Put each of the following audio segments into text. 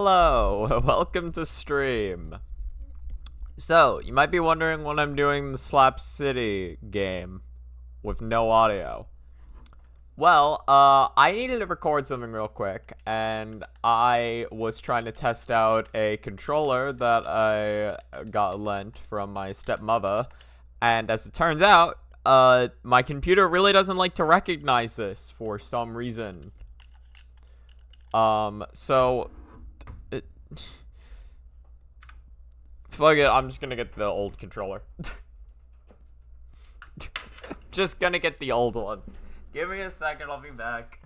Hello, welcome to stream. So, you might be wondering what I'm doing in the Slap City game with no audio. Well, I needed to record something real quick, and I was trying to test out a controller that I got lent from my stepmother, and as it turns out, my computer really doesn't like to recognize this for some reason. So... Fuck it, I'm just gonna get the old controller. Just gonna get the old one. Give me a second, I'll be back.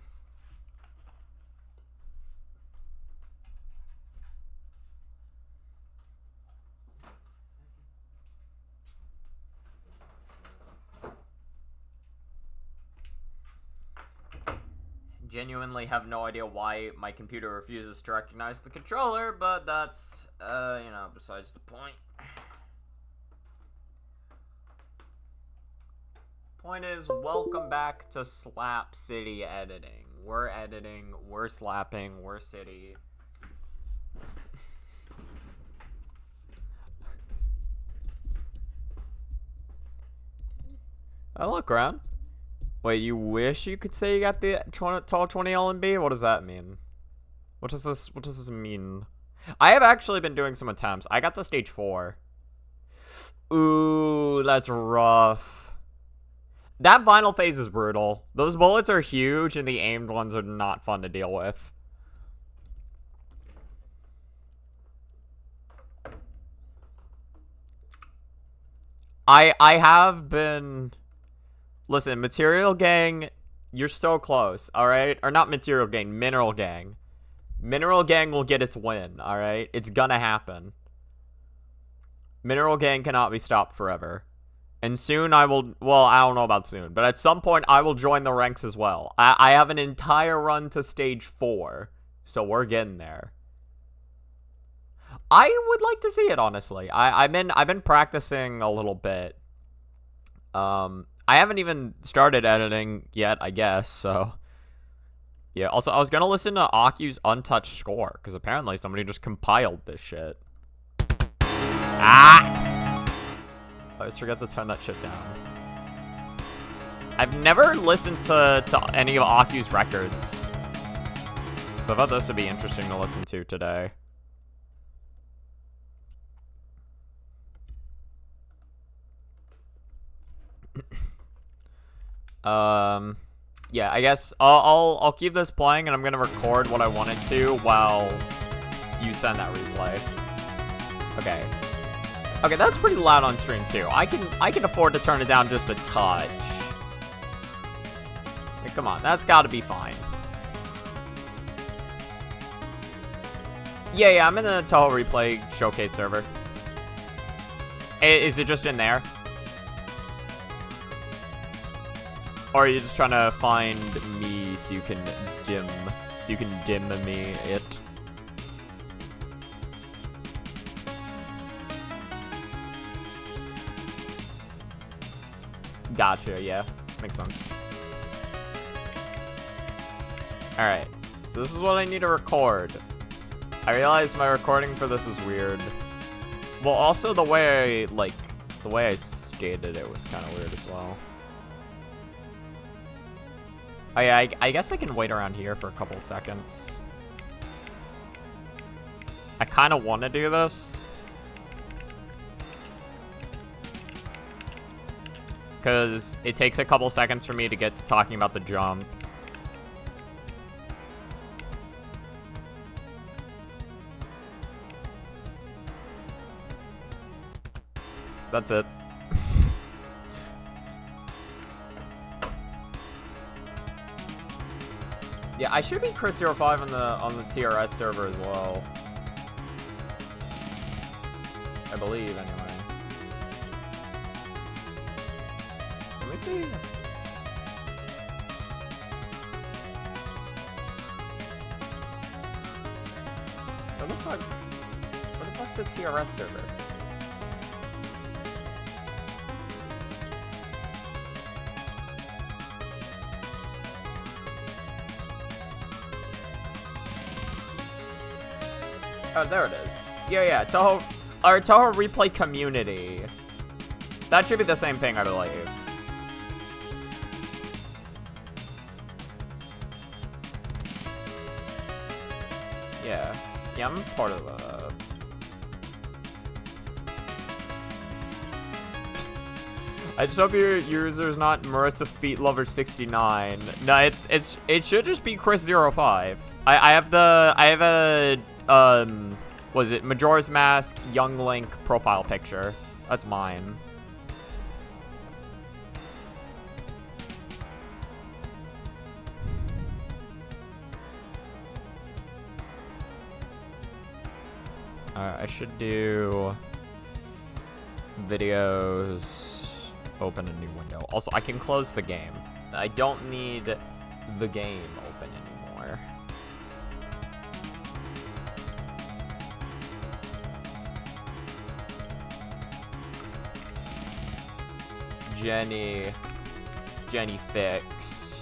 Genuinely have no idea why my computer refuses to recognize the controller, but that's, besides the point. Point is, welcome back to Slap City editing. We're editing, we're slapping, we're city. I look around. Wait, you wish you could say you got the tall 20 LMB? What does that mean? What does this mean? I have actually been doing some attempts. I got to stage 4. Ooh, that's rough. That final phase is brutal. Those bullets are huge, and the aimed ones are not fun to deal with. I have been... Listen, Material Gang, you're so close, alright? Or not Material Gang, Mineral Gang. Mineral Gang will get its win, alright? It's gonna happen. Mineral Gang cannot be stopped forever. And soon I will, well, I don't know about soon, but at some point I will join the ranks as well. I have an entire run to stage 4, so we're getting there. I would like to see it, honestly. I've been practicing a little bit. I haven't even started editing yet, I guess, so... Yeah, also, I was gonna listen to Akyu's Untouched score, because apparently somebody just compiled this shit. Ah! I always forget to turn that shit down. I've never listened to any of Akyu's records. So I thought this would be interesting to listen to today. Yeah, I guess I'll keep this playing, and I'm gonna record what I wanted to while you send that replay. Okay. Okay, that's pretty loud on stream too. I can afford to turn it down just a touch. Hey, come on, that's gotta be fine. Yeah, I'm in the Touhou replay showcase server. Is it just in there? Or are you just trying to find me so you can dim me it? Gotcha, yeah. Makes sense. Alright. So this is what I need to record. I realize my recording for this is weird. Well, also the way I stated it was kind of weird as well. Oh yeah, I guess I can wait around here for a couple seconds. I kind of want to do this. Because it takes a couple seconds for me to get to talking about the jump. That's it. Yeah, I should be Chris05 on the TRS server as well. I believe, anyway. Let me see. What the fuck's the TRS server? Oh, there it is. Yeah, Touhou, or Touhou Replay Community. That should be the same thing, I believe. Yeah, I'm part of I just hope your user's not Marissa Feet Lover 69. No, it should just be Chris05. I have a was it Majora's Mask Young Link profile picture. That's mine. I should do videos. Open a new window. Also, I can close the game. I don't need the game open anymore. Jenny Fix.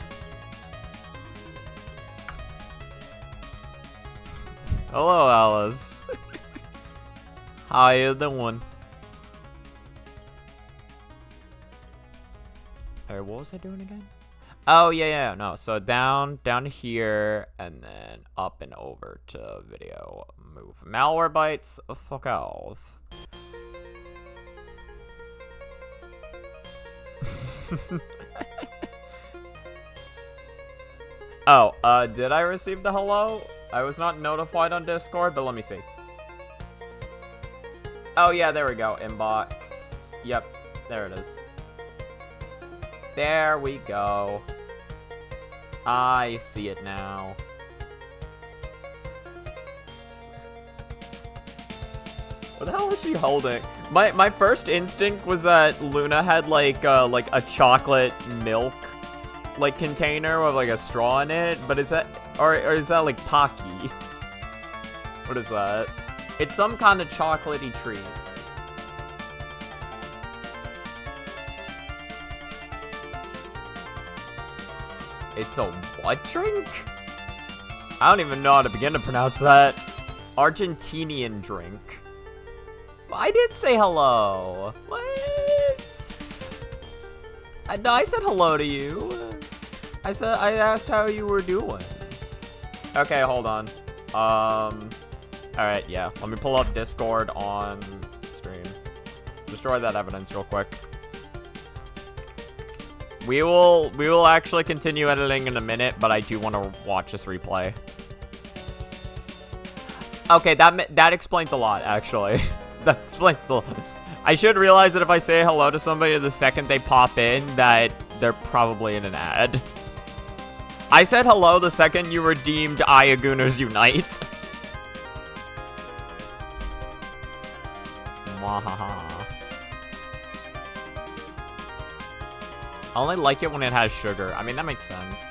Hello, Alice. How you doing? Alright, what was I doing again? Oh, yeah, no. So down here, and then up and over to video. Move. Malware bites, fuck off. Oh, did I receive the hello? I was not notified on Discord, but let me see. Oh, yeah, there we go. Inbox. Yep, there it is. There we go. I see it now. What the hell is she holding? My first instinct was that Luna had like a chocolate milk like container with like a straw in it, but is that or is that like Pocky? What is that? It's some kind of chocolatey treat. It's a what drink? I don't even know how to begin to pronounce that. Argentinian drink. I did say hello. What? No, I said hello to you. I asked how you were doing. Okay, hold on. Alright, yeah. Let me pull up Discord on stream. Destroy that evidence real quick. We will actually continue editing in a minute, but I do want to watch this replay. Okay, that explains a lot, actually. That explains a lot. I should realize that if I say hello to somebody the second they pop in, that they're probably in an ad. I said hello the second you redeemed Ayagunas Unite. Mwahaha. I only like it when it has sugar. I mean, that makes sense.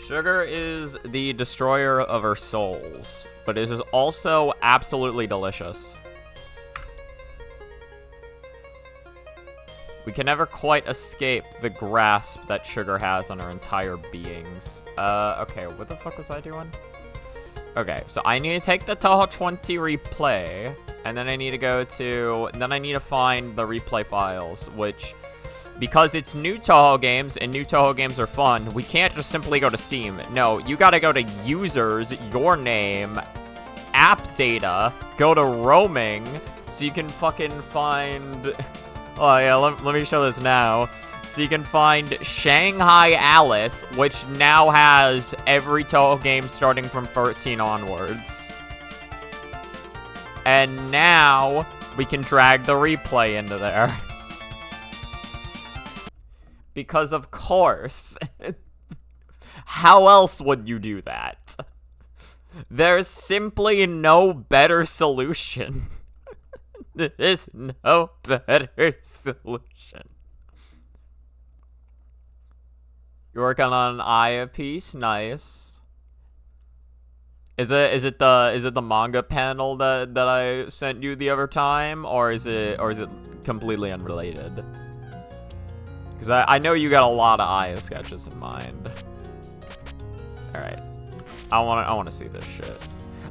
Sugar is the destroyer of our souls, but it is also absolutely delicious. We can never quite escape the grasp that sugar has on our entire beings. Okay, what the fuck was I doing? Okay, so I need to take the Touhou 20 replay, and then I need to go to, then I need to find the replay files, which, because it's new Touhou games, and new Touhou games are fun, we can't just simply go to Steam. No, you gotta go to users, your name, app data, go to roaming, so you can fucking find, oh yeah, let me show this now. So you can find Shanghai Alice, which now has every Touhou game starting from 13 onwards. And now, we can drag the replay into there. Because of course. How else would you do that? There's simply no better solution. There's no better solution. You're working on an Aya piece? Nice. Is it the manga panel that I sent you the other time, or is it completely unrelated? Because I know you got a lot of Aya sketches in mind. Alright. I wanna see this shit.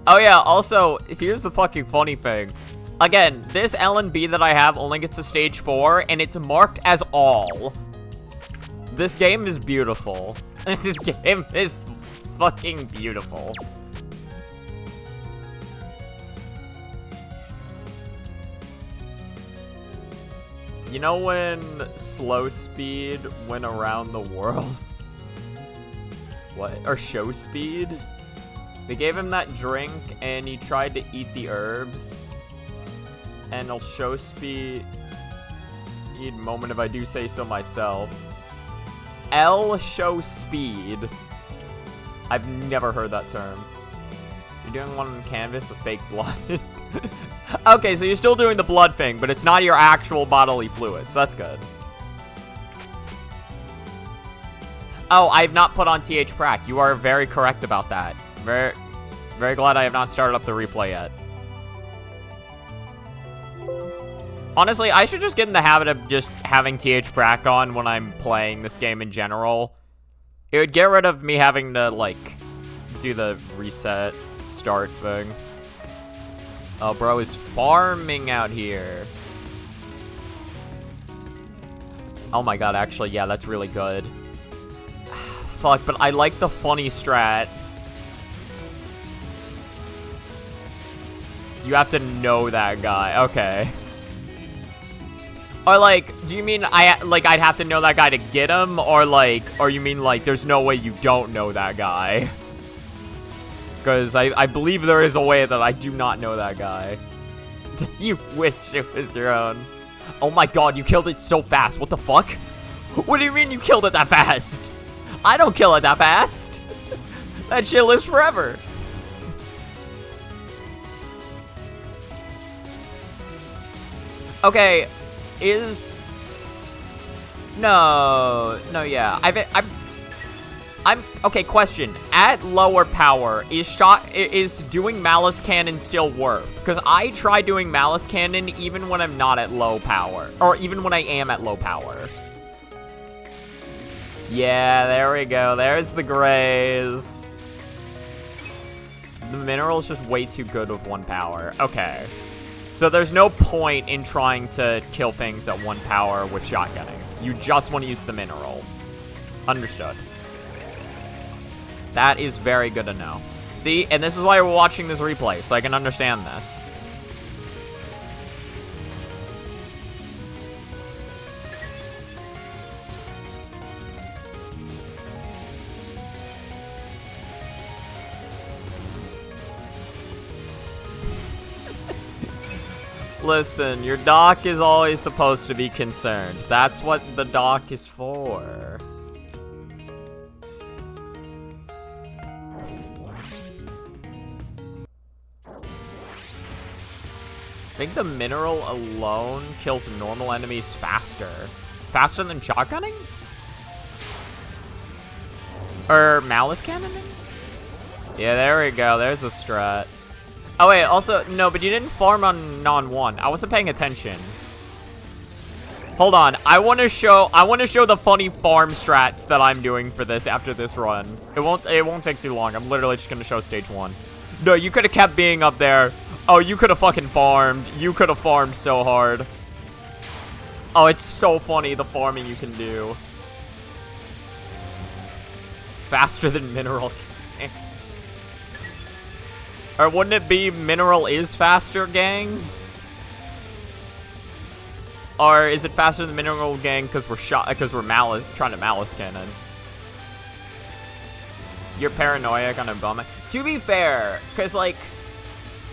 Oh yeah, also, here's the fucking funny thing. Again, this LNB that I have only gets to stage 4, and it's marked as all. This game is beautiful. This game is fucking beautiful. You know when Slow Speed went around the world? What? Or Show Speed? They gave him that drink and he tried to eat the herbs. And he'll Show Speed... moment if I do say so myself. Show Speed. I've never heard that term. You're doing one on canvas with fake blood. Okay, so you're still doing the blood thing, but it's not your actual bodily fluids. That's good. Oh, I have not put on TH Prac. You are very correct about that. Very, very glad I have not started up the replay yet. Honestly, I should just get in the habit of just having TH Prac on when I'm playing this game in general. It would get rid of me having to, like, do the reset start thing. Oh, bro is farming out here. Oh my god, actually, yeah, that's really good. Fuck, but I like the funny strat. You have to know that guy. Okay. Or, like, do you mean I'd have to know that guy to get him? Or, like, or you mean, like, there's no way you don't know that guy? Because I believe there is a way that I do not know that guy. You wish it was your own. Oh my god, you killed it so fast. What the fuck? What do you mean you killed it that fast? I don't kill it that fast. That shit lives forever. Okay, yeah. Okay, question. At lower power, is doing Malice Cannon still worth? Because I try doing Malice Cannon even when I'm not at low power. Or even when I am at low power. Yeah, there we go. There's the grays. The mineral is just way too good with 1 power. Okay. So there's no point in trying to kill things at 1 power with shotgunning. You just want to use the mineral. Understood. That is very good to know. See, and this is why we're watching this replay, so I can understand this. Listen, your doc is always supposed to be concerned. That's what the doc is for. I think the mineral alone kills normal enemies faster. Faster than shotgunning? Or Malice Cannoning? Yeah, there we go. There's a strat. Oh, wait. Also, no, but you didn't farm on non-1. I wasn't paying attention. Hold on. I want to show the funny farm strats that I'm doing for this after this run. It won't take too long. I'm literally just going to show stage 1. No, you could have kept being up there. Oh, you could have fucking farmed. You could have farmed so hard. Oh, it's so funny, the farming you can do. Faster than mineral. Or wouldn't it be mineral is faster, gang? Or is it faster than mineral, gang, because we're trying to malice cannon? You're paranoiac on a bum. To be fair, because, like,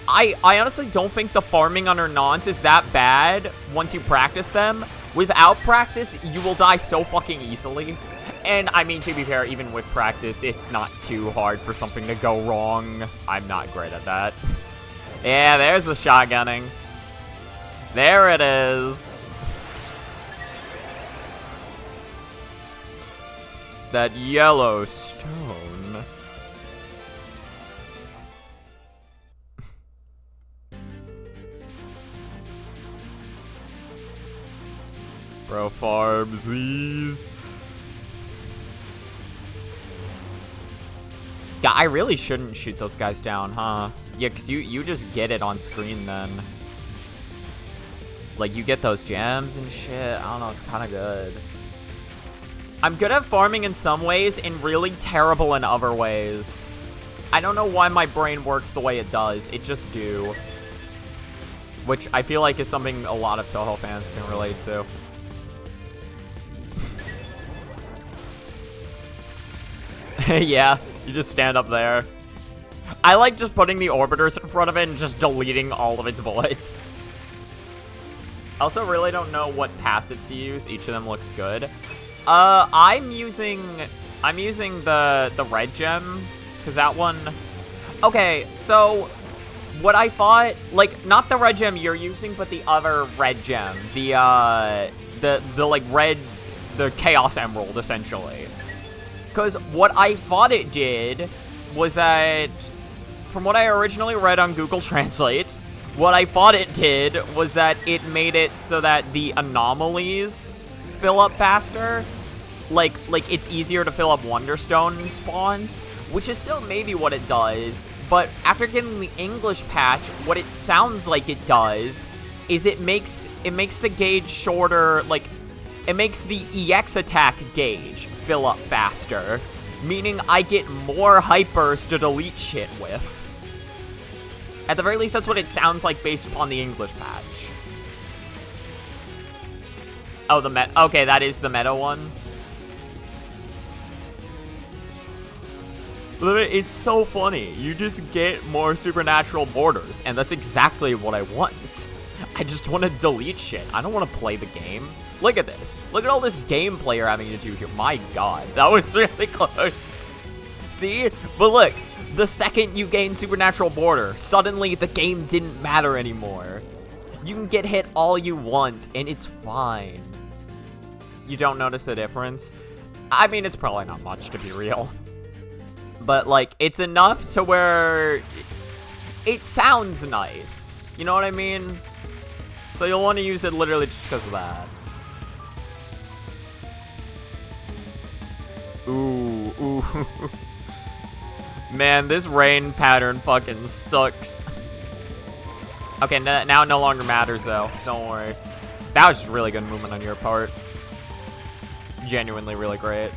I honestly don't think the farming on Hernans is that bad once you practice them. Without practice, you will die so fucking easily. And, I mean, to be fair, even with practice, it's not too hard for something to go wrong. I'm not great at that. Yeah, there's the shotgunning. There it is. That yellow stone. Bro farms these. Yeah, I really shouldn't shoot those guys down, huh? Yeah, because you just get it on screen then. Like, you get those gems and shit. I don't know, it's kind of good. I'm good at farming in some ways and really terrible in other ways. I don't know why my brain works the way it does. It just do. Which I feel like is something a lot of Touhou fans can relate to. Yeah, you just stand up there. I like just putting the orbiters in front of it and just deleting all of its bullets. I also really don't know what passive to use. Each of them looks good. I'm using the red gem, because that one... Okay, so what I thought, like, not the red gem you're using, but the other red gem. The like, red, the Chaos Emerald, essentially. Because what I thought it did was that, from what I originally read on Google Translate, what I thought it did was that it made it so that the anomalies fill up faster. Like it's easier to fill up Wonderstone spawns, which is still maybe what it does. But after getting the English patch, what it sounds like it does is it makes the gauge shorter, like, it makes the EX attack gauge fill up faster, meaning I get more hypers to delete shit with. At the very least, that's what it sounds like based upon the English patch. Oh, okay, that is the meta one. It's so funny. You just get more supernatural borders, and that's exactly what I want. I just want to delete shit. I don't want to play the game. Look at this. Look at all this gameplay you're having to do here. My god, that was really close. See? But look, the second you gain supernatural border, suddenly the game didn't matter anymore. You can get hit all you want, and it's fine. You don't notice the difference? I mean, it's probably not much, to be real. But, like, it's enough to where it sounds nice. You know what I mean? So you'll want to use it literally just because of that. Ooh. Man, this rain pattern fucking sucks. Okay, now it no longer matters, though. Don't worry. That was just really good movement on your part. Genuinely really great.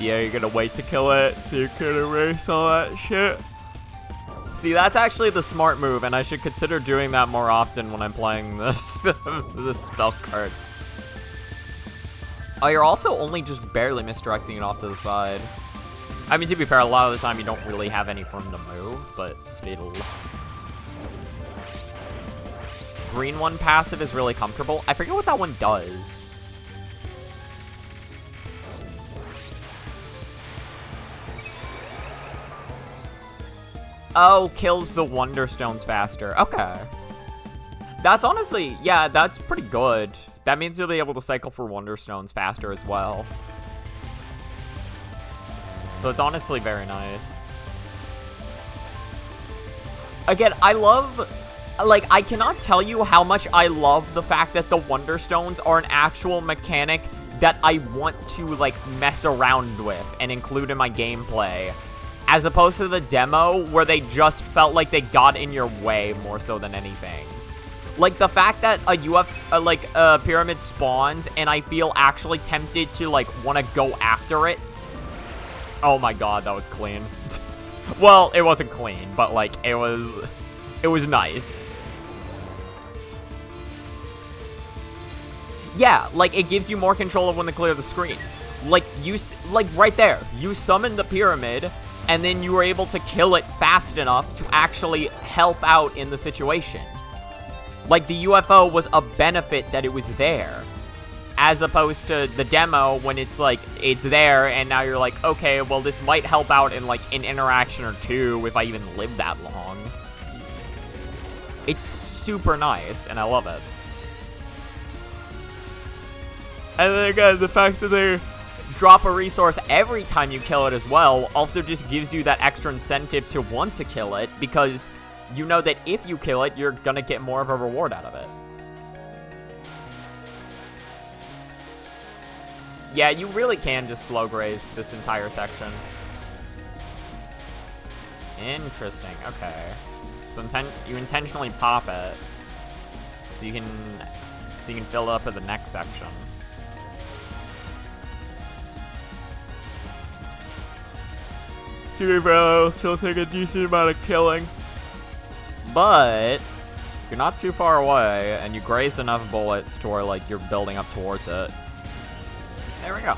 Yeah, you're gonna wait to kill it so you can erase all that shit. See, that's actually the smart move, and I should consider doing that more often when I'm playing this, this stealth card. Oh, you're also only just barely misdirecting it off to the side. I mean, to be fair, a lot of the time you don't really have any room to move, but still. Green one passive is really comfortable. I forget what that one does. Oh, kills the Wonderstones faster. Okay. That's honestly, yeah, that's pretty good. That means you'll be able to cycle for Wonderstones faster as well. So it's honestly very nice. Again, I love, like, I cannot tell you how much I love the fact that the Wonderstones are an actual mechanic that I want to, like, mess around with and include in my gameplay. As opposed to the demo, where they just felt like they got in your way more so than anything. Like, the fact that a pyramid spawns, and I feel actually tempted to, like, want to go after it. Oh my god, that was clean. Well, it wasn't clean, but, like, it was nice. Yeah, like, it gives you more control of when to clear the screen. Like, right there, you summon the pyramid, and then you were able to kill it fast enough to actually help out in the situation. Like, the UFO was a benefit that it was there. As opposed to the demo, when it's like, it's there, and now you're like, okay, well, this might help out in, like, an interaction or two if I even live that long. It's super nice, and I love it. And then again, the fact that they drop a resource every time you kill it as well also just gives you that extra incentive to want to kill it, because you know that if you kill it, you're gonna get more of a reward out of it. Yeah, you really can just slow graze this entire section. Interesting, okay. So you intentionally pop it so you can fill it up at the next section. Bro, still take a decent amount of killing. But if you're not too far away and you graze enough bullets to where like you're building up towards it. There we go.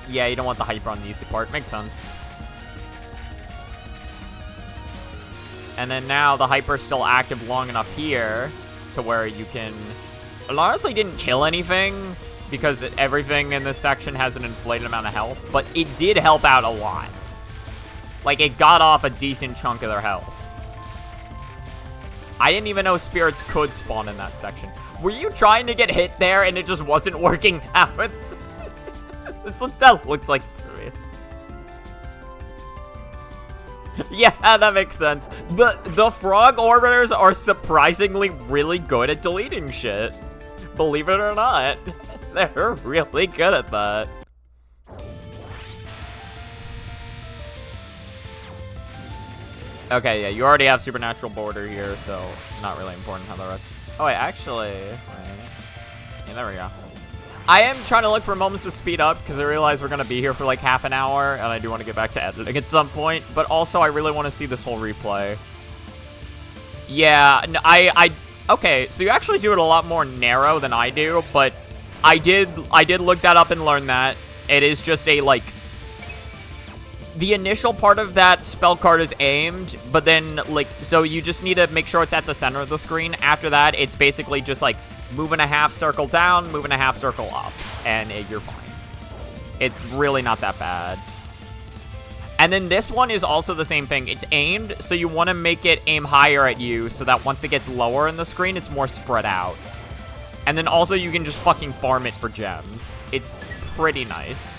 Yeah, you don't want the hyper on the easy part. Makes sense. And then now the hyper's still active long enough here to where you can... It honestly didn't kill anything because everything in this section has an inflated amount of health, but it did help out a lot. Like, it got off a decent chunk of their health. I didn't even know spirits could spawn in that section. Were you trying to get hit there and it just wasn't working out? That's what that looked like to me. Yeah, that makes sense. The frog orbiters are surprisingly really good at deleting shit. Believe it or not. They're really good at that. Okay, yeah, you already have supernatural border here, so not really important how the rest... Oh, wait, actually... Wait. Yeah, there we go. I am trying to look for moments to speed up, because I realize we're going to be here for like half an hour, and I do want to get back to editing at some point, but also I really want to see this whole replay. Yeah, okay, so you actually do it a lot more narrow than I do, but I did look that up and learn that. It is just a, like... The initial part of that spell card is aimed, but then, like, so you just need to make sure it's at the center of the screen. After that, it's basically just, like, moving a half circle down, moving a half circle up, and you're fine. It's really not that bad. And then this one is also the same thing. It's aimed, so you want to make it aim higher at you so that once it gets lower in the screen, it's more spread out. And then also you can just fucking farm it for gems. It's pretty nice.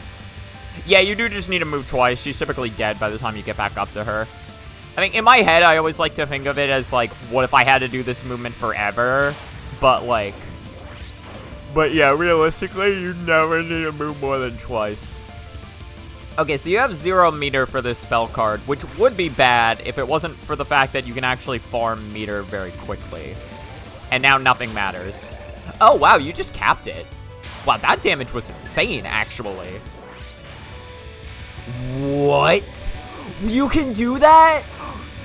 Yeah, you do just need to move twice. She's typically dead by the time you get back up to her. I think in my head, I always like to think of it as, like, what if I had to do this movement forever? But, like... But, yeah, realistically, you never need to move more than twice. Okay, so you have 0 meter for this spell card, which would be bad if it wasn't for the fact that you can actually farm meter very quickly. And now nothing matters. Oh, wow, you just capped it. Wow, that damage was insane, actually. What? You can do that?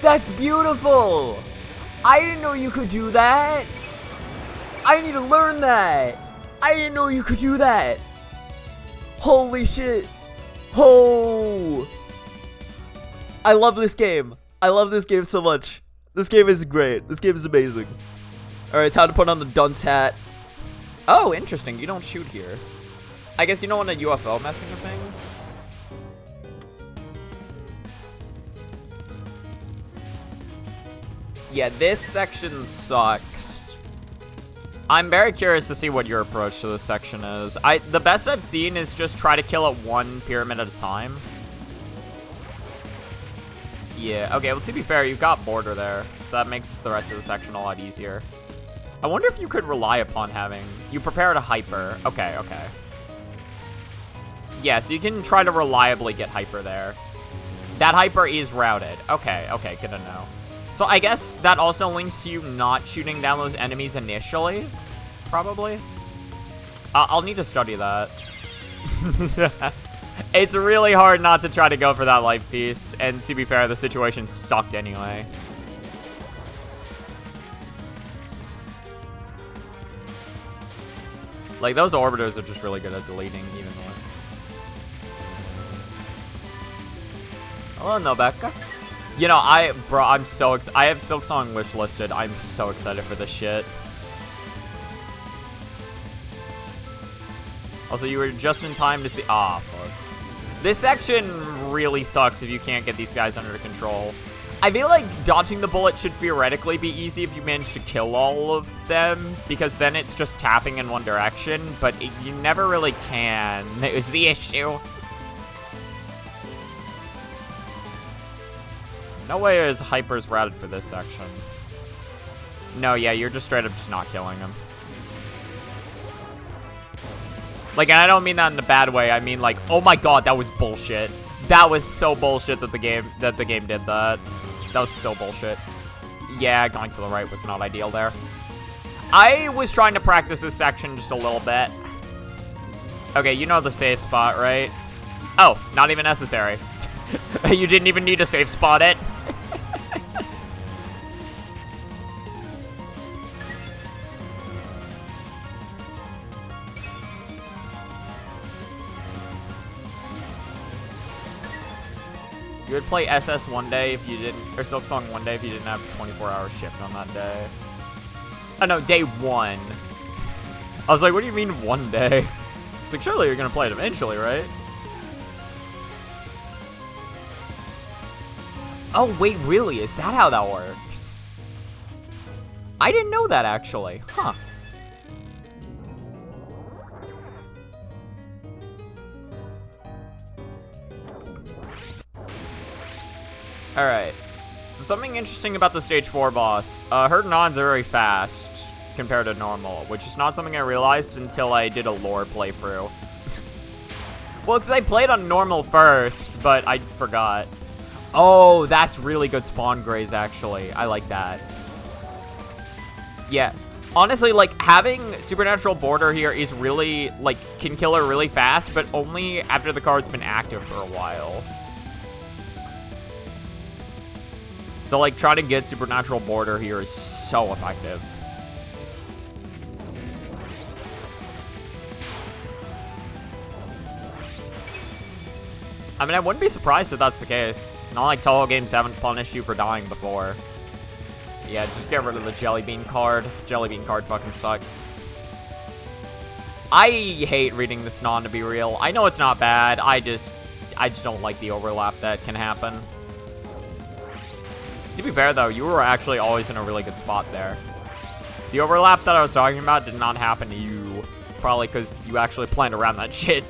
That's beautiful. I didn't know you could do that. I need to learn that. I didn't know you could do that. Holy shit. Oh. I love this game. I love this game so much. This game is great. This game is amazing. Alright, time to put on the dunce hat. Oh, interesting. You don't shoot here. I guess you don't want a UFO messing with things. Yeah, this section sucks. I'm very curious to see what your approach to this section is. The best I've seen is just try to kill it one pyramid at a time. Yeah, okay, well, to be fair, you've got border there, so that makes the rest of the section a lot easier. I wonder if you could rely upon having... You prepared a hyper. Okay, okay. Yeah, so you can try to reliably get hyper there. That hyper is routed. Okay, okay, good to know. So I guess that also links to you not shooting down those enemies initially, probably. I'll need to study that. It's really hard not to try to go for that life piece, and to be fair, the situation sucked anyway. Like, those orbiters are just really good at deleting even more. Hello, Nobeka. You know, bro, I'm so excited. I have Silksong wish listed. I'm so excited for this shit. Also, you were just in time to see... Ah, fuck. This section really sucks if you can't get these guys under control. I feel like dodging the bullet should theoretically be easy if you manage to kill all of them, because then it's just tapping in one direction, but you never really can. That was the issue. No way is hypers routed for this section. No, yeah, you're just straight up just not killing him. Like, and I don't mean that in a bad way. I mean, like, oh my god, that was bullshit. That was so bullshit that the game did that. That was so bullshit. Yeah, going to the right was not ideal there. I was trying to practice this section just a little bit. Okay, you know the safe spot, right? Oh, not even necessary. You didn't even need to safe spot it. You would play SS one day if you didn't, or Silk Song one day if you didn't have 24-hour shift on that day. Oh no, day one. I was like, what do you mean one day? It's like, surely you're gonna play it eventually, right? Oh wait, really? Is that how that works? I didn't know that actually. Huh. Alright, so something interesting about the Stage 4 boss. Her nons are very fast compared to normal, which is not something I realized until I did a lore playthrough. Well, because I played on normal first, but I forgot. Oh, that's really good spawn graze, actually. I like that. Yeah. Honestly, like, having Supernatural Border here is really, like, can kill her really fast, but only after the card's been active for a while. So, like, trying to get Supernatural Border here is so effective. I mean, I wouldn't be surprised if that's the case. Not like Touhou games haven't punished you for dying before. Yeah, just get rid of the Jelly Bean card. Jelly Bean card fucking sucks. I hate reading this non to be real. I know it's not bad. I just don't like the overlap that can happen. To be fair, though, you were actually always in a really good spot there. The overlap that I was talking about did not happen to you. Probably because you actually planned around that shit.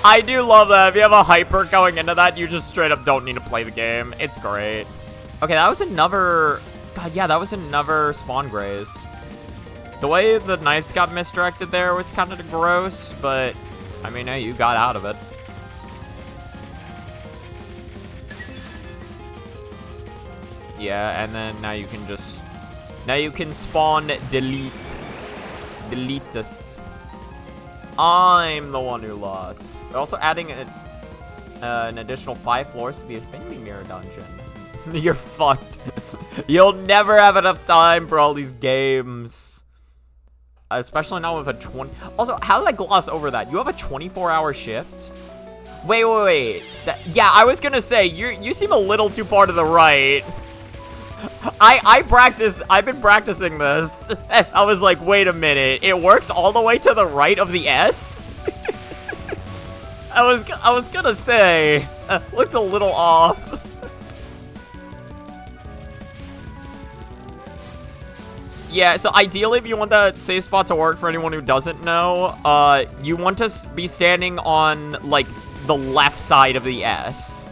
I do love that. If you have a hyper going into that, you just straight up don't need to play the game. It's great. Okay, that was another... God, yeah, that was another spawn graze. The way the knives got misdirected there was kind of gross, but... I mean, hey, you got out of it. Yeah, and then now you can just... Now you can spawn delete. Delete us. I'm the one who lost. They're also adding an additional 5 floors to the Infinity Mirror dungeon. You're fucked. You'll never have enough time for all these games. Especially not with a 20... Also, how did I gloss over that? You have a 24-hour shift? Wait. Yeah, I was gonna say, you seem a little too far to the right. I've been practicing this. I was like, wait a minute. It works all the way to the right of the S? I was gonna say, looked a little off. Yeah, so ideally, if you want that safe spot to work, for anyone who doesn't know, you want to be standing on, like, the left side of the S.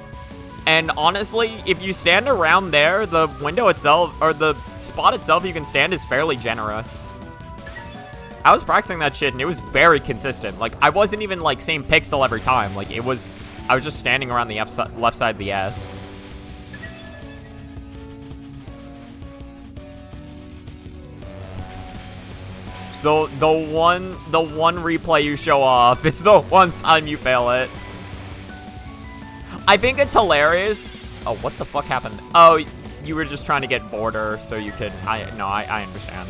And honestly, if you stand around there, the window itself, or the spot itself you can stand is fairly generous. I was practicing that shit, and it was very consistent. Like, I wasn't even, like, same pixel every time. Like, I was just standing around the left side of the S. So, the one replay you show off, it's the one time you fail it. I think it's hilarious. Oh, what the fuck happened? Oh, you were just trying to get border so you could... I understand.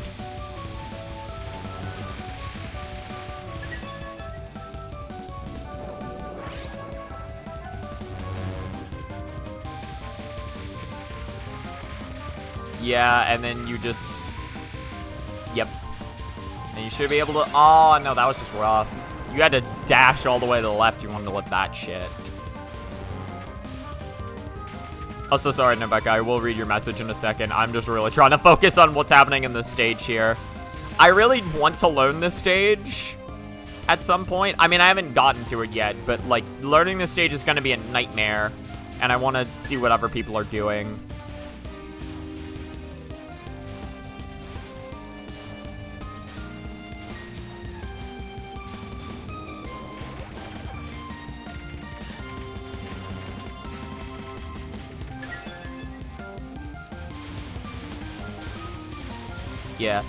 Yeah, and then you just... Yep. And you should be able to... Oh, no, that was just rough. You had to dash all the way to the left. You wanted to lift that shit. Also, sorry, Nebeka, I will read your message in a second. I'm just really trying to focus on what's happening in this stage here. I really want to learn this stage at some point. I mean, I haven't gotten to it yet, but, like, learning this stage is going to be a nightmare. And I want to see what other people are doing. Yeah.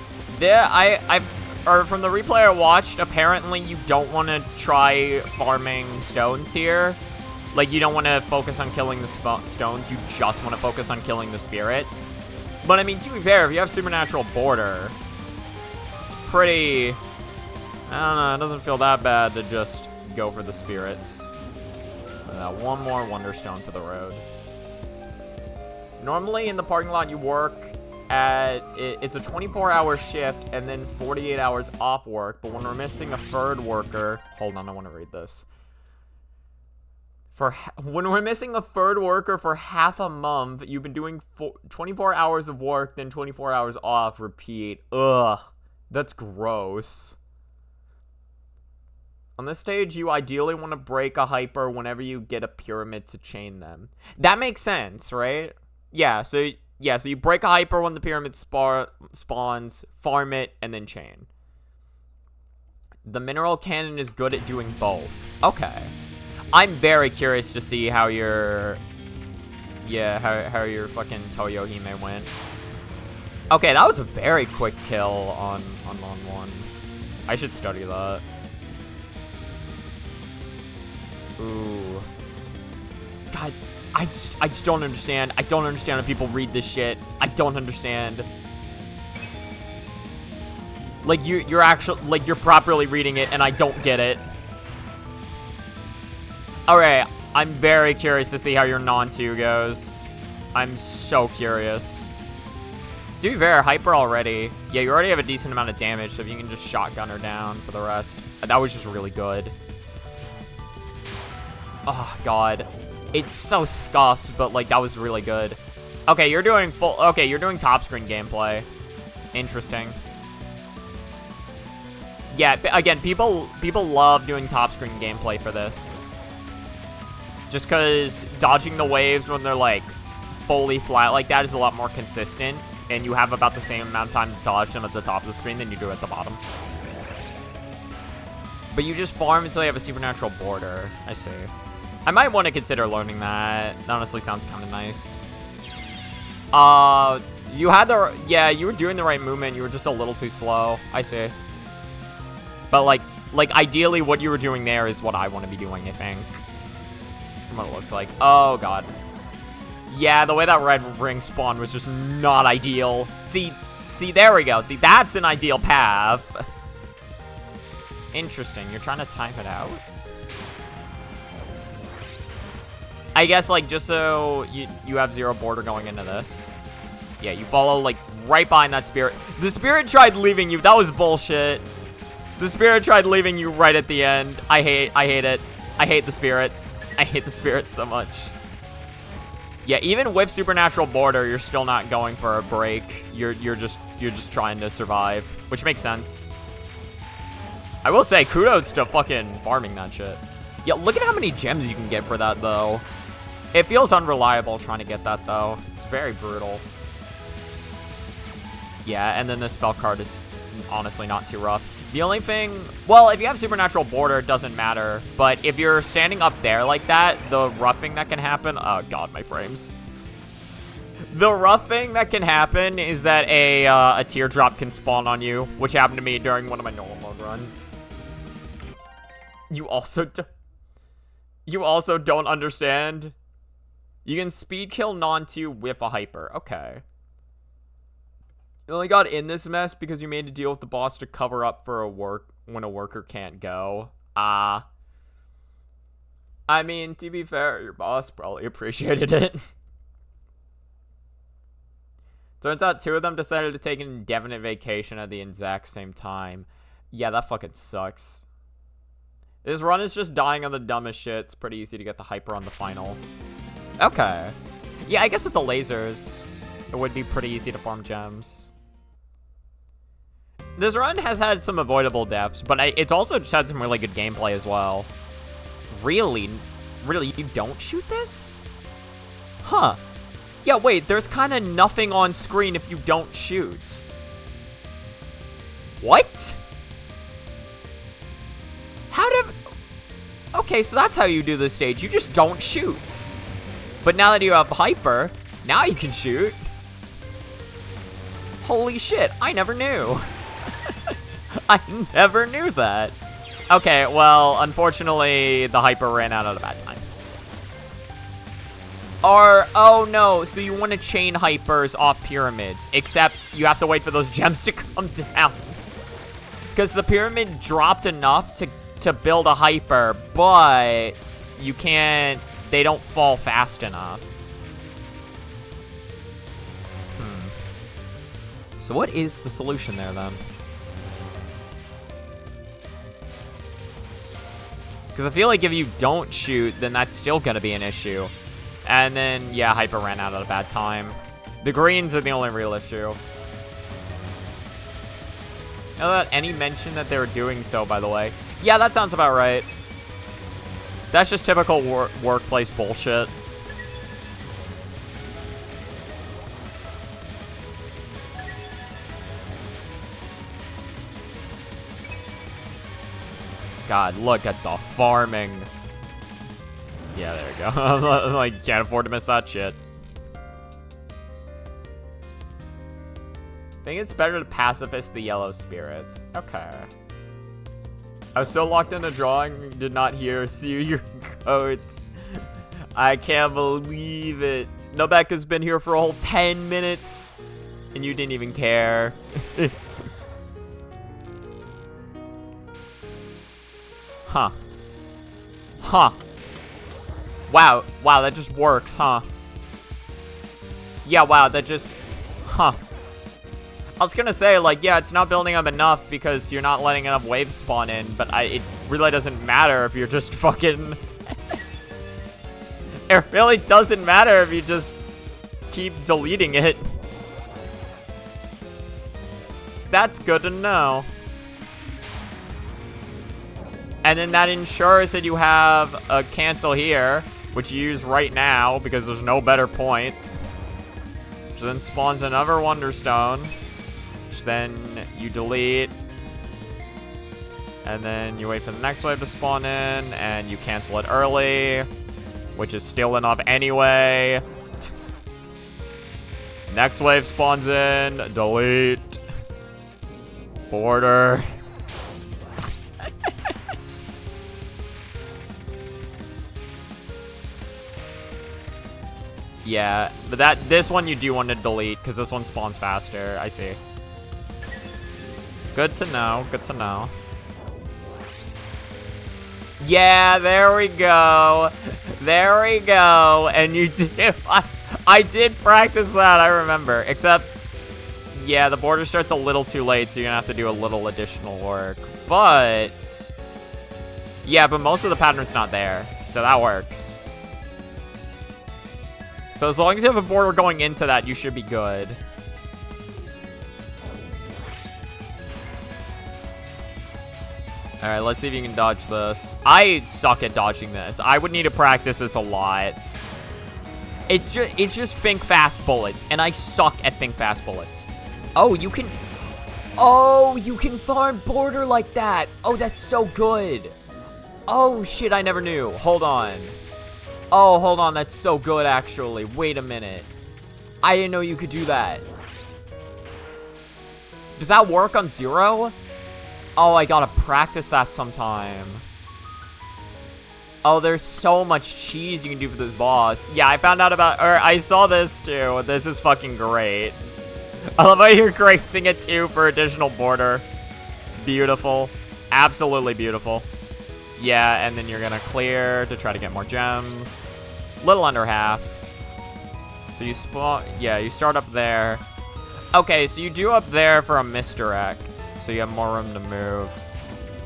Or from the replay I watched, apparently you don't want to try farming stones here. Like, you don't want to focus on killing the stones, you just want to focus on killing the spirits. But, I mean, to be fair, if you have Supernatural Border, it's pretty... I don't know, it doesn't feel that bad to just go for the spirits. One more Wonderstone for the road. Normally, in the parking lot, you work at... It's a 24-hour shift and then 48 hours off work, but when we're missing a third worker... Hold on, I want to read this. When we're missing a third worker for half a month, you've been doing 24 hours of work, then 24 hours off, repeat. Ugh, that's gross. On this stage, you ideally want to break a hyper whenever you get a pyramid to chain them. That makes sense, right? Yeah, so you break a hyper when the pyramid spawns, farm it, and then chain. The mineral cannon is good at doing both. Okay. I'm very curious to see how your... Yeah, how your fucking Touhou Hime went. Okay, that was a very quick kill on 1. I should study that. Ooh. God, I just don't understand. I don't understand how people read this shit. I don't understand. Like, you're actually... Like, you're properly reading it, and I don't get it. Alright, I'm very curious to see how your non-2 goes. I'm so curious. To be fair, hyper already. Yeah, you already have a decent amount of damage, so if you can just shotgun her down for the rest. That was just really good. Oh, God. It's so scuffed, but, like, that was really good. Okay, you're doing you're doing top screen gameplay. Interesting. Yeah, again, people love doing top screen gameplay for this. Just because dodging the waves when they're, like, fully flat like that is a lot more consistent, and you have about the same amount of time to dodge them at the top of the screen than you do at the bottom. But you just farm until you have a Supernatural Border. I see. I might want to consider learning that. That honestly sounds kind of nice. You had the... Yeah, you were doing the right movement. You were just a little too slow. I see. But, like ideally what you were doing there is what I want to be doing, I think. What it looks like. Oh, God. Yeah, the way that red ring spawned was just not ideal. See, there we go. See, that's an ideal path. Interesting. You're trying to time it out? I guess, like, just so you have 0 border going into this. Yeah, you follow, like, right behind that spirit. The spirit tried leaving you. That was bullshit. The spirit tried leaving you right at the end. I hate it. I hate the spirits. I hate the spirits so much. Yeah, even with Supernatural Border, you're still not going for a break. You're just trying to survive, which makes sense. I will say, kudos to fucking farming that shit. Yeah, look at how many gems you can get for that, though. It feels unreliable trying to get that, though. It's very brutal. Yeah, and then the spell card is honestly not too rough. The only thing... Well, if you have Supernatural Border, it doesn't matter. But if you're standing up there like that, the roughing that can happen... Oh, God, my frames. The roughing that can happen is that a teardrop can spawn on you, which happened to me during one of my normal mode runs. You also don't understand? You can speed kill non-2 with a hyper. Okay. You only got in this mess because you made a deal with the boss to cover up for when a worker can't go. I mean, to be fair, your boss probably appreciated it. Turns out 2 of them decided to take an indefinite vacation at the exact same time. Yeah, that fucking sucks. This run is just dying on the dumbest shit. It's pretty easy to get the hyper on the final. Okay. Yeah, I guess with the lasers, it would be pretty easy to farm gems. This run has had some avoidable deaths, but it's also just had some really good gameplay as well. Really? Really, you don't shoot this? Huh. Yeah, wait, there's kind of nothing on screen if you don't shoot. What? How did... Okay, so that's how you do this stage. You just don't shoot. But now that you have hyper, now you can shoot. Holy shit, I never knew. I never knew that. Okay, well, unfortunately, the hyper ran out at a bad time. Or, oh no, so you want to chain hypers off pyramids, except you have to wait for those gems to come down. Because the pyramid dropped enough to build a hyper, but you can't, they don't fall fast enough. So what is the solution there, then? Because I feel like if you don't shoot, then that's still going to be an issue. And then, yeah, hyper ran out at a bad time. The greens are the only real issue. Without any mention that they were doing so, by the way. Yeah, that sounds about right. That's just typical workplace bullshit. God, look at the farming. Yeah, there we go. I'm like, can't afford to miss that shit. I think it's better to pacifist the yellow spirits. Okay. I was so locked into drawing, did not hear, see your coat. I can't believe it. Nobeka's been here for a whole 10 minutes, and you didn't even care. Huh. Huh. Wow, that just works, huh? Yeah, wow, that just... Huh. I was gonna say, like, yeah, it's not building up enough because you're not letting enough waves spawn in, but it really doesn't matter if you're just fucking... It really doesn't matter if you just keep deleting it. That's good to know. And then that ensures that you have a cancel here, which you use right now because there's no better point. Which then spawns another Wonderstone, which then you delete. And then you wait for the next wave to spawn in, and you cancel it early, which is still enough anyway. Next wave spawns in, delete. Border. Yeah, but this one you do want to delete because this one spawns faster. I see. Good to know. Good to know. Yeah, there we go. There we go. And you do. I did practice that. I remember. Except, yeah, the border starts a little too late, so you're gonna have to do a little additional work. But yeah, but most of the pattern's not there, so that works. So as long as you have a border going into that, you should be good. Alright, let's see if you can dodge this. I suck at dodging this. I would need to practice this a lot. It's just think fast bullets, and I suck at think fast bullets. Oh, you can... Oh, you can farm border like that. Oh, that's so good. Oh, shit, I never knew. Hold on. Oh, hold on. That's so good, actually. Wait a minute. I didn't know you could do that. Does that work on 0? Oh, I gotta practice that sometime. Oh, there's so much cheese you can do for this boss. Yeah, I found out about... Or, I saw this, too. This is fucking great. I love how you're gracing it, too, for additional border. Beautiful. Absolutely beautiful. Yeah, and then you're gonna clear to try to get more gems. Little under half. So you spawn... Yeah, you start up there. Okay, so you do up there for a misdirect, so you have more room to move.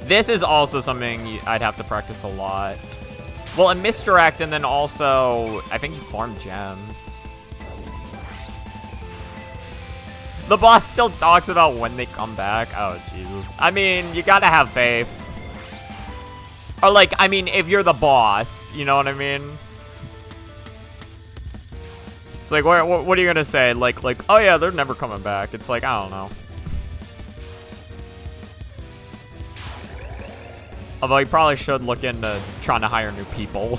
This is also something I'd have to practice a lot. Well, a misdirect, and then also, I think you farm gems. The boss still talks about when they come back. Oh, Jesus. I mean, you gotta have faith. Or, like, I mean, if you're the boss, you know what I mean? It's like, what are you gonna say? Like, oh yeah, they're never coming back. It's like, I don't know. Although you probably should look into trying to hire new people.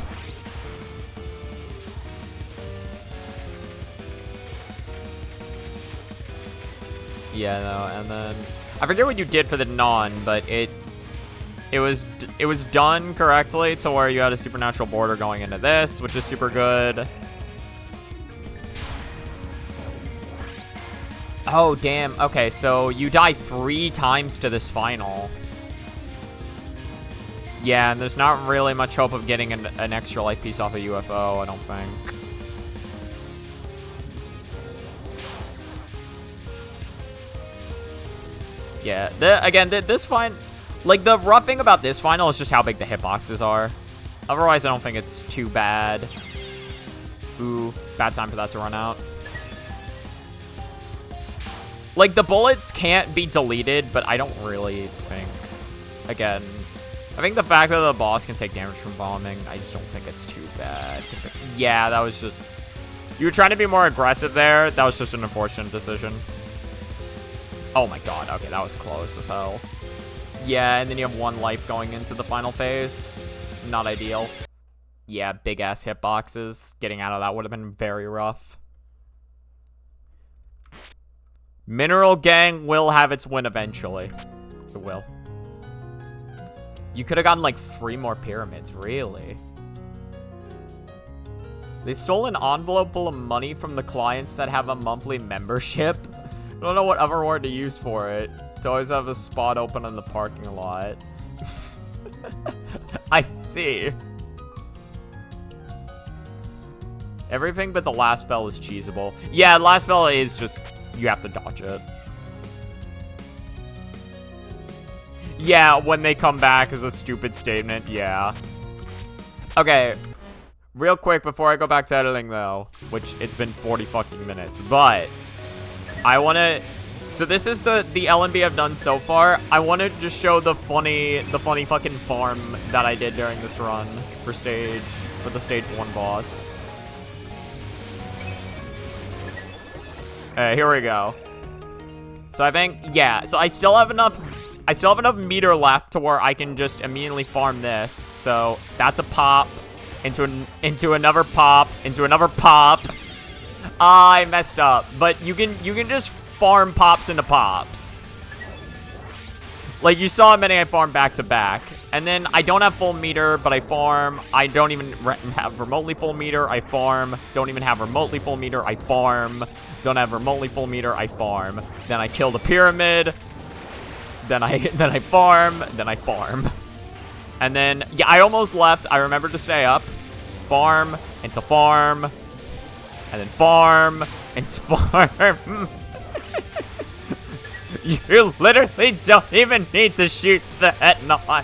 Yeah, no, and then I forget what you did for the non, but it was done correctly to where you had a supernatural border going into this, which is super good. Oh, damn. Okay, so you die 3 times to this final. Yeah, and there's not really much hope of getting an extra life piece off a UFO, I don't think. Yeah, this final... Like, the rough thing about this final is just how big the hitboxes are. Otherwise, I don't think it's too bad. Ooh, bad time for that to run out. Like, the bullets can't be deleted, but I don't really think... Again, I think the fact that the boss can take damage from bombing, I just don't think it's too bad. Yeah, that was just... You were trying to be more aggressive there. That was just an unfortunate decision. Oh my god, okay, that was close as hell. Yeah, and then you have 1 life going into the final phase. Not ideal. Yeah, big-ass hitboxes. Getting out of that would have been very rough. Mineral Gang will have its win eventually. It will. You could have gotten, like, 3 more pyramids. Really? They stole an envelope full of money from the clients that have a monthly membership. I don't know what other word to use for it. To always have a spot open in the parking lot. I see. Everything but the last spell is cheesable. Yeah, the last spell is just... You have to dodge it. Yeah, when they come back is a stupid statement. Yeah. Okay. Real quick before I go back to editing, though. Which, it's been 40 fucking minutes. But... I want to... So this is the LNB I've done so far. I want to just show the funny fucking farm that I did during this run for the stage 1 boss. Here we go. So I think, yeah, so I still have enough meter left to where I can just immediately farm this. So that's a pop into another pop, into another pop. I messed up, but you can just farm pops into pops. Like, you saw how many I farmed back to back. And then I don't have full meter, but I farm. I don't even have remotely full meter. I farm. Don't even have remotely full meter. I farm. Don't have remotely full meter. I farm. Then I kill the pyramid. Then I farm. Then I farm. And then, yeah, I almost left. I remembered to stay up. Farm into farm. And then farm into farm. You literally don't even need to shoot the head on.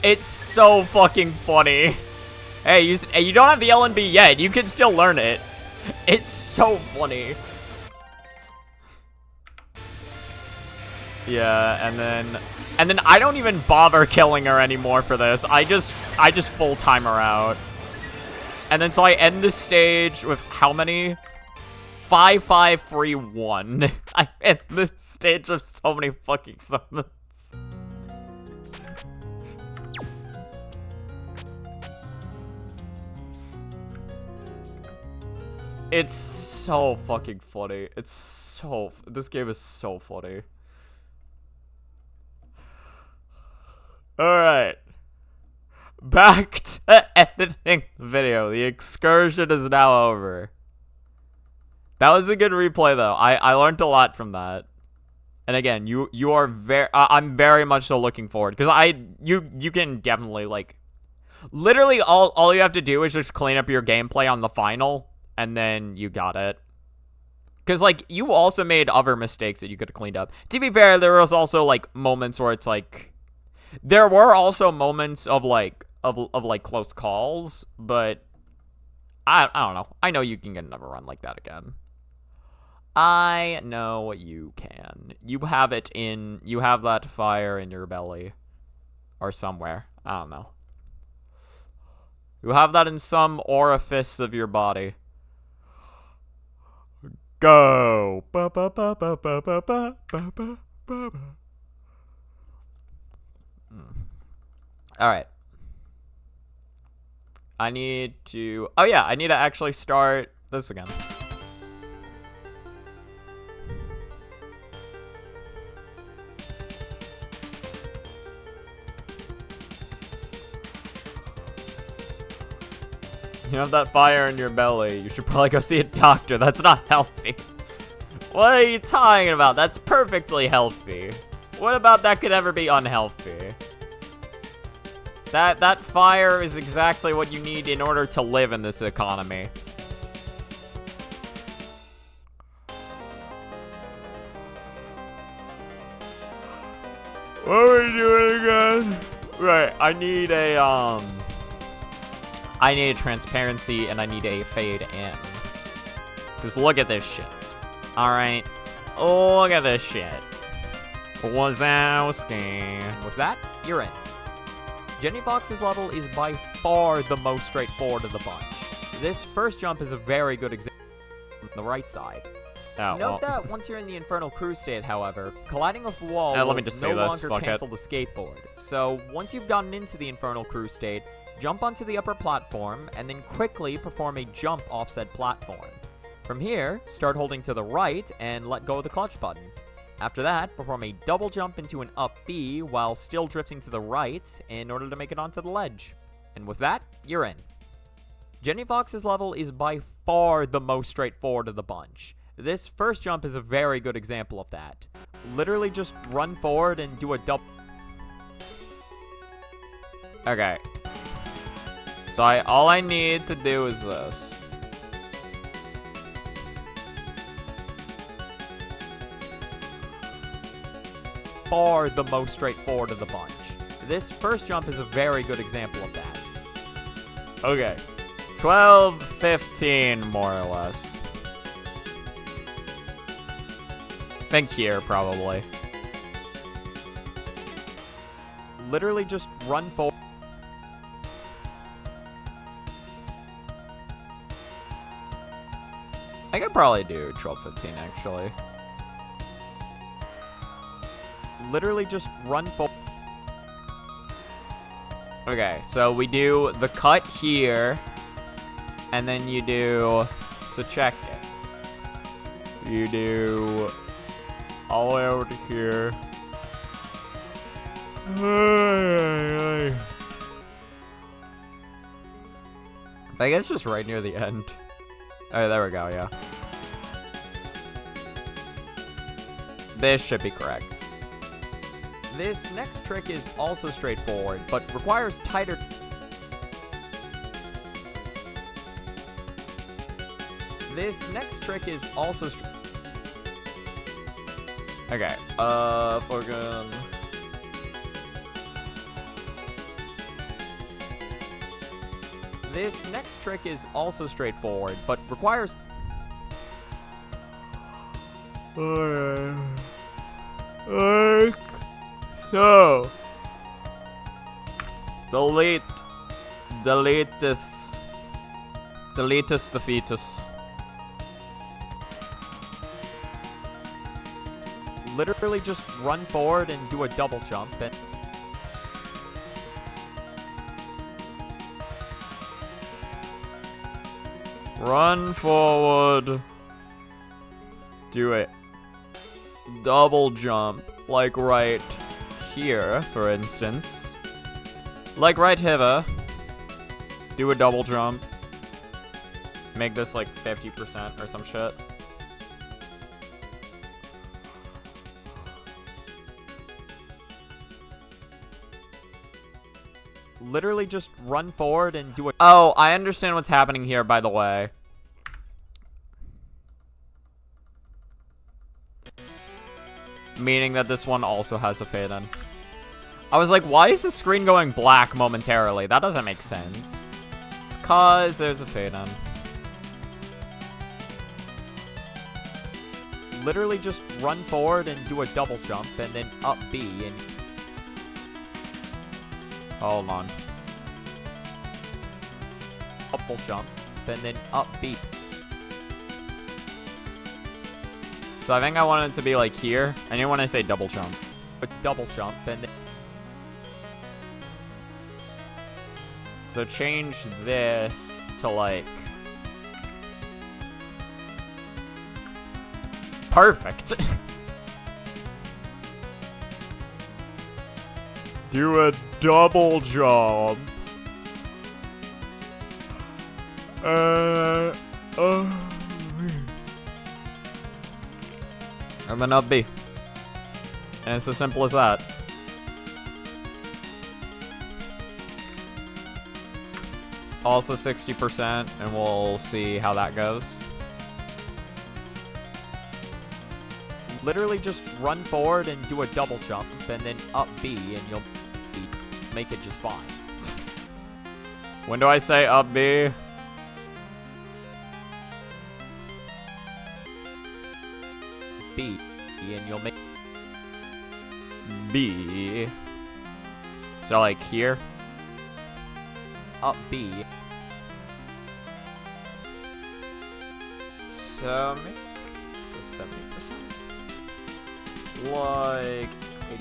It's so fucking funny. Hey, you don't have the LNB yet. You can still learn it. It's so funny. Yeah, and then I don't even bother killing her anymore for this. I just full time her out. And then so I end this stage with how many? 5, 5, 3, 1. I end this stage with so many fucking summons. It's so fucking funny. This game is so funny. Alright. Back to editing the video. The excursion is now over. That was a good replay, though. I learned a lot from that. And again, you are very... I'm very much so looking forward. Because you can definitely, like... Literally, all you have to do is just clean up your gameplay on the final. And then you got it. Because, like, you also made other mistakes that you could have cleaned up. To be fair, there was also, like, moments where it's, like... There were also moments of, like... Of like, close calls. But... I don't know. I know you can get another run like that again. I know you can. You have that fire in your belly. Or somewhere. I don't know. You have that in some orifice of your body. Go. Alright. I need to... Oh yeah, I need to actually start this again. You have that fire in your belly. You should probably go see a doctor. That's not healthy. What are you talking about? That's perfectly healthy. What about that could ever be unhealthy? That fire is exactly what you need in order to live in this economy. What are we doing again? Right, I need a transparency and I need a fade in. Cause look at this shit. Alright. Look at this shit. Wazowski. With that, you're in. Jenny Fox's level is by far the most straightforward of the bunch. This first jump is a very good example on the right side. Note that once you're in the Infernal Cruise state, however, colliding off the wall will no longer cancel the skateboard. So once you've gotten into the Infernal Cruise state, jump onto the upper platform, and then quickly perform a jump off said platform. From here, start holding to the right and let go of the clutch button. After that, perform a double jump into an up B while still drifting to the right in order to make it onto the ledge. And with that, you're in. Jenny Fox's level is by far the most straightforward of the bunch. This first jump is a very good example of that. Literally just run forward and do a double... Okay. So all I need to do is this. Far the most straightforward of the bunch. This first jump is a very good example of that. Okay. 12, 15, more or less. Think here, probably. Literally just run forward. I could probably do 12, 15, actually. Literally just run forward. Okay, so we do the cut here, and then you do, so check it. You do all the way over to here. I guess just right near the end. Oh, there we go, yeah. This should be correct. This next trick is also straightforward, but requires tighter... This next trick is also... Okay, fucking... This next trick is also straightforward, but requires... So, delete this, the fetus. Literally just run forward and do a double jump and run forward, do it, double jump, like right here, for instance. Like right here. Do a double jump. Make this like 50% or some shit. Literally just run forward and do it. Oh, I understand what's happening here, by the way. Meaning that this one also has a fade in. I was like, why is the screen going black momentarily? That doesn't make sense. It's cause there's a fade in. Literally just run forward and do a double jump and then up B and... Hold on. Double jump and then up B. So I think I want it to be like here. I didn't want to say double jump. But double jump and then... So change this to like... Perfect. Do a double jump. And then up B. And it's as simple as that. Also 60%, and we'll see how that goes. Literally just run forward and do a double jump, and then up B, and you'll make it just fine. When do I say up B? B, and you'll make B. So like here, up B. So maybe 70%, like 80%,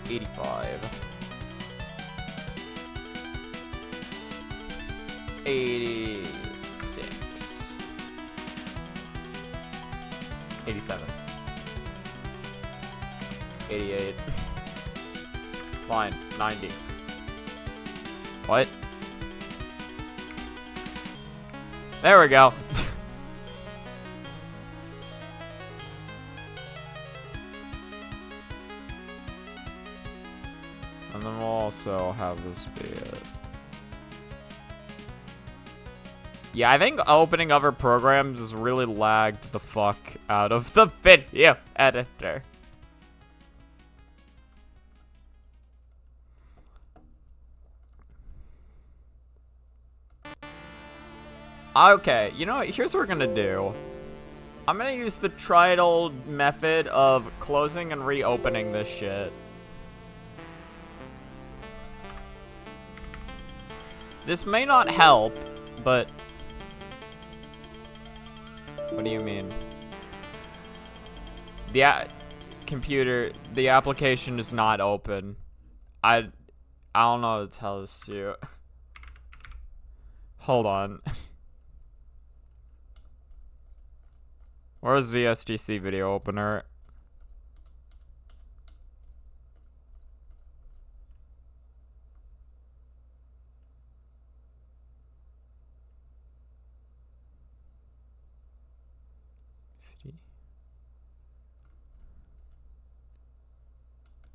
85, 86, 87, 88. Fine, 90. What? There we go. And then we'll also have this be it. Yeah, I think opening other programs has really lagged the fuck out of the video editor. Okay, you know what? Here's what we're gonna do. I'm gonna use the tried old method of closing and reopening this shit. This may not help, but... What do you mean? The computer, the application is not open. I don't know what to tell this to you. Hold on. Where's VSDC video opener?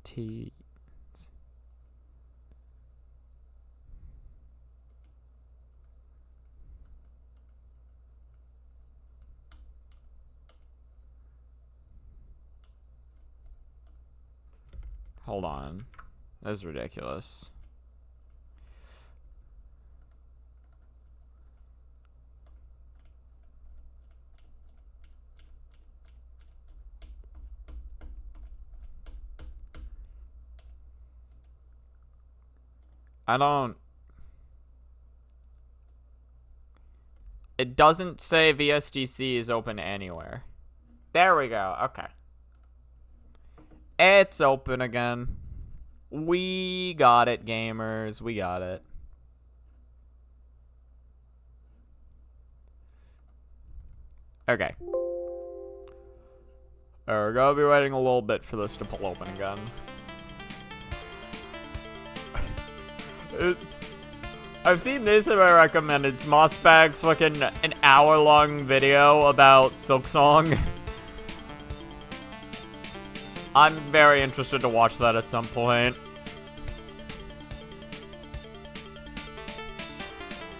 T. Hold on. That's ridiculous. I don't... It doesn't say VSDC is open anywhere. There we go. Okay. It's open again. We got it, gamers. We got it. Okay. We're gonna be waiting a little bit for this to pull open again. I've seen this and I recommend it's Mossbag's fucking an hour-long video about Silksong. I'm very interested to watch that at some point.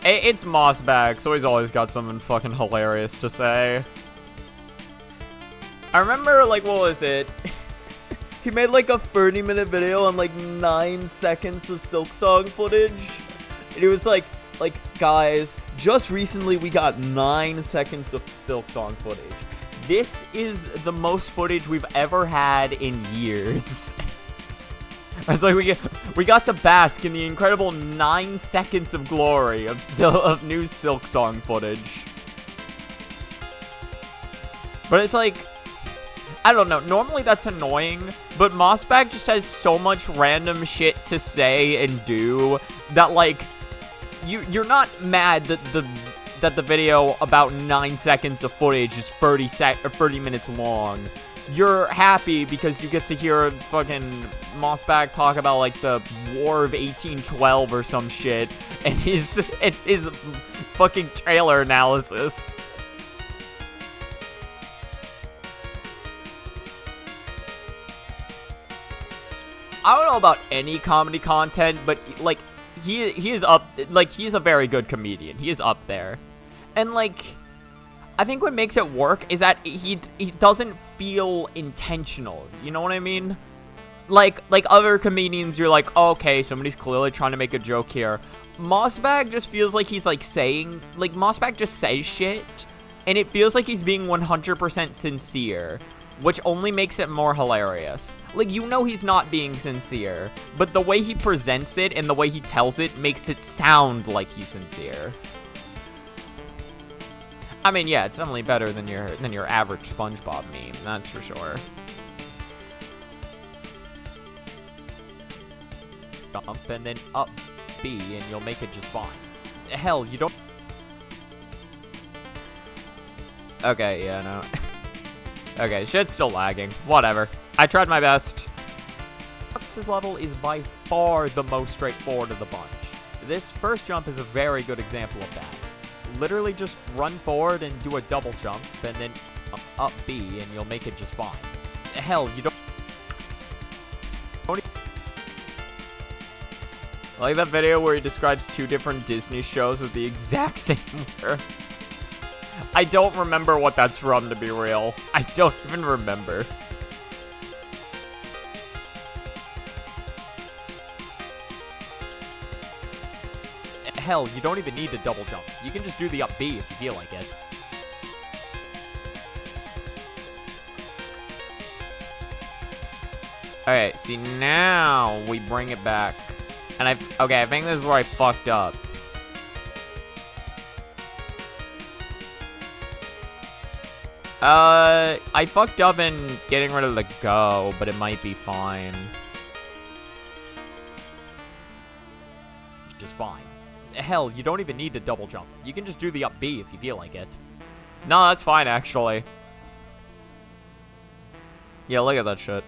It's Mossbag, so he's always got something fucking hilarious to say. I remember, like, what was it? He made, like, a 30-minute video on, like, 9 seconds of Silksong footage. And it was like, guys, just recently we got 9 seconds of Silksong footage. This is the most footage we've ever had in years. It's like we got to bask in the incredible 9 seconds of glory of new Silksong footage. But it's like, I don't know, normally that's annoying, but Mossbag just has so much random shit to say and do that, like, you're not mad that the video about 9 seconds of footage is 30 minutes long. you're happy because you get to hear fucking Mossbag talk about, like, the War of 1812 or some shit, and his fucking trailer analysis. I don't know about any comedy content, but, like, he is up, like, he's a very good comedian. He is up there. And, like, I think what makes it work is that he doesn't feel intentional. You know what I mean? Like other comedians, you're like, oh, okay, somebody's clearly trying to make a joke here. Mossbag just feels like he's, like, saying, like, Mossbag just says shit, and it feels like he's being 100% sincere, which only makes it more hilarious. Like, you know he's not being sincere, but the way he presents it and the way he tells it makes it sound like he's sincere. I mean, yeah, it's definitely better than your average SpongeBob meme, that's for sure. Jump and then up B and you'll make it just fine. Hell, you don't... Okay, yeah, no. Okay, shit's still lagging. Whatever. I tried my best. This level is by far the most straightforward of the bunch. This first jump is a very good example of that. Literally just run forward and do a double jump, and then up B, and you'll make it just fine. Hell, you don't... I like that video where he describes 2 different Disney shows with the exact same words. I don't remember what that's from, to be real. I don't even remember. Hell, you don't even need to double jump. You can just do the up B if you feel like it. Alright, see, now we bring it back. And I think this is where I fucked up. I fucked up in getting rid of the go, but it might be fine. Just fine. Hell, you don't even need to double jump. You can just do the up B if you feel like it. No, that's fine, actually. Yeah, look at that shit.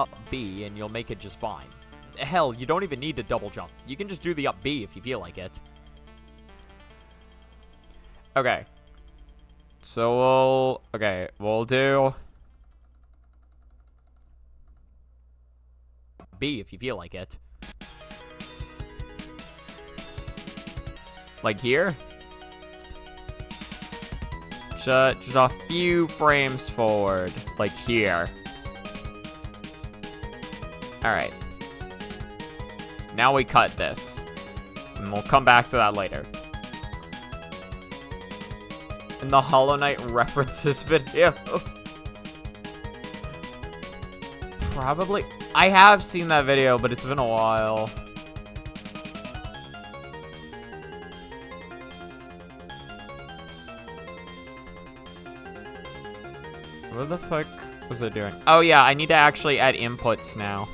Up B, and you'll make it just fine. Hell, you don't even need to double jump. You can just do the up B if you feel like it. Okay. So we'll do B if you feel like it. Like here? Just a few frames forward. Like here. Alright. Now we cut this. And we'll come back to that later. In the Hollow Knight references video. Probably. I have seen that video, but it's been a while. What the fuck was I doing? Oh yeah, I need to actually add inputs now.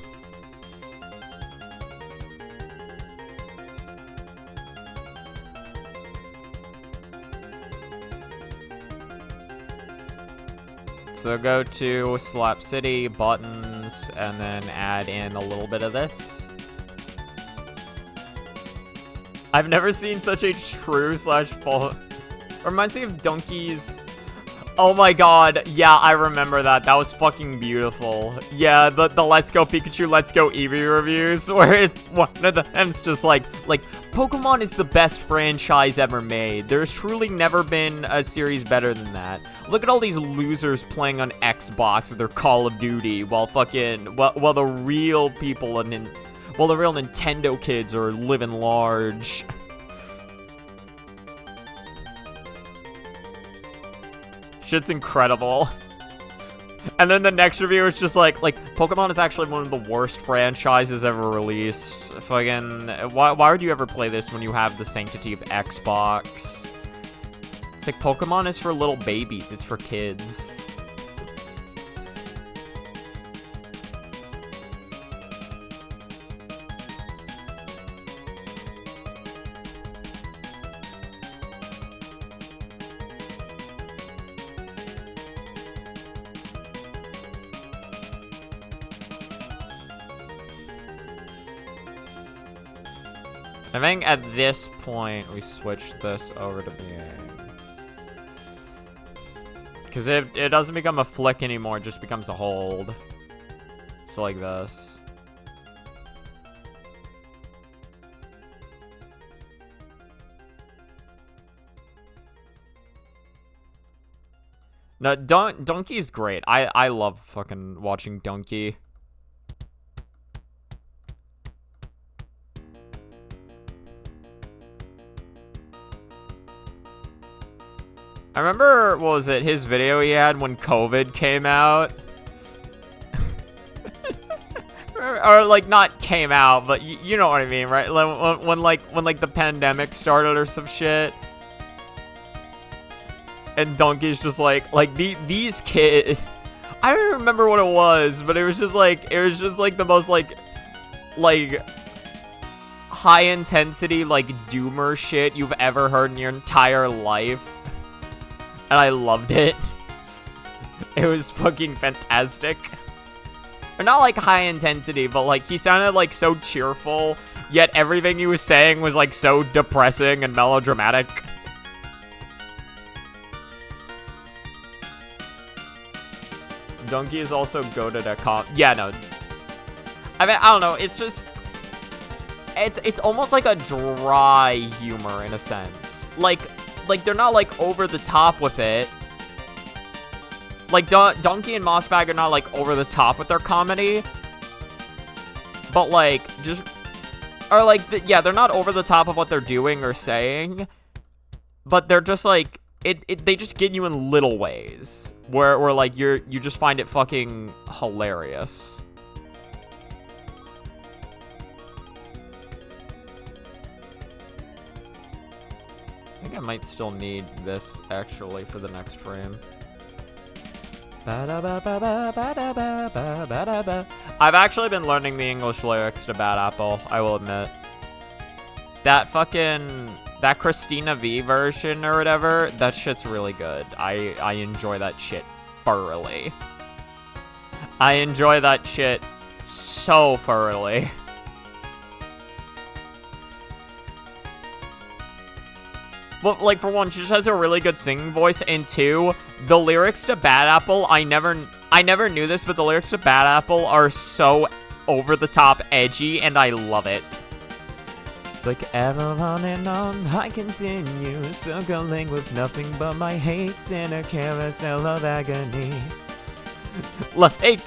So go to Slap City, buttons, and then add in a little bit of this. I've never seen such a true slash full... Reminds me of Donkey's... Oh my god, yeah, I remember that. That was fucking beautiful. Yeah, the Let's Go Pikachu, Let's Go Eevee reviews, where one of them's just like, Pokemon is the best franchise ever made. There's truly never been a series better than that. Look at all these losers playing on Xbox with their Call of Duty, while the real people and while the real Nintendo kids are living large. Shit's incredible. And then the next review is just like Pokemon is actually one of the worst franchises ever released. Fucking, why would you ever play this when you have the sanctity of Xbox? It's like, Pokemon is for little babies, it's for kids. I think at this point, we switch this over to being... Because it doesn't become a flick anymore, it just becomes a hold. So like this. No, Donkey's great. I love fucking watching Donkey. I remember, what was it, his video he had when COVID came out? Or, like, not came out, but you know what I mean, right? When the pandemic started or some shit. And Donkey's just like these kids... I don't remember what it was, but it was just like the most, like, high-intensity, like, doomer shit you've ever heard in your entire life. And I loved it. It was fucking fantastic. Or not like high intensity, but like he sounded like so cheerful, yet everything he was saying was like so depressing and melodramatic. Donkey is also goated at yeah, no. I mean, I don't know, it's just... It's almost like a dry humor in a sense. Like they're not like over the top with it. Like Donkey and Mossbag are not like over the top with their comedy. But like just or like yeah, they're not over the top of what they're doing or saying. But they're just like they just get you in little ways where like you just find it fucking hilarious. I think I might still need this, actually, for the next frame. I've actually been learning the English lyrics to Bad Apple, I will admit. That Christina V version or whatever, that shit's really good. I enjoy that shit thoroughly. I enjoy that shit so thoroughly. Well, like, for one, she just has a really good singing voice, and two, the lyrics to Bad Apple, I never knew this, but the lyrics to Bad Apple are so over-the-top edgy, and I love it. It's like, ever on and on, I continue, circling with nothing but my hate in a carousel of agony. Like,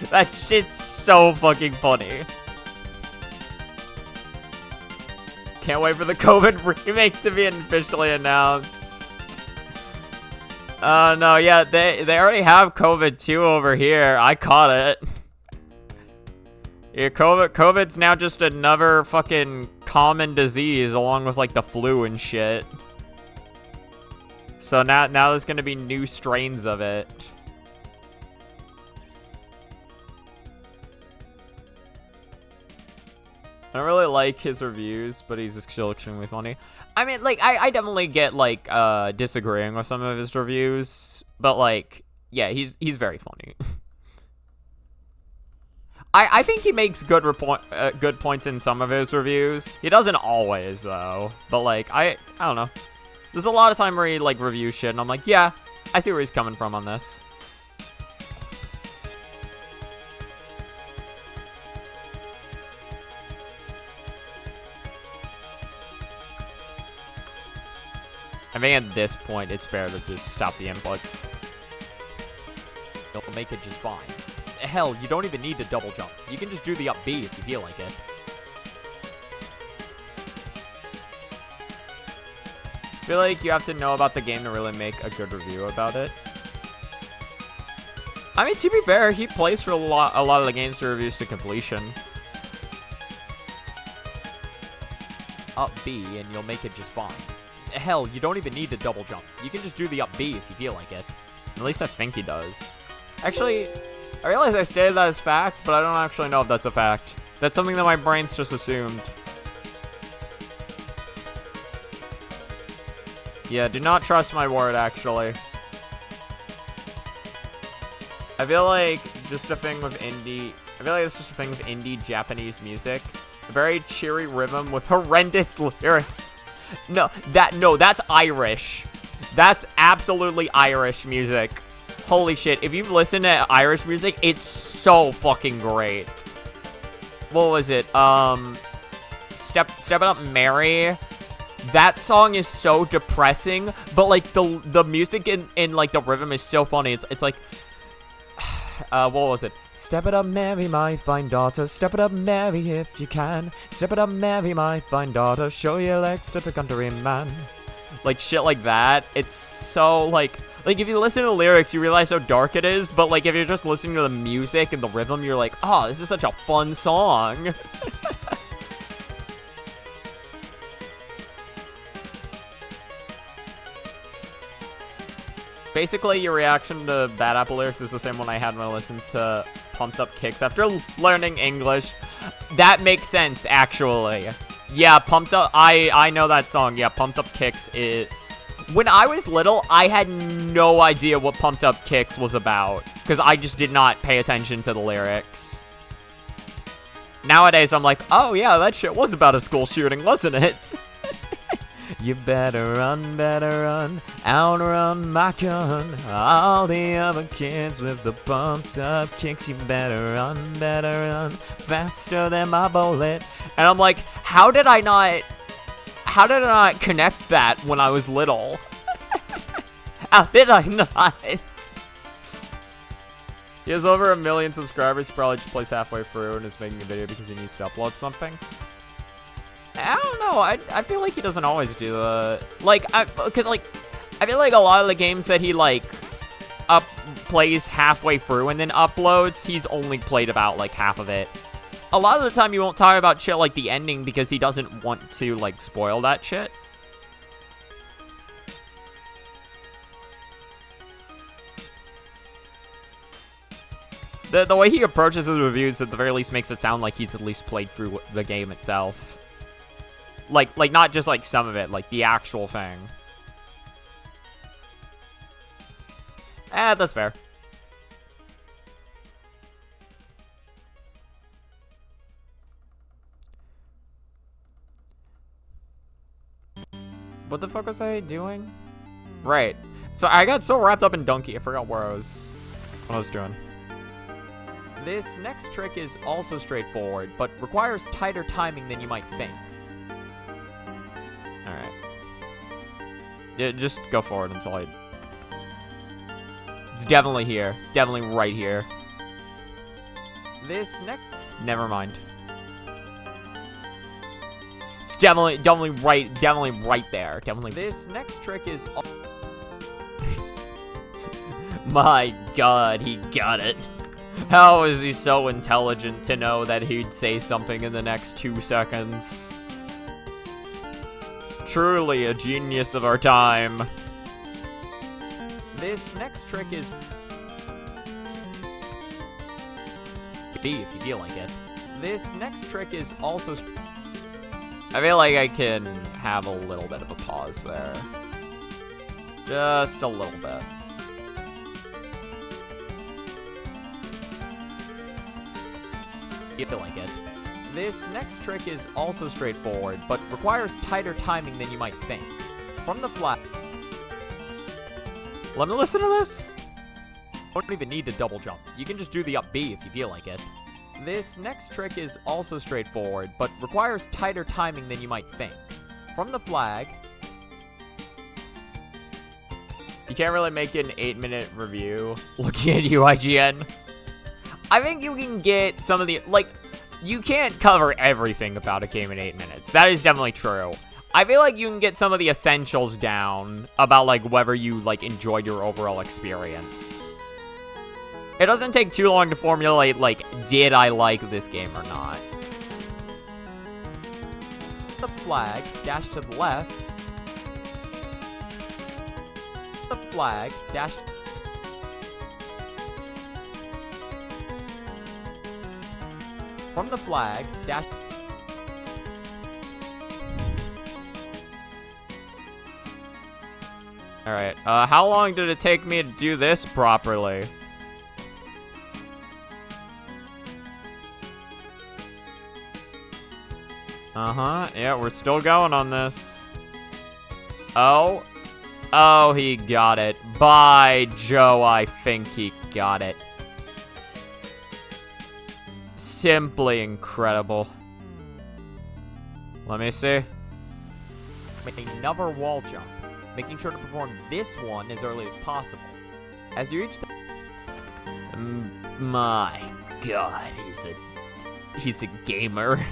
that shit's so fucking funny. Can't wait for the COVID remake to be officially announced. No, yeah, they already have COVID 2 over here. I caught it. Yeah, COVID's now just another fucking common disease along with like the flu and shit. So now there's gonna be new strains of it. I don't really like his reviews, but he's still extremely funny. I mean, like, I definitely get, like, disagreeing with some of his reviews, but, like, yeah, he's very funny. I think he makes good points in some of his reviews. He doesn't always, though, but, like, I don't know. There's a lot of time where he, like, reviews shit, and I'm like, yeah, I see where he's coming from on this. I think at this point, it's fair to just stop the inputs. They'll make it just fine. Hell, you don't even need to double jump. You can just do the up B if you feel like it. I feel like you have to know about the game to really make a good review about it. I mean, to be fair, he plays for a lot of the games he reviews to completion. Up B and you'll make it just fine. Hell, you don't even need to double jump. You can just do the up B if you feel like it. At least I think he does. Actually, I realize I stated that as fact, but I don't actually know if that's a fact. That's something that my brain's just assumed. Yeah, do not trust my word, actually. I feel like just a thing with indie... I feel like it's just a thing with indie Japanese music. A very cheery rhythm with horrendous lyrics. No, that's Irish. That's absolutely Irish music. Holy shit, if you listen to Irish music, it's so fucking great. What was it? Step It Up Mary. That song is so depressing, but like the music in like the rhythm is so funny. It's like what was it? Step it up, Mary, my fine daughter. Step it up, Mary, if you can. Step it up, Mary, my fine daughter. Show your legs to the countryman. Like shit like that. It's so like if you listen to the lyrics, you realize how dark it is. But like if you're just listening to the music and the rhythm, you're like, oh, this is such a fun song. Basically, your reaction to Bad Apple lyrics is the same one I had when I listened to Pumped Up Kicks after learning English. That makes sense, actually. Yeah, Pumped Up... I know that song. Yeah, Pumped Up Kicks is... When I was little, I had no idea what Pumped Up Kicks was about. Because I just did not pay attention to the lyrics. Nowadays, I'm like, oh yeah, that shit was about a school shooting, wasn't it? You better run, outrun my gun. All the other kids with the pumped up kicks. You better run, faster than my bullet. And I'm like, how did I not connect that when I was little? How did I not? He has over 1 million subscribers. He probably just plays halfway through and is making a video because he needs to upload something. I don't know. I feel like he doesn't always do because I feel like a lot of the games that he like plays halfway through and then uploads, he's only played about like half of it. A lot of the time, he won't talk about shit like the ending because he doesn't want to like spoil that shit. The way he approaches his reviews at the very least makes it sound like he's at least played through the game itself. Like not just like some of it, like the actual thing. That's fair. What the fuck was I doing? Right. So I got so wrapped up in Donkey, I forgot what I was doing. This next trick is also straightforward, but requires tighter timing than you might think. Alright. Yeah, just go forward until I... It's definitely here. Definitely right here. This next... Never mind. It's definitely right there. Definitely. This next trick is... My god, he got it. How is he so intelligent to know that he'd say something in the next 2 seconds? Truly a genius of our time. This next trick is... B, if you feel like it. This next trick is also... I feel like I can have a little bit of a pause there. Just a little bit. You feel like it. This next trick is also straightforward, but requires tighter timing than you might think. From the flat... Let me listen to this! Don't even need to double jump. You can just do the up B if you feel like it. This next trick is also straightforward, but requires tighter timing than you might think. From the flag... You can't really make an 8-minute review looking at UIGN. I think you can get some of the... Like, you can't cover everything about a game in 8 minutes. That is definitely true. I feel like you can get some of the essentials down about, like, whether you, like, enjoyed your overall experience. It doesn't take too long to formulate, like, did I like this game or not? The flag, dash to the left. The flag, dash... From the flag, dash... Alright, how long did it take me to do this properly? Uh-huh. Yeah, we're still going on this. Oh. Oh, he got it. By Joe, I think he got it. Simply incredible. Let me see. Make another wall jump, making sure to perform this one as early as possible. As you reach the... my God, he's a gamer.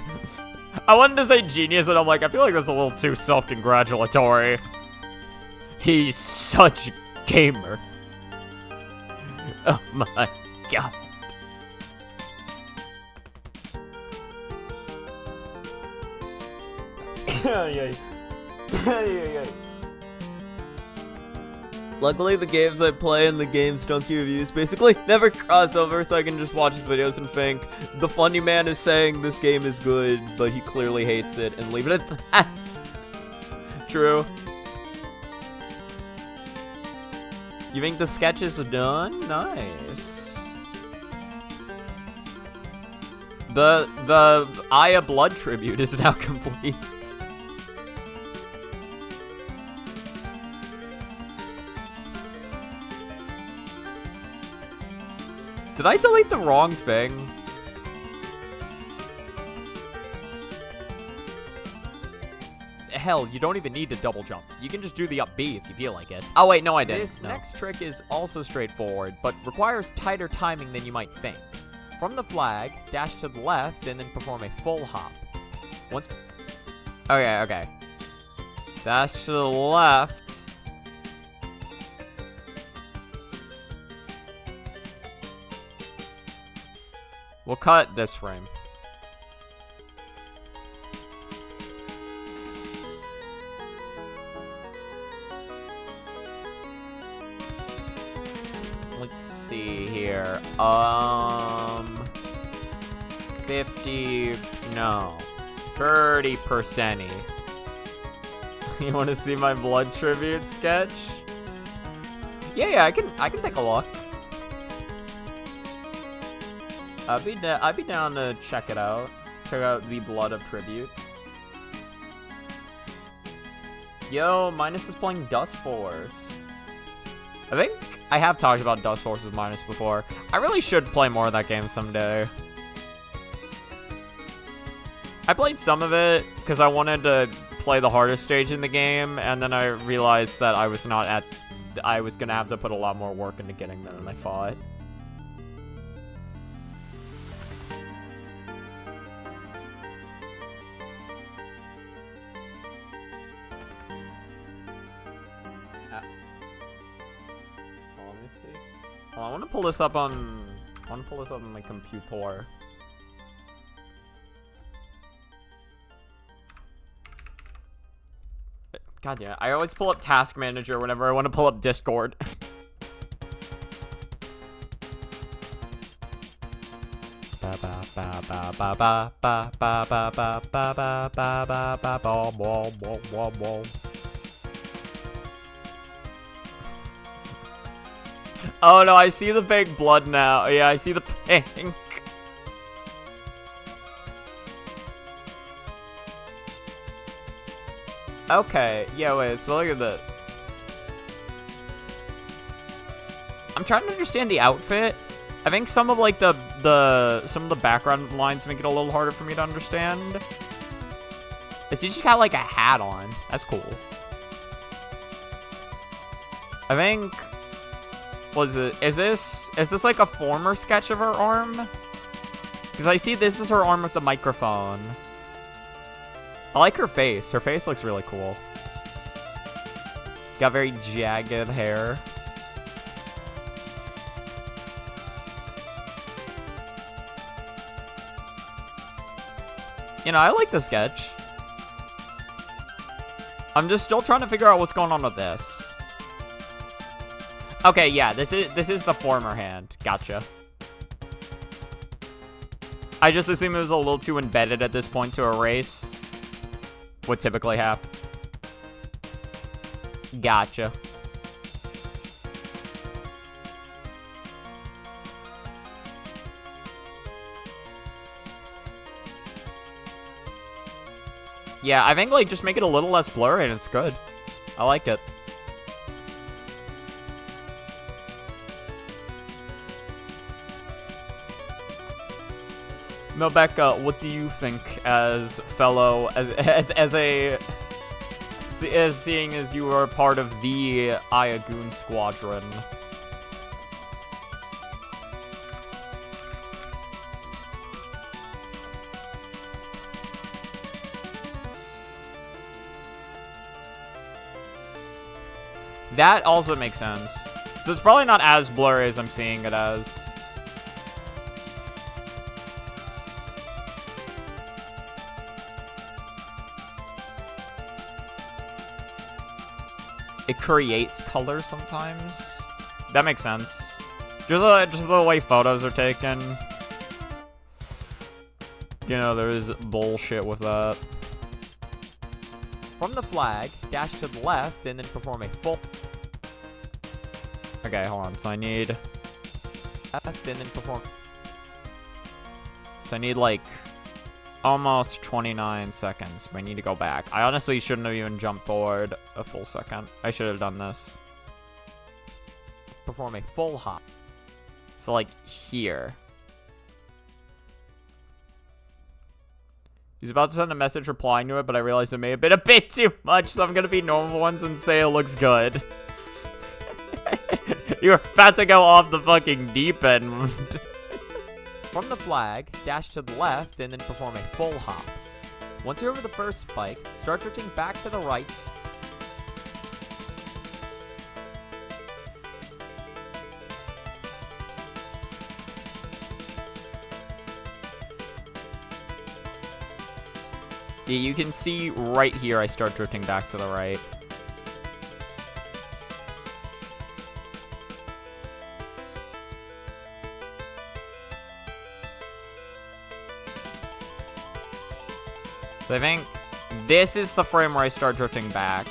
I wanted to say genius, and I'm like, I feel like that's a little too self-congratulatory. He's such a gamer. Oh my God. Luckily, the games I play and the games Donkey reviews basically never cross over, so I can just watch his videos and think, the funny man is saying this game is good, but he clearly hates it, and leave it at that. True. You think the sketch is done? Nice. The Aya Blood tribute is now complete. Did I delete the wrong thing? Hell, you don't even need to double jump. You can just do the up B if you feel like it. Oh wait, no I didn't. This next trick is also straightforward, but requires tighter timing than you might think. From the flag, dash to the left, and then perform a full hop. Once... Okay. Dash to the left. We'll cut this frame. Let's see here. 50, no. 30%-y. You want to see my blood tribute sketch? Yeah, I can take a look. I'd be down to check it out. Check out the Blood of Tribute. Yo, Minus is playing Dust Force. I think I have talked about Dust Force with Minus before. I really should play more of that game someday. I played some of it because I wanted to play the hardest stage in the game, and then I realized that I was gonna have to put a lot more work into getting there than I thought. I want to pull this up on my computer. God damn it. I always pull up Task Manager whenever I want to pull up Discord. Oh no, I see the fake blood now. Yeah, I see the pink. Okay, yeah, wait, so look at that. I'm trying to understand the outfit. I think some of like some of the background lines make it a little harder for me to understand. Is he just got like a hat on? That's cool. I think... Was it? Is this like a former sketch of her arm? Because I see this is her arm with the microphone. I like her face. Her face looks really cool. Got very jagged hair. You know, I like the sketch. I'm just still trying to figure out what's going on with this. Okay, yeah, this is the former hand. Gotcha. I just assume it was a little too embedded at this point to erase. What typically happen. Gotcha. Yeah, I think, like, just make it a little less blurry and it's good. I like it. No, Becca, what do you think as fellow, as seeing as you are part of the Ayagoon Squadron? That also makes sense. So it's probably not as blurry as I'm seeing it as. It creates color sometimes. That makes sense. Just the way photos are taken. You know, there's bullshit with that. From the flag, dash to the left, and then perform a full... Okay, hold on. So I need... Left, and then perform... So I need, like, almost 29 seconds. I need to go back. I honestly shouldn't have even jumped forward a full second. I should have done this. Perform a full hop. So, like, here. He's about to send a message replying to it, but I realized it may have been a bit too much, so I'm gonna be normal ones and say it looks good. You're about to go off the fucking deep end. From the flag, dash to the left, and then perform a full hop. Once you're over the first spike, start drifting back to the right. Yeah, you can see right here I start drifting back to the right. So I think this is the frame where I start drifting back.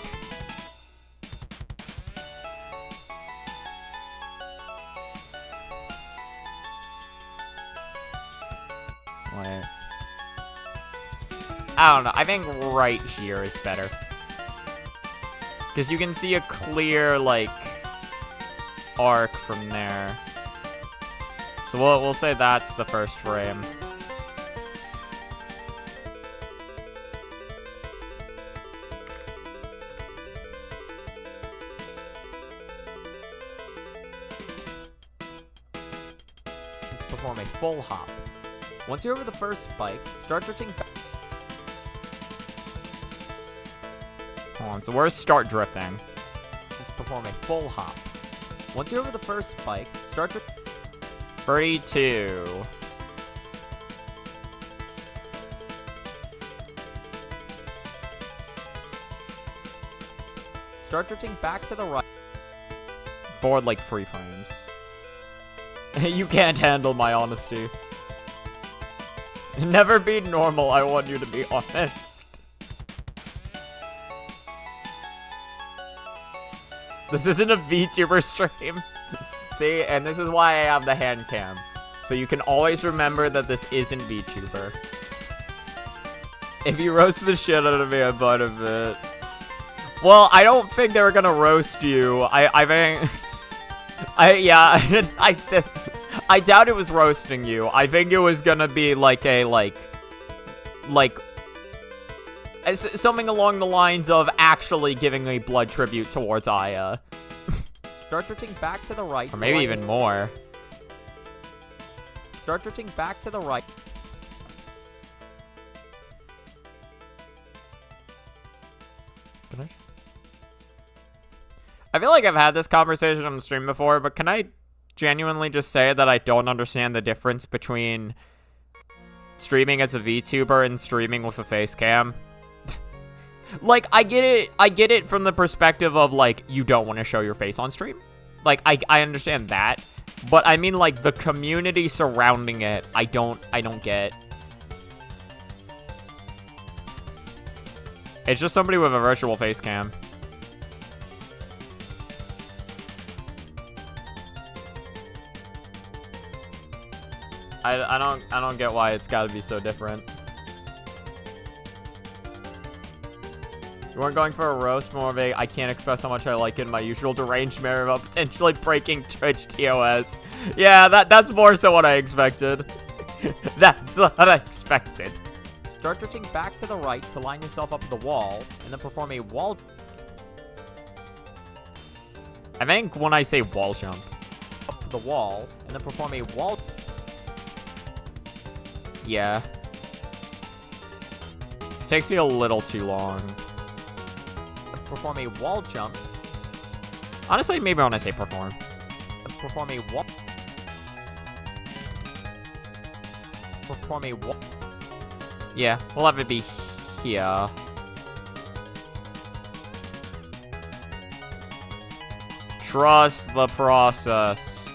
Wait. I don't know. I think right here is better. Because you can see a clear, like, arc from there. So we'll say that's the first frame. Perform a full hop. Once you're over the first spike, start drifting back. Hold on, so where's start drifting? Perform a full hop. Once you're over the first spike, start drifting. 32. Start drifting back to the right. Forward like 3 frames. You can't handle my honesty. Never be normal, I want you to be honest. This isn't a VTuber stream. See, and this is why I have the hand cam. So you can always remember that this isn't VTuber. If you roast the shit out of me, I'm fine of it. Well, I don't think they were gonna roast you. I think... I doubt it was roasting you. I think it was gonna be like a, something along the lines of actually giving a blood tribute towards Aya. Start drifting back to the right. Or maybe even more. Start drifting back to the right. I feel like I've had this conversation on the stream before, but can I genuinely just say that I don't understand the difference between streaming as a VTuber and streaming with a face cam? Like, I get it from the perspective of, like, you don't want to show your face on stream. Like, I understand that. But I mean, like, the community surrounding it, I don't get. It's just somebody with a virtual face cam. I don't get why it's gotta be so different. You weren't going for a roast, more of a I can't express how much I like it in my usual deranged manner about potentially breaking Twitch TOS. Yeah, that's more so what I expected. That's what I expected. Start drifting back to the right to line yourself up to the wall, and then perform a wall... I think when I say wall jump, up to the wall, and then perform a wall... Yeah. This takes me a little too long. Perform a wall jump. Honestly, maybe when I say perform. Perform a wall... Perform a wall... Yeah, we'll have it be here. Trust the process.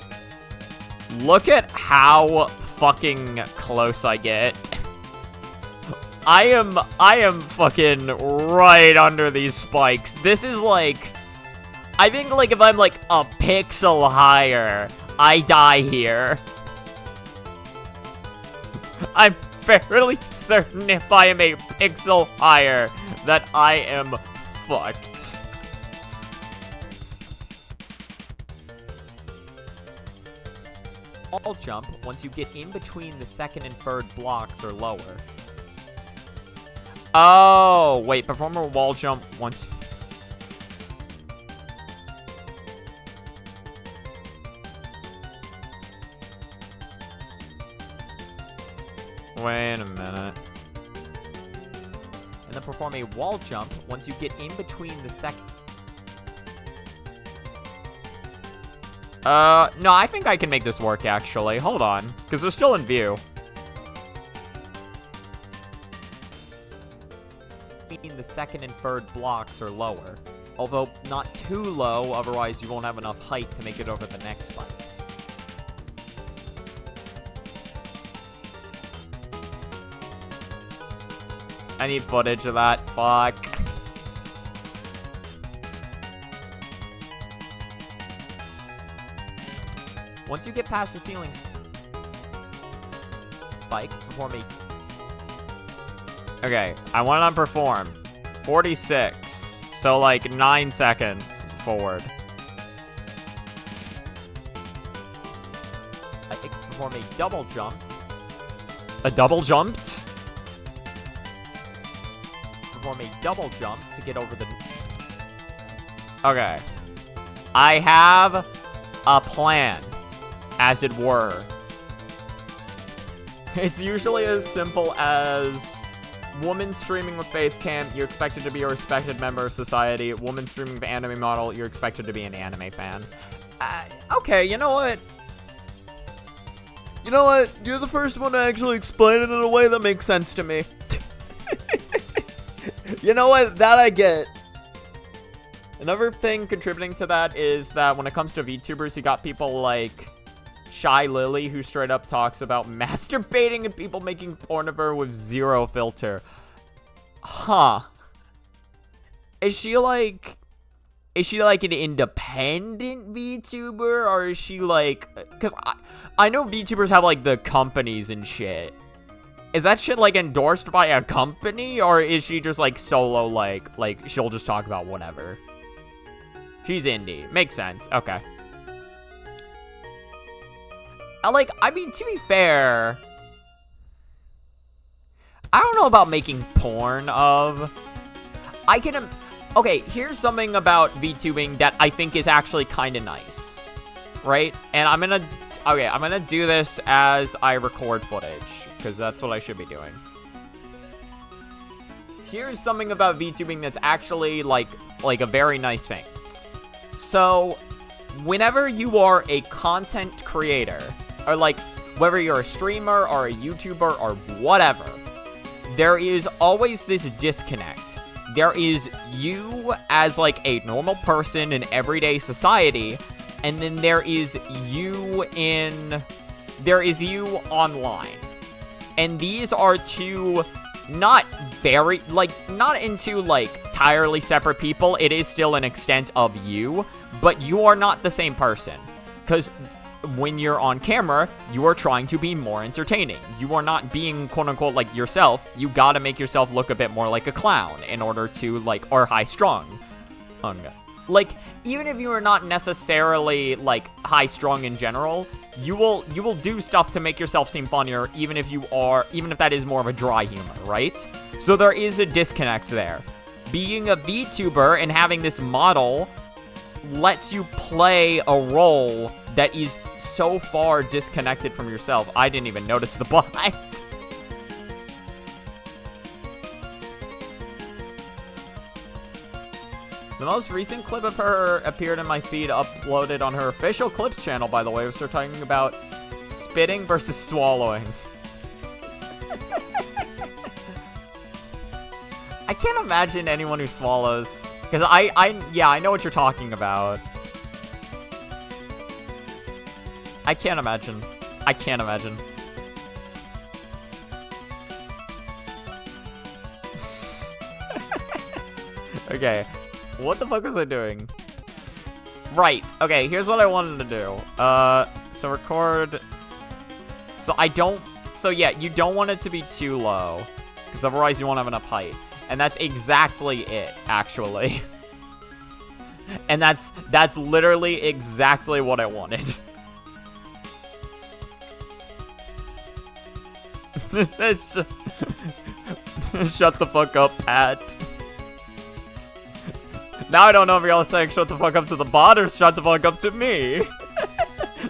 Look at how fucking close I get. I am fucking right under these spikes. This is like, I think like if I'm like a pixel higher, I die here. I'm fairly certain if I am a pixel higher that I am fucked. Wall jump once you get in between the second and third blocks or lower. Oh, wait, perform a wall jump once... Wait a minute. And then perform a wall jump once you get in between the second... No, I think I can make this work, actually. Hold on, because they're still in view. The second and third blocks or lower. Although, not too low, otherwise you won't have enough height to make it over the next spike. I need footage of that. Fuck. Once you get past the ceiling spike, perform a... Okay, I want to perform 46, so like 9 seconds forward. I can perform a double jump. A double jumped? Perform a double jump to get over the... Okay. I have a plan, as it were. It's usually as simple as... Woman streaming with face cam, you're expected to be a respected member of society. Woman streaming with anime model, you're expected to be an anime fan. Okay, you know what? You know what? You're the first one to actually explain it in a way that makes sense to me. You know what? That I get. Another thing contributing to that is that when it comes to VTubers, you got people like Shy Lily, who straight up talks about masturbating and people making porn of her with zero filter. Huh. Is she like an independent VTuber, or is she like, because I know VTubers have like the companies and shit. Is that shit like endorsed by a company, or is she just like solo, like she'll just talk about whatever? She's indie. Makes sense. Okay. Like, I mean, to be fair, I don't know about making porn of. I can, okay, here's something about VTubing that I think is actually kind of nice, right? And I'm gonna do this as I record footage, because that's what I should be doing. Here's something about VTubing that's actually, like a very nice thing. So, whenever you are a content creator, or like, whether you're a streamer or a YouTuber or whatever, there is always this disconnect. There is you as like a normal person in everyday society, and then there is you online. And these are two not into like entirely separate people. It is still an extent of you, but you are not the same person. Because when you're on camera, you are trying to be more entertaining. You are not being quote-unquote like yourself. You gotta make yourself look a bit more like a clown in order to like, or high-strung. Like, even if you are not necessarily like high-strung in general, you will do stuff to make yourself seem funnier, even if that is more of a dry humor, right? So there is a disconnect there. Being a VTuber and having this model lets you play a role that is so far disconnected from yourself. I didn't even notice the blind. The most recent clip of her appeared in my feed, uploaded on her official Clips channel, by the way. We start talking about spitting versus swallowing. I can't imagine anyone who swallows, because I know what you're talking about. I can't imagine. I can't imagine. Okay. What the fuck was I doing? Right. Okay, here's what I wanted to do. So record... So yeah, you don't want it to be too low, because otherwise you won't have enough height. And that's exactly it, actually. And that's literally exactly what I wanted. Shut the fuck up, Pat. Now I don't know if y'all are saying shut the fuck up to the bot or shut the fuck up to me.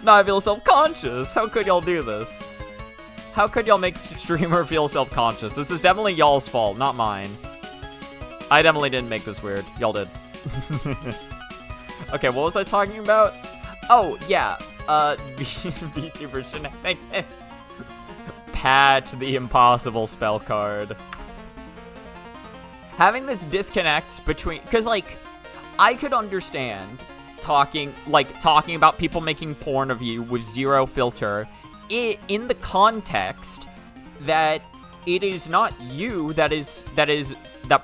Now I feel self-conscious. How could y'all do this? How could y'all make streamer feel self-conscious? This is definitely y'all's fault, not mine. I definitely didn't make this weird. Y'all did. Okay, what was I talking about? Oh, yeah. VTuber shenanigans. Patch the impossible spell card. Having this disconnect between... Because, like, I could understand talking about people making porn of you with zero filter in the context that it is not you that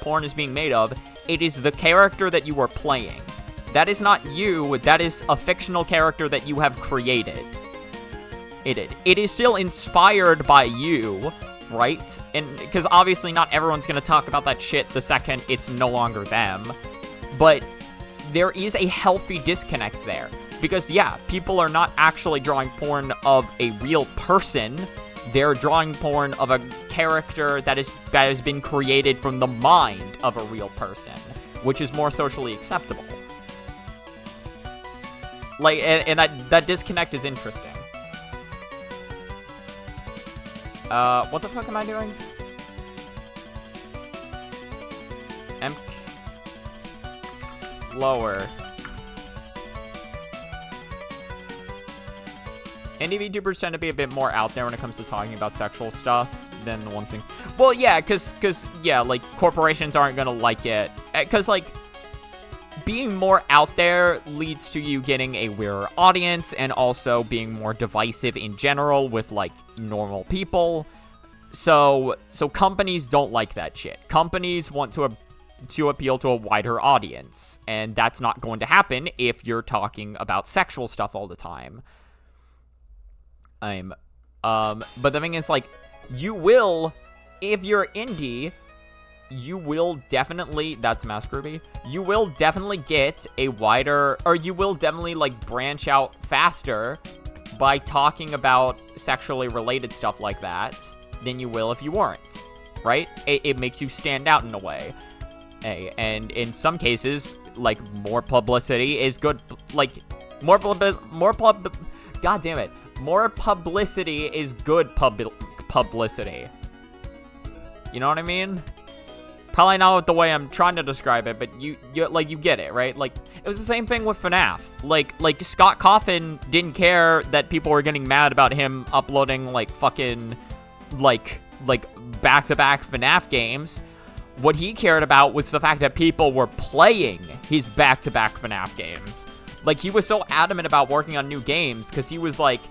porn is being made of. It is the character that you are playing. That is not you. That is a fictional character that you have created. It is still inspired by you, right? And because obviously not everyone's gonna talk about that shit the second it's no longer them. But there is a healthy disconnect there. Because yeah, people are not actually drawing porn of a real person. They're drawing porn of a character that has been created from the mind of a real person, which is more socially acceptable. Like, and that disconnect is interesting. What the fuck am I doing? Lower. Indie VTubers tend to be a bit more out there when it comes to talking about sexual stuff than the one thing. Well, yeah, cause yeah, like, corporations aren't gonna like it. Cause, like, being more out there leads to you getting a wearer audience and also being more divisive in general with, like, normal people. So companies don't like that shit. Companies want to appeal to a wider audience, and that's not going to happen if you're talking about sexual stuff all the time. But the thing is, like, you will, if you're indie, you will definitely, that's Mask Ruby, you will definitely get a wider, or you will definitely, like, branch out faster by talking about sexually related stuff like that than you will if you weren't, right? It makes you stand out in a way. And in some cases, like, more publicity is good, like, more publicity is good publicity. You know what I mean? Probably not the way I'm trying to describe it, but you get it, right? Like, it was the same thing with FNAF. Like Scott Cawthon didn't care that people were getting mad about him uploading, like, fucking, like back-to-back FNAF games. What he cared about was the fact that people were playing his back-to-back FNAF games. Like, he was so adamant about working on new games, because he was like,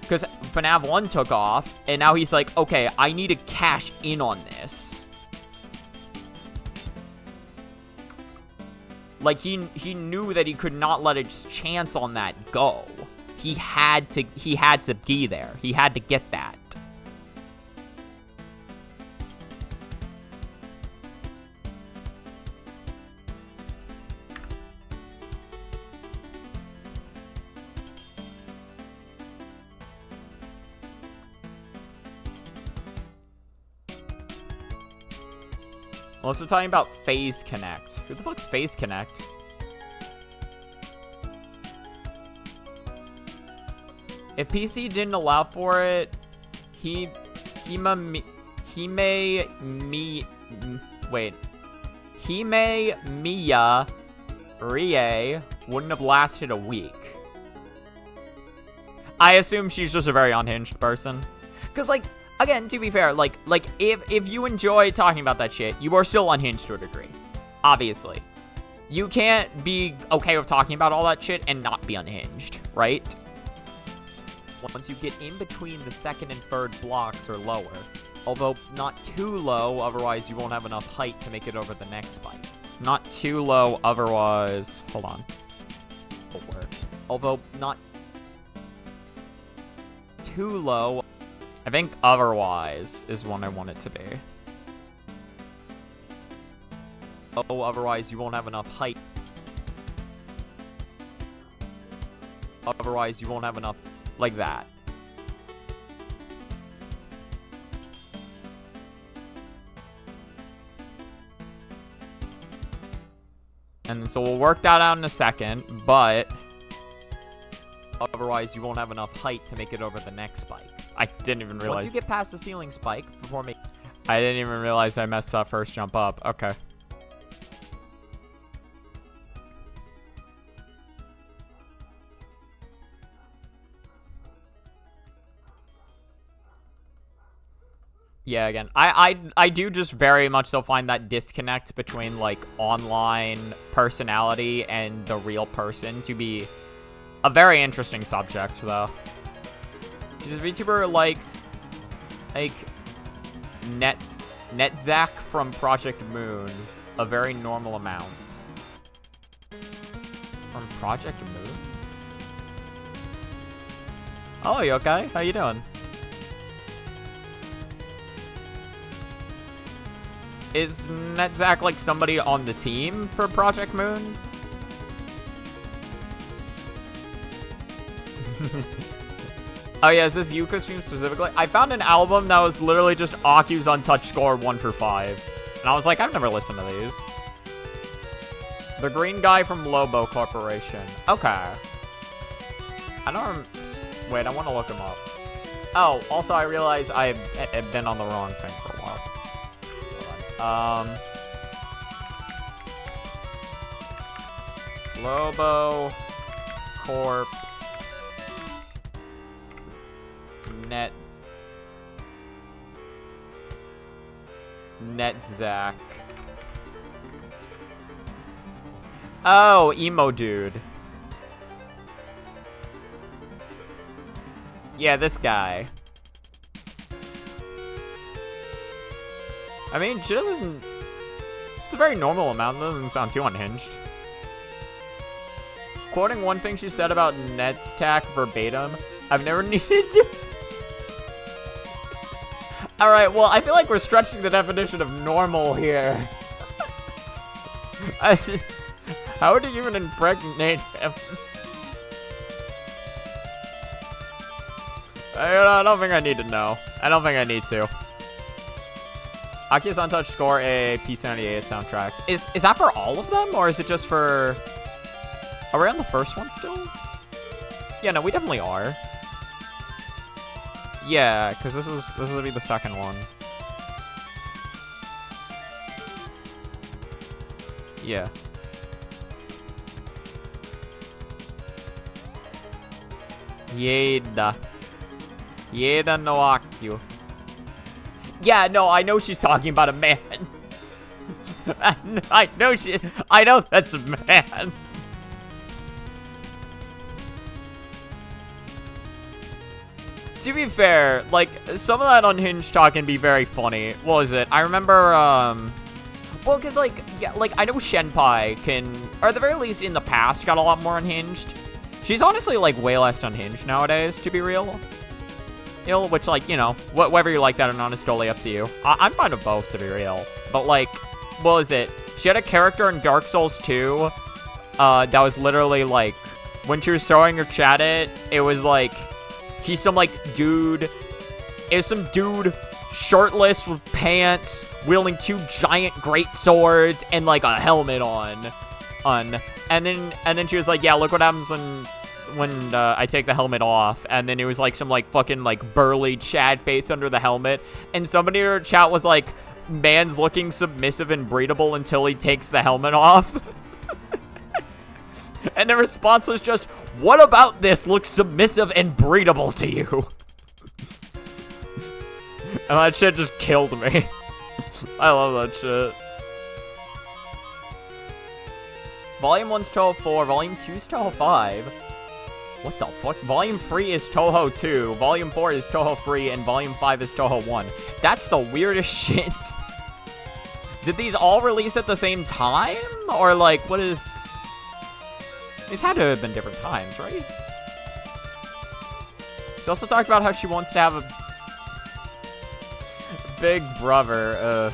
because FNAF 1 took off, and now he's like, okay, I need to cash in on this. Like, he knew that he could not let his chance on that go. he had to be there. He had to get that. Unless we're talking about Phase Connect. Who the fuck's Phase Connect? If PC didn't allow for it, Hime Miya Rie wouldn't have lasted a week. I assume she's just a very unhinged person. Cause like, again, to be fair, like if you enjoy talking about that shit, you are still unhinged to a degree. Obviously. You can't be okay with talking about all that shit and not be unhinged, right? Once you get in between the second and third blocks or lower, although not too low, otherwise you won't have enough height to make it over the next spike. Not too low, otherwise, hold on. Although not too low, I think otherwise is what I want it to be. Oh, otherwise you won't have enough height. Otherwise you won't have enough, like that. And so we'll work that out in a second, but otherwise you won't have enough height to make it over the next spike. I didn't even realize. Once you get past the ceiling spike, before me, I didn't even realize I messed that first jump up. Okay. Yeah, again, I do just very much so find that disconnect between, like, online personality and the real person to be a very interesting subject, though. Because a VTuber likes, like, Netzach from Project Moon, a very normal amount. From Project Moon? Oh, you okay? How you doing? Is Netzach like somebody on the team for Project Moon? Oh yeah, is this Yuka stream specifically? I found an album that was literally just Akyu's Untouched score 1 for 5. And I was like, I've never listened to these. The green guy from Lobo Corporation. Okay. I don't wait, I want to look him up. Oh, also I realize I've been on the wrong thing for a while. Lobo Corp Netzach. Oh, emo dude. Yeah, this guy. I mean, she doesn't... It's a very normal amount. It doesn't sound too unhinged. Quoting one thing she said about Netzach verbatim, I've never needed to... Alright, well, I feel like we're stretching the definition of normal here. How would you even impregnate him? I don't think I need to know. I don't think I need to. Akyu's Untouched score a P78 soundtracks. Is that for all of them, or is it just for... Are we on the first one still? Yeah, no, we definitely are. Yeah, because this will be the second one. Yeah. Yeda. Yeda no Akyu. Yeah, no, I know she's talking about a man. I know that's a man. To be fair, like, some of that unhinged talk can be very funny. What was it? I remember, well, because, like, yeah, like, I know Shenpai can, or at the very least in the past, got a lot more unhinged. She's honestly, like, way less unhinged nowadays, to be real. Which, like, you know, whether you like that or not is totally up to you. I'm fine with both, to be real. But, like, what was it? She had a character in Dark Souls 2 that was literally, like, when she was throwing her chat it was, like, he's some, like, dude. It was some dude shirtless with pants, wielding 2 giant great swords and, like, a helmet on. And then she was like, yeah, look what happens when I take the helmet off. And then it was like some like fucking like burly Chad face under the helmet, and somebody in her chat was like, man's looking submissive and breedable until he takes the helmet off. And the response was just, what about this looks submissive and breedable to you? And that shit just killed me. I love that shit. Volume 1's Touhou 4, Volume 2's Touhou 5. What the fuck? Volume 3 is Touhou 2, Volume 4 is Touhou 3, and Volume 5 is Touhou 1. That's the weirdest shit. Did these all release at the same time? Or, like, what is... These had to have been different times, right? She also talked about how she wants to have a big brother,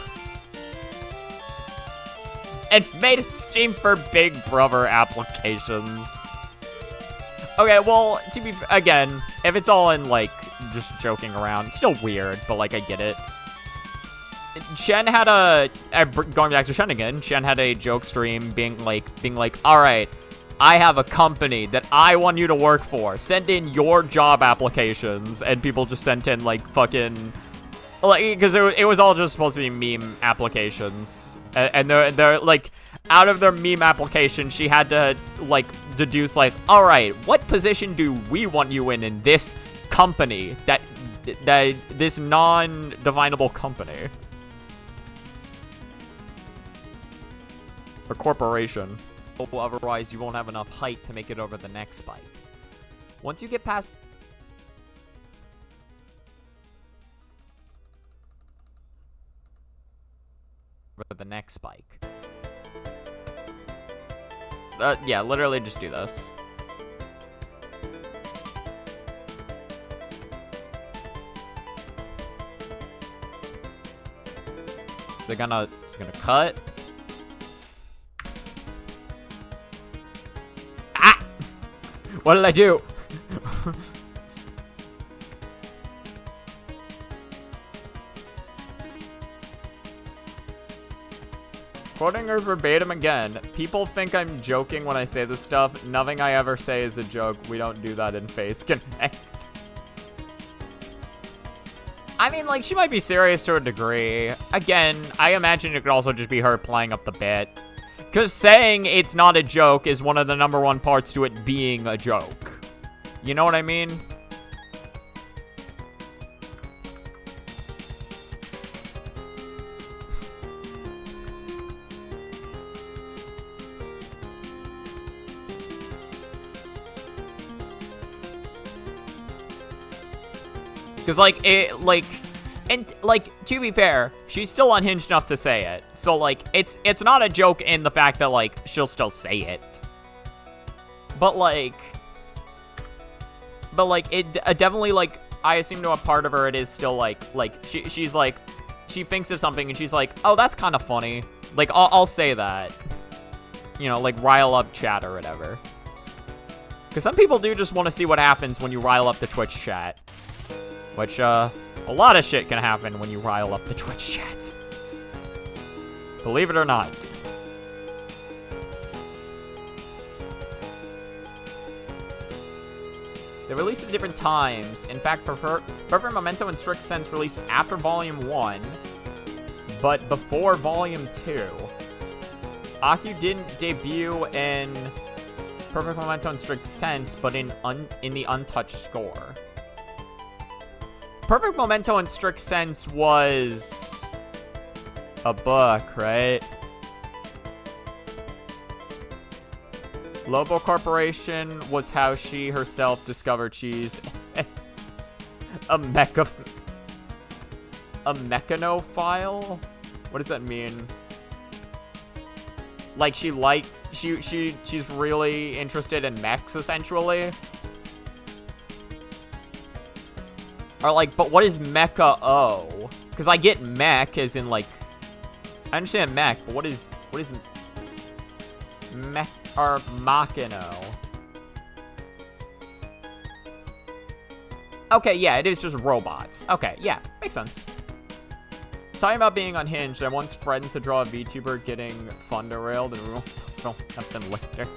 and made a Steam for Big Brother applications. Okay, well, to be, again, if it's all in, like, just joking around, it's still weird, but, like, I get it. Shen had a, going back to Shen again, Shen had a joke stream being like, alright, I have a company that I want you to work for. Send in your job applications. And people just sent in, like, fucking, like, because it was all just supposed to be meme applications. And they're, like, out of their meme application, she had to, like, deduce, like, alright, what position do we want you in this company, that this non-definable company? Or corporation. Otherwise, you won't have enough height to make it over the next spike. Once you get past... the next spike. Yeah, literally just do this. So it's gonna cut. Ah! What did I do? Quoting her verbatim again, people think I'm joking when I say this stuff. Nothing I ever say is a joke. We don't do that in face connect. I mean, like, she might be serious to a degree. Again, I imagine it could also just be her playing up the bit. Because saying it's not a joke is one of the #1 parts to it being a joke. You know what I mean? Because, like, to be fair, she's still unhinged enough to say it. So, like, it's not a joke in the fact that, like, she'll still say it. But, it definitely, like, I assume to a part of her it is still, like, she's, like, she thinks of something and she's like, oh, that's kind of funny. Like, I'll say that. You know, like, rile up chat or whatever. Because some people do just want to see what happens when you rile up the Twitch chat. Which, a lot of shit can happen when you rile up the Twitch chat. Believe it or not. They released at different times. In fact, Perfect Memento and Strict Sense released after Volume 1, but before Volume 2. Akyu didn't debut in Perfect Memento and Strict Sense, but in the Untouched score. Perfect Memento in Strict Sense was a book, right? Lobo Corporation was how she herself discovered she's a mechanophile? What does that mean? Like, she she's really interested in mechs, essentially. Or like, but what is Mecha O? Because I get mech as in like, I understand mech, but what is mech or Machino? Okay, yeah, it is just robots. Okay, yeah, makes sense. Talking about being unhinged, I once threatened to draw a VTuber getting fun derailed, and we won't talk about them later.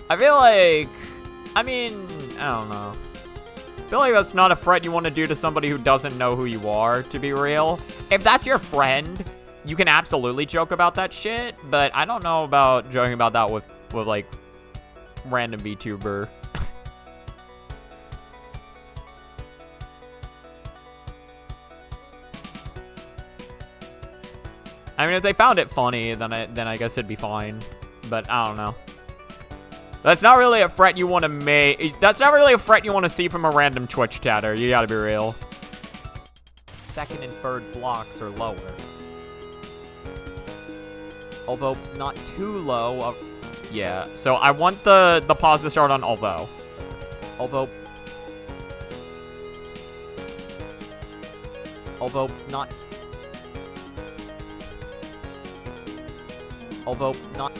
I feel like, I mean, I don't know. I feel like that's not a threat you want to do to somebody who doesn't know who you are, to be real. If that's your friend, you can absolutely joke about that shit, but I don't know about joking about that with like, random VTuber. I mean, if they found it funny, then I guess it'd be fine. But I don't know. That's not really a threat you want to make. That's not really a threat you want to see from a random Twitch chatter. You gotta be real. Second and third blocks are lower. Although not too low. Yeah, so I want the pause to start on although. Although not. Although not.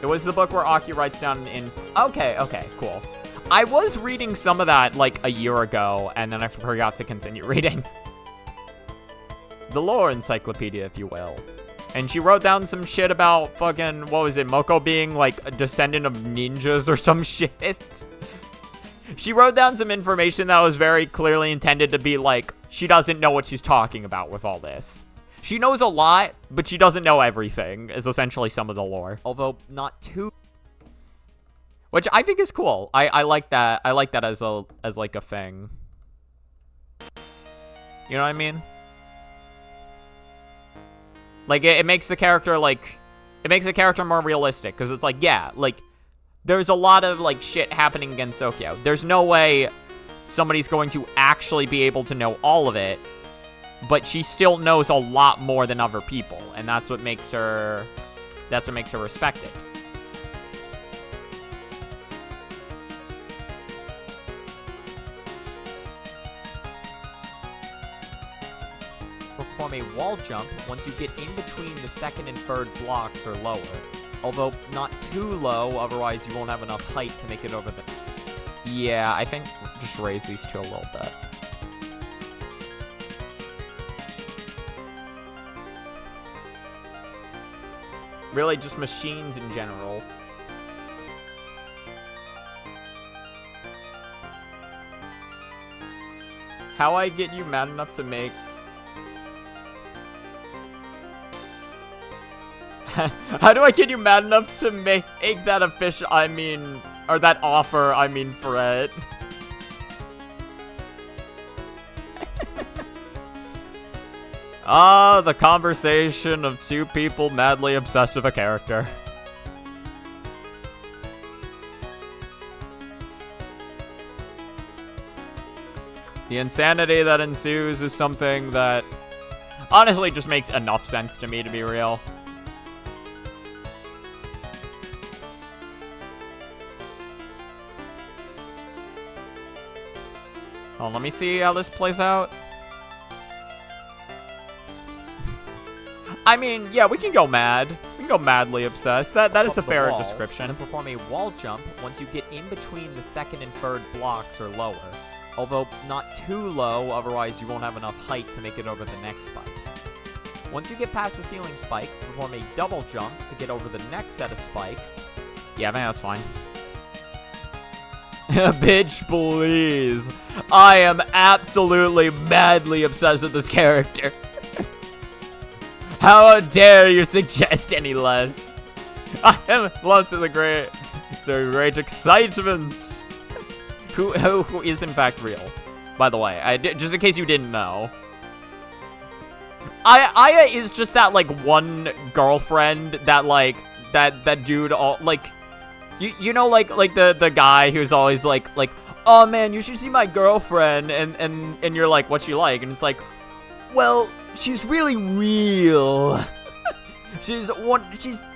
It was the book where Akyu writes down in. Okay, cool. I was reading some of that like a year ago, and then I forgot to continue reading. The lore encyclopedia, if you will. And she wrote down some shit about fucking, what was it, Moko being, like, a descendant of ninjas or some shit. She wrote down some information that was very clearly intended to be, like, she doesn't know what she's talking about with all this. She knows a lot, but she doesn't know everything, is essentially some of the lore. Although, not too... Which I think is cool. I like that. I like that as like, a thing. You know what I mean? Like, it makes the character, like, it makes the character more realistic, because it's like, yeah, like, there's a lot of, like, shit happening against Sokyo. There's no way somebody's going to actually be able to know all of it, but she still knows a lot more than other people, and that's what makes her respected. Perform a wall jump once you get in between the second and third blocks or lower. Although not too low, otherwise you won't have enough height to make it over the... Yeah, I think just raise these two a little bit. Really just machines in general. How I get you mad enough to make... How do I get you mad enough to make that official, or that offer, Fred? Ah, the conversation of two people madly obsessed with a character. The insanity that ensues is something that honestly just makes enough sense to me to be real. Oh, let me see how this plays out. I mean, yeah, we can go mad. We can go madly obsessed. That is a fair description. And perform a wall jump once you get in between the second and third blocks or lower. Although not too low, otherwise you won't have enough height to make it over the next spike. Once you get past the ceiling spike, perform a double jump to get over the next set of spikes. Yeah, I think that's fine. Bitch, please. I am absolutely madly obsessed with this character. How dare you suggest any less? I am lost to the great excitement. Who is in fact real, by the way. Just in case you didn't know. Aya is just that, like, one girlfriend that, like, that dude, all, like, you know, like the guy who's always like, oh man, you should see my girlfriend, and you're like, what's she like? And it's like, well, she's really real. She's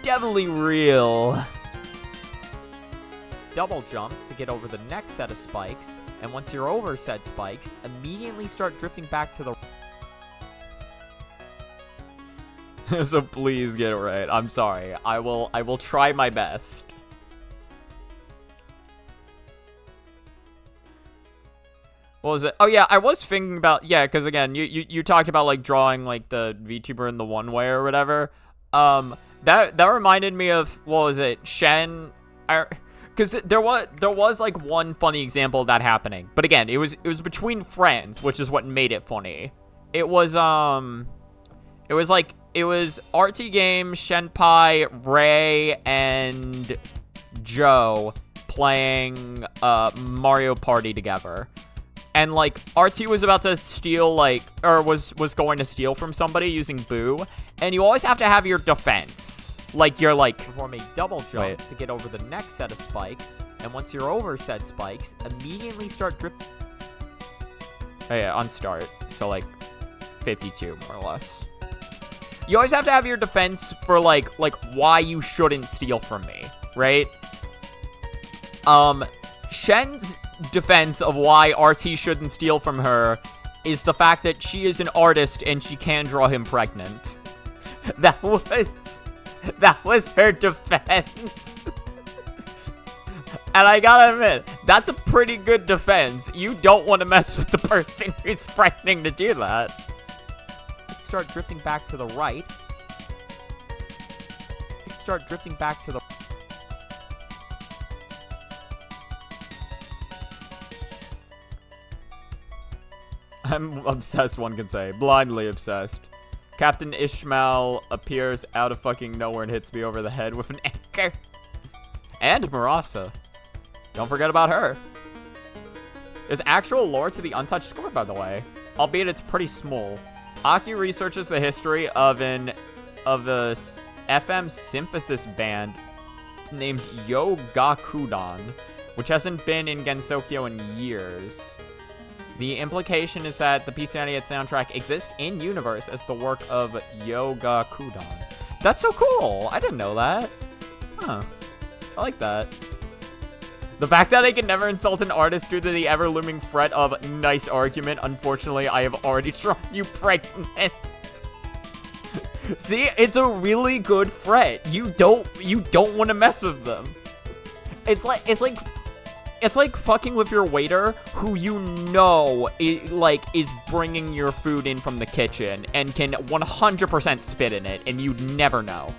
definitely real. Double jump to get over the next set of spikes, and once you're over said spikes, immediately start drifting back to the So please get it right. I'm sorry. I will try my best. What was it? Oh yeah, I was thinking about, yeah, because again, you talked about like drawing like the VTuber in the one way or whatever. That reminded me of, what was it? Shen, because there was like one funny example of that happening, but again, it was between friends, which is what made it funny. It was RT Game, Shenpai, Ray, and Joe playing Mario Party together. And, like, RT was about to steal, like, or was going to steal from somebody using Boo. And you always have to have your defense. Like, you're, like, perform a double jump to get over the next set of spikes. And once you're over said spikes, immediately start drifting. Oh, yeah, on start. So, like, 52, more or less. You always have to have your defense for, like, why you shouldn't steal from me, right? Shen's defense of why RT shouldn't steal from her is the fact that she is an artist and she can draw him pregnant. That was her defense. And I gotta admit, that's a pretty good defense. You don't want to mess with the person who's threatening to do that. Start drifting back to the right. Start drifting back to the I'm obsessed, one can say. Blindly obsessed. Captain Ishmael appears out of fucking nowhere and hits me over the head with an anchor. And Marasa. Don't forget about her. There's actual lore to the Untouched score, by the way. Albeit it's pretty small. Akyu researches the history of the FM synthesis band named Yogakudan, which hasn't been in Gensokyo in years. The implication is that the PC98 soundtrack exists in-universe as the work of Yogakudan. That's so cool! I didn't know that. Huh. I like that. The fact that I can never insult an artist due to the ever-looming threat of nice argument. Unfortunately, I have already drawn you pregnant. See, it's a really good threat. You don't want to mess with them. It's like fucking with your waiter who you know is bringing your food in from the kitchen and can 100% spit in it, and you'd never know.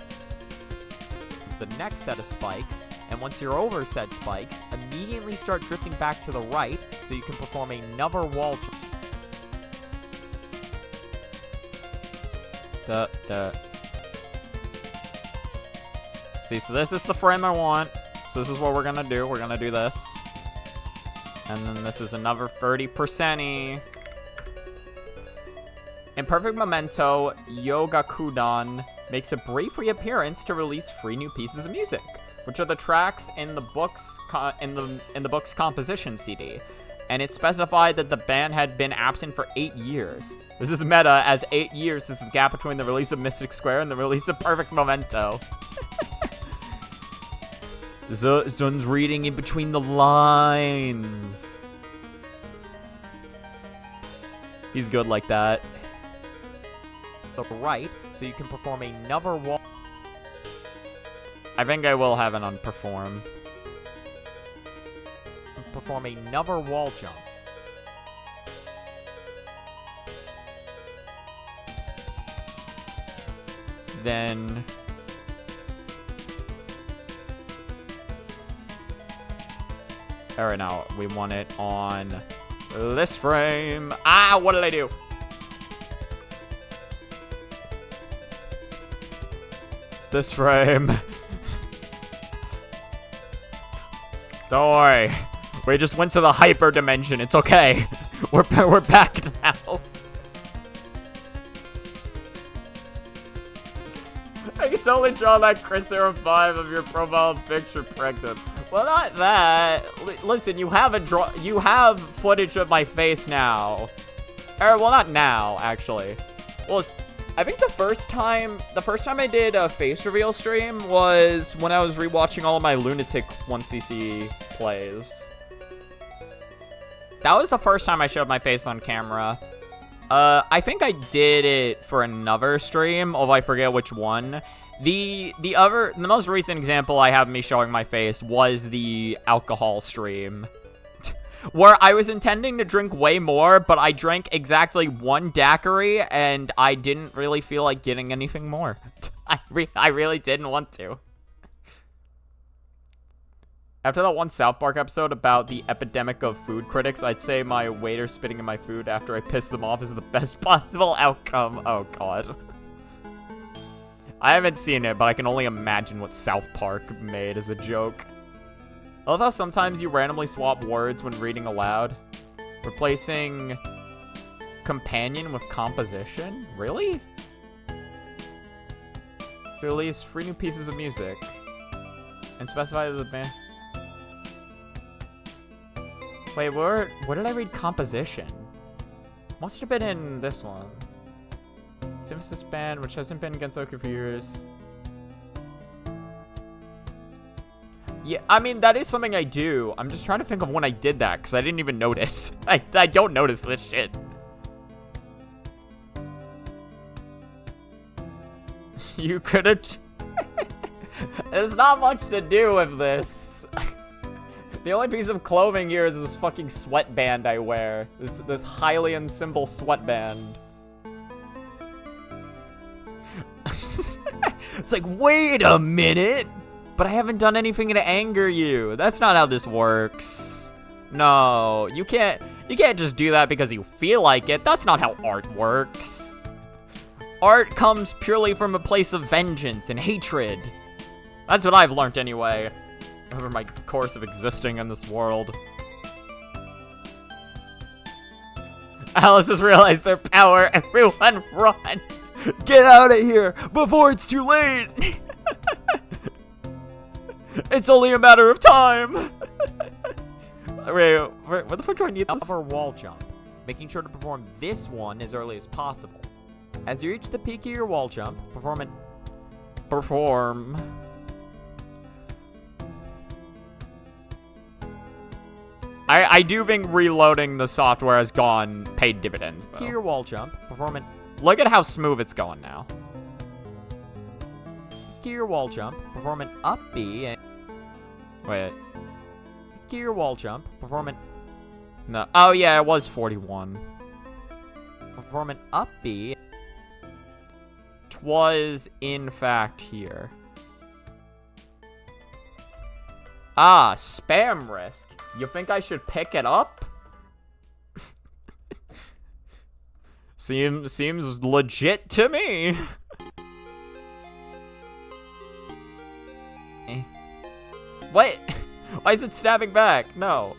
The next set of spikes, and once you're over said spikes, immediately start drifting back to the right so you can perform another wall jump. See, so this is the frame I want. So this is what we're gonna do. We're gonna do this. And then this is another 30%-y. In Perfect Memento, Yogakudan makes a brief reappearance to release 3 new pieces of music, which are the tracks in the book's composition CD. And it specified that the band had been absent for 8 years. This is meta, as 8 years is the gap between the release of Mystic Square and the release of Perfect Memento. Zun's reading in between the lines. He's good like that. The right, so you can perform another wall. I think I will have it on perform. Perform another wall jump. Then alright, now we want it on this frame. Ah, what did I do? This frame. Don't worry. We just went to the hyper dimension. It's okay. We're back now. I can totally draw that Chris 05 of your profile picture pregnant. Well, not that. Listen, you have footage of my face now. Or, well, not now, actually. Well, I think the first time I did a face reveal stream was when I was rewatching all of my Lunatic 1cc plays. That was the first time I showed my face on camera. I think I did it for another stream, although I forget which one. The most recent example I have of me showing my face was the alcohol stream. Where I was intending to drink way more, but I drank exactly one daiquiri, and I didn't really feel like getting anything more. I really didn't want to. After that one South Park episode about the epidemic of food critics, I'd say my waiter spitting in my food after I pissed them off is the best possible outcome. Oh, God. I haven't seen it, but I can only imagine what South Park made as a joke. I love how sometimes you randomly swap words when reading aloud. Replacing companion with composition? Really? So release 3 new pieces of music. And specify the band. Wait, where did I read composition? Must have been in this one. Synthesis band, which hasn't been Gensokyo for years. Yeah, I mean, that is something I do. I'm just trying to think of when I did that, because I didn't even notice. I don't notice this shit. You could've... There's not much to do with this. The only piece of clothing here is this fucking sweatband I wear. This Hylian symbol sweatband. It's like, wait a minute! But I haven't done anything to anger you. That's not how this works. No, you can't just do that because you feel like it. That's not how art works. Art comes purely from a place of vengeance and hatred. That's what I've learned anyway, over my course of existing in this world. Alice has realized their power. Everyone run! Get out of here before it's too late! It's only a matter of time! Wait, what the fuck do I need this? Upper wall jump. Making sure to perform this one as early as possible. As you reach the peak of your wall jump, perform. I do think reloading the software has gone paid dividends, though. Your wall jump, look at how smooth it's going now. Gear wall jump, perform an up B and... Wait. Gear wall jump, perform an... No. Oh, yeah, it was 41. Perform an up B. Twas, in fact, here. Ah, spam risk. You think I should pick it up? Seems legit to me. What? Why is it snapping back? No.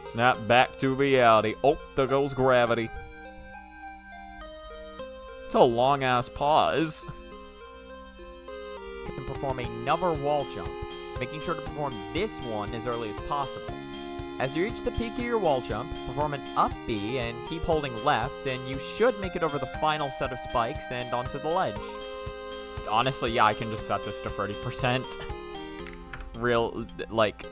Snap back to reality. Oh, there goes gravity. It's a long-ass pause. You can perform another wall jump, making sure to perform this one as early as possible. As you reach the peak of your wall jump, perform an up B and keep holding left, and you should make it over the final set of spikes and onto the ledge. Honestly, yeah, I can just set this to 30%. Real, like...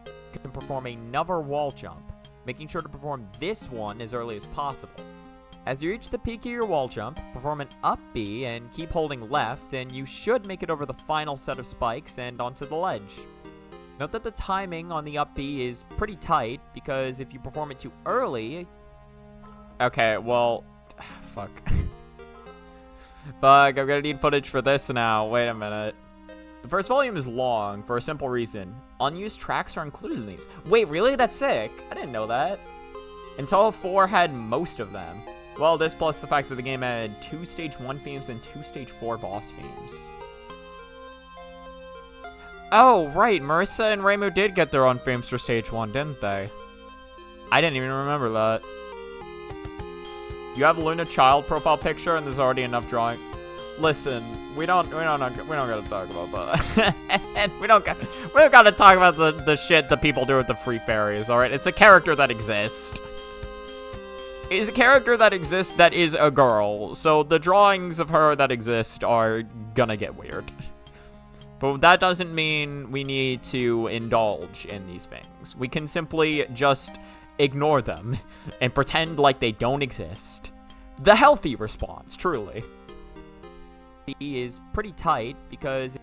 You can perform another wall jump, making sure to perform this one as early as possible. As you reach the peak of your wall jump, perform an up B and keep holding left, and you should make it over the final set of spikes and onto the ledge. Note that the timing on the up B is pretty tight, because if you perform it too early... Okay, well... Fuck. Fuck, I'm gonna need footage for this now. Wait a minute. The first volume is long, for a simple reason. Unused tracks are included in these. Wait, really? That's sick. I didn't know that. Until 4 had most of them. Well, this plus the fact that the game had 2 Stage 1 themes and 2 Stage 4 boss themes. Oh, right. Marissa and Reimu did get their own themes for Stage 1, didn't they? I didn't even remember that. You have Luna child profile picture and there's already enough drawing. Listen, we don't gotta talk about that. And we don't gotta talk about the shit that people do with the free fairies, alright? It's a character that exists. is a character that exists that is a girl. So the drawings of her that exist are gonna get weird. But that doesn't mean we need to indulge in these things. We can simply just ignore them and pretend like they don't exist. The healthy response, truly. He is pretty tight because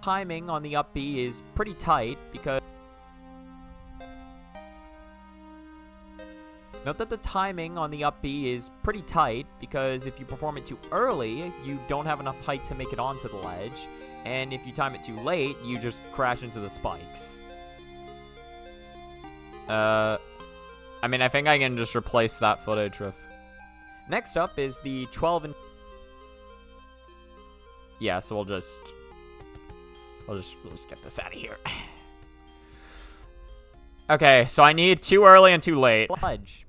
timing on the up B is pretty tight because note that the timing on the up B is pretty tight because if you perform it too early, you don't have enough height to make it onto the ledge, and if you time it too late, you just crash into the spikes. I mean, I think I can just replace that footage with... Next up is the 12 and... Yeah, so we'll just get this out of here. Okay, so I need too early and too late. Ledge.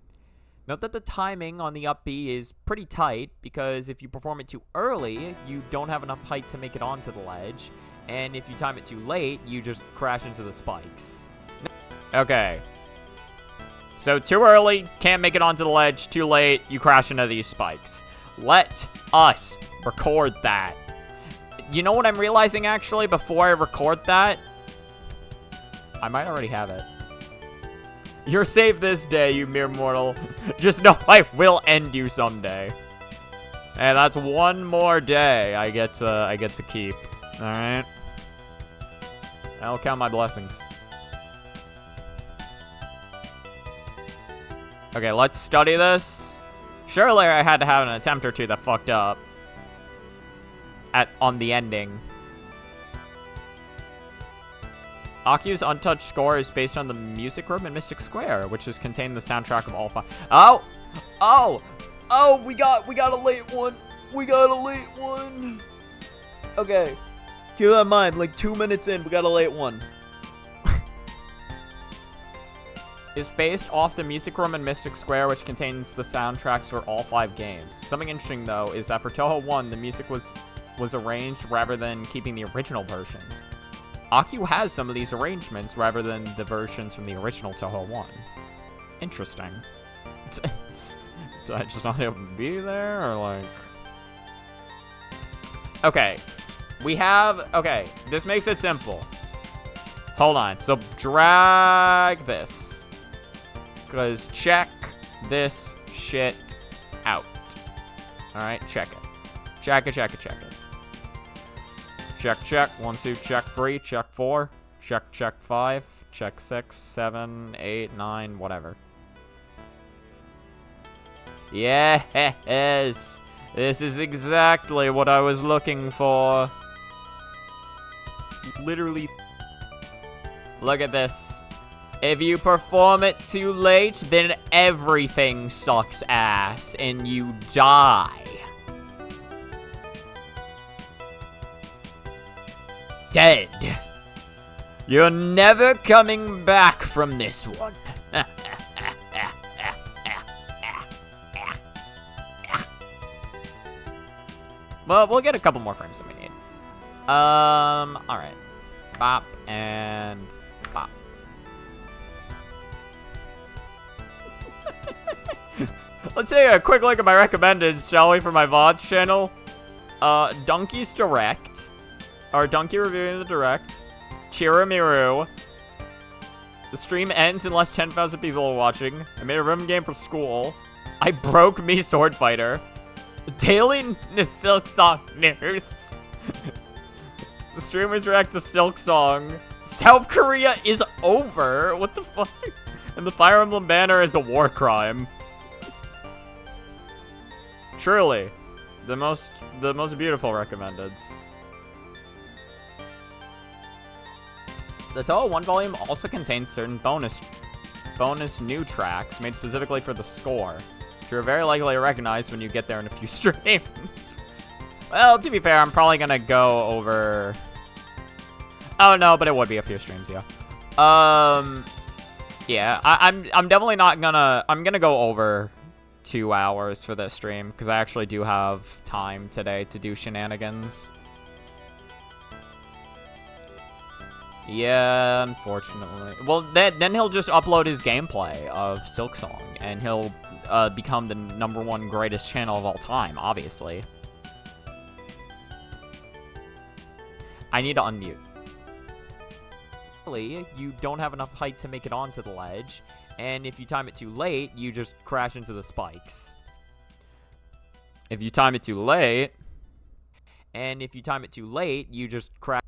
Note that the timing on the up B is pretty tight because if you perform it too early, you don't have enough height to make it onto the ledge, and if you time it too late, you just crash into the spikes. Okay. So too early, can't make it onto the ledge. Too late, you crash into these spikes. Let us record that. You know what I'm realizing, actually, before I record that? I might already have it. You're saved this day, you mere mortal. Just know I will end you someday. And that's one more day I get to keep. Alright? I'll count my blessings. Okay, let's study this. Surely I had to have an attempt or two that fucked up. On the ending. Akyu's Untouched score is based on the music room in Mystic Square, which is contained in the soundtrack of all 5. Oh, we got a late one. We got a late one. Okay. Keep that in mind, like 2 minutes in, we got a late one. Is based off the music room in Mystic Square, which contains the soundtracks for all 5 games. Something interesting, though, is that for Touhou 1, the music was arranged rather than keeping the original versions. Akyu has some of these arrangements rather than the versions from the original Touhou 1. Interesting. Did I just not have to be there, or like... Okay. Okay, this makes it simple. Hold on, so drag this. Because check this shit out. Alright, check it. Check it. Check. 1, 2, check 3, check 4, check 5, check 6, 7, 8, 9, whatever. Yes! This is exactly what I was looking for. Literally. Look at this. If you perform it too late, then everything sucks ass and you die. Dead. You're never coming back from this one. Well, we'll get a couple more frames than we need. Alright. Bop and bop. Let's take a quick look at my recommended, shall we, for my VOD channel. Donkey's Direct. Or Donkey reviewing the Direct. Chiramiru. The stream ends unless 10,000 people are watching. I made a rhythm game for school. I broke me Sword Fighter. Daily Silk Song News. The streamers react to Silk Song. South Korea is over. What the fuck? And the Fire Emblem banner is a war crime. Truly, the most beautiful recommendeds. The Touhou 1 volume also contains certain bonus new tracks made specifically for the score, which you're very likely to recognize when you get there in a few streams. Well, to be fair, I'm probably gonna go over... Oh no, but it would be a few streams, yeah. Yeah, I'm definitely not gonna... I'm gonna go over 2 hours for this stream, because I actually do have time today to do shenanigans. Yeah, unfortunately. Well, then he'll just upload his gameplay of Silksong, and he'll become the #1 greatest channel of all time, obviously. I need to unmute. You don't have enough height to make it onto the ledge, and if you time it too late, you just crash into the spikes. If you time it too late, you just crash.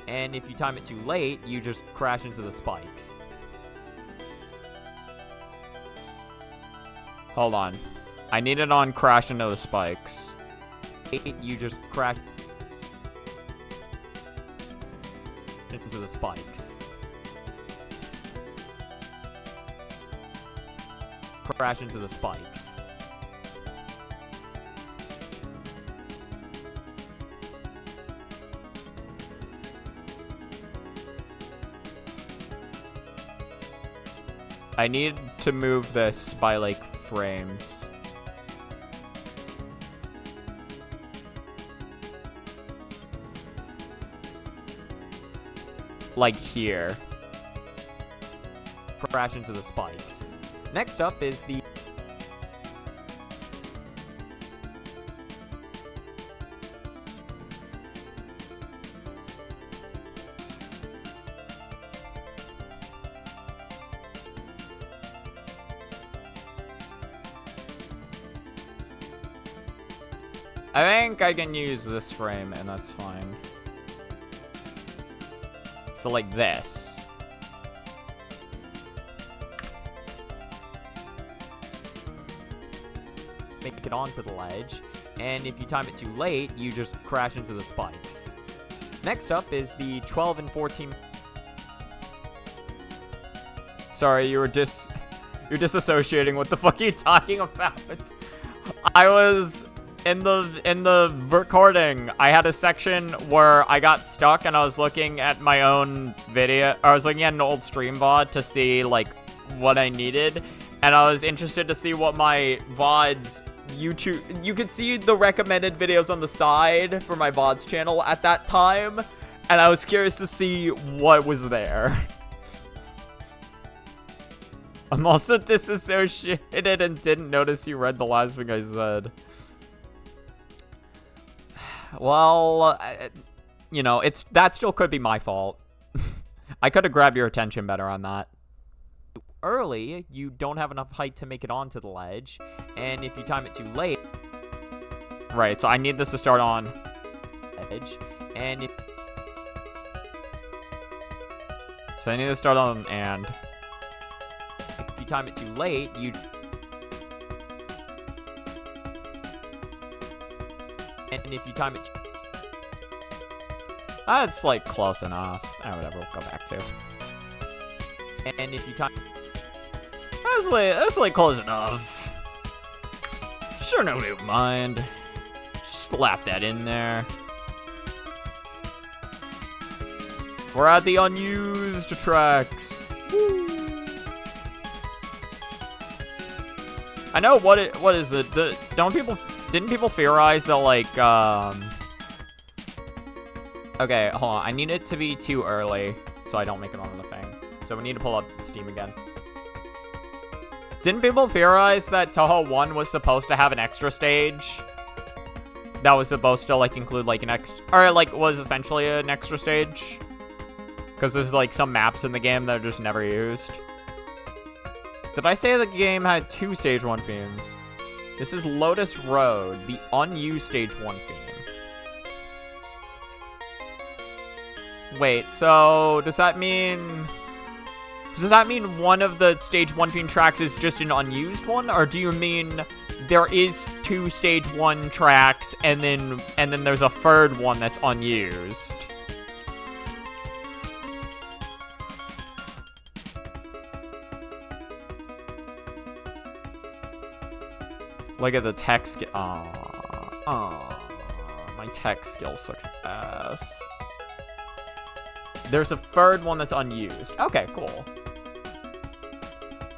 And if you time it too late, you just crash into the spikes. Hold on. I need it on crash into the spikes. You just crash into the spikes. Crash into the spikes. I need to move this by, like, frames. Like here. Crash into the spikes. Next up is the... I think I can use this frame, and that's fine. So like this. Make it onto the ledge, and if you time it too late, you just crash into the spikes. Next up is the 12 and 14. Sorry, you're disassociating. What the fuck are you talking about? I was in the recording. I had a section where I got stuck and I was looking at my own video. Or I was looking at an old stream VOD to see like what I needed, and I was interested to see what my VODs YouTube. You could see the recommended videos on the side for my VODs channel at that time, and I was curious to see what was there. I'm also disassociated and didn't notice you read the last thing I said. Well, you know, that still could be my fault. I could have grabbed your attention better on that. Early, you don't have enough height to make it onto the ledge, and if you time it too late... Right, so I need this to start on edge, and if... So I need to start on and... If you time it too late, you... And if you time it... That's, like, close enough. Whatever, we'll go back to. And if you time... That's, like, close enough. Sure, nobody would mind. Slap that in there. We're at the unused tracks. Woo. I know, what is it? Didn't people theorize that, like, okay, hold on. I need it to be too early so I don't make it on the thing. So we need to pull up Steam again. Didn't people theorize that Touhou 1 was supposed to have an extra stage? That was supposed to, like, include, like, an extra... Or, like, was essentially an extra stage? Because there's, like, some maps in the game that are just never used. Did I say the game had 2 Stage 1 themes? This is Lotus Road, the unused Stage 1 theme. Wait, so does that mean one of the Stage 1 theme tracks is just an unused one? Or do you mean there is 2 Stage 1 tracks and then there's a third one that's unused? Look at the tech skill. My tech skill sucks ass. There's a third one that's unused. Okay, cool.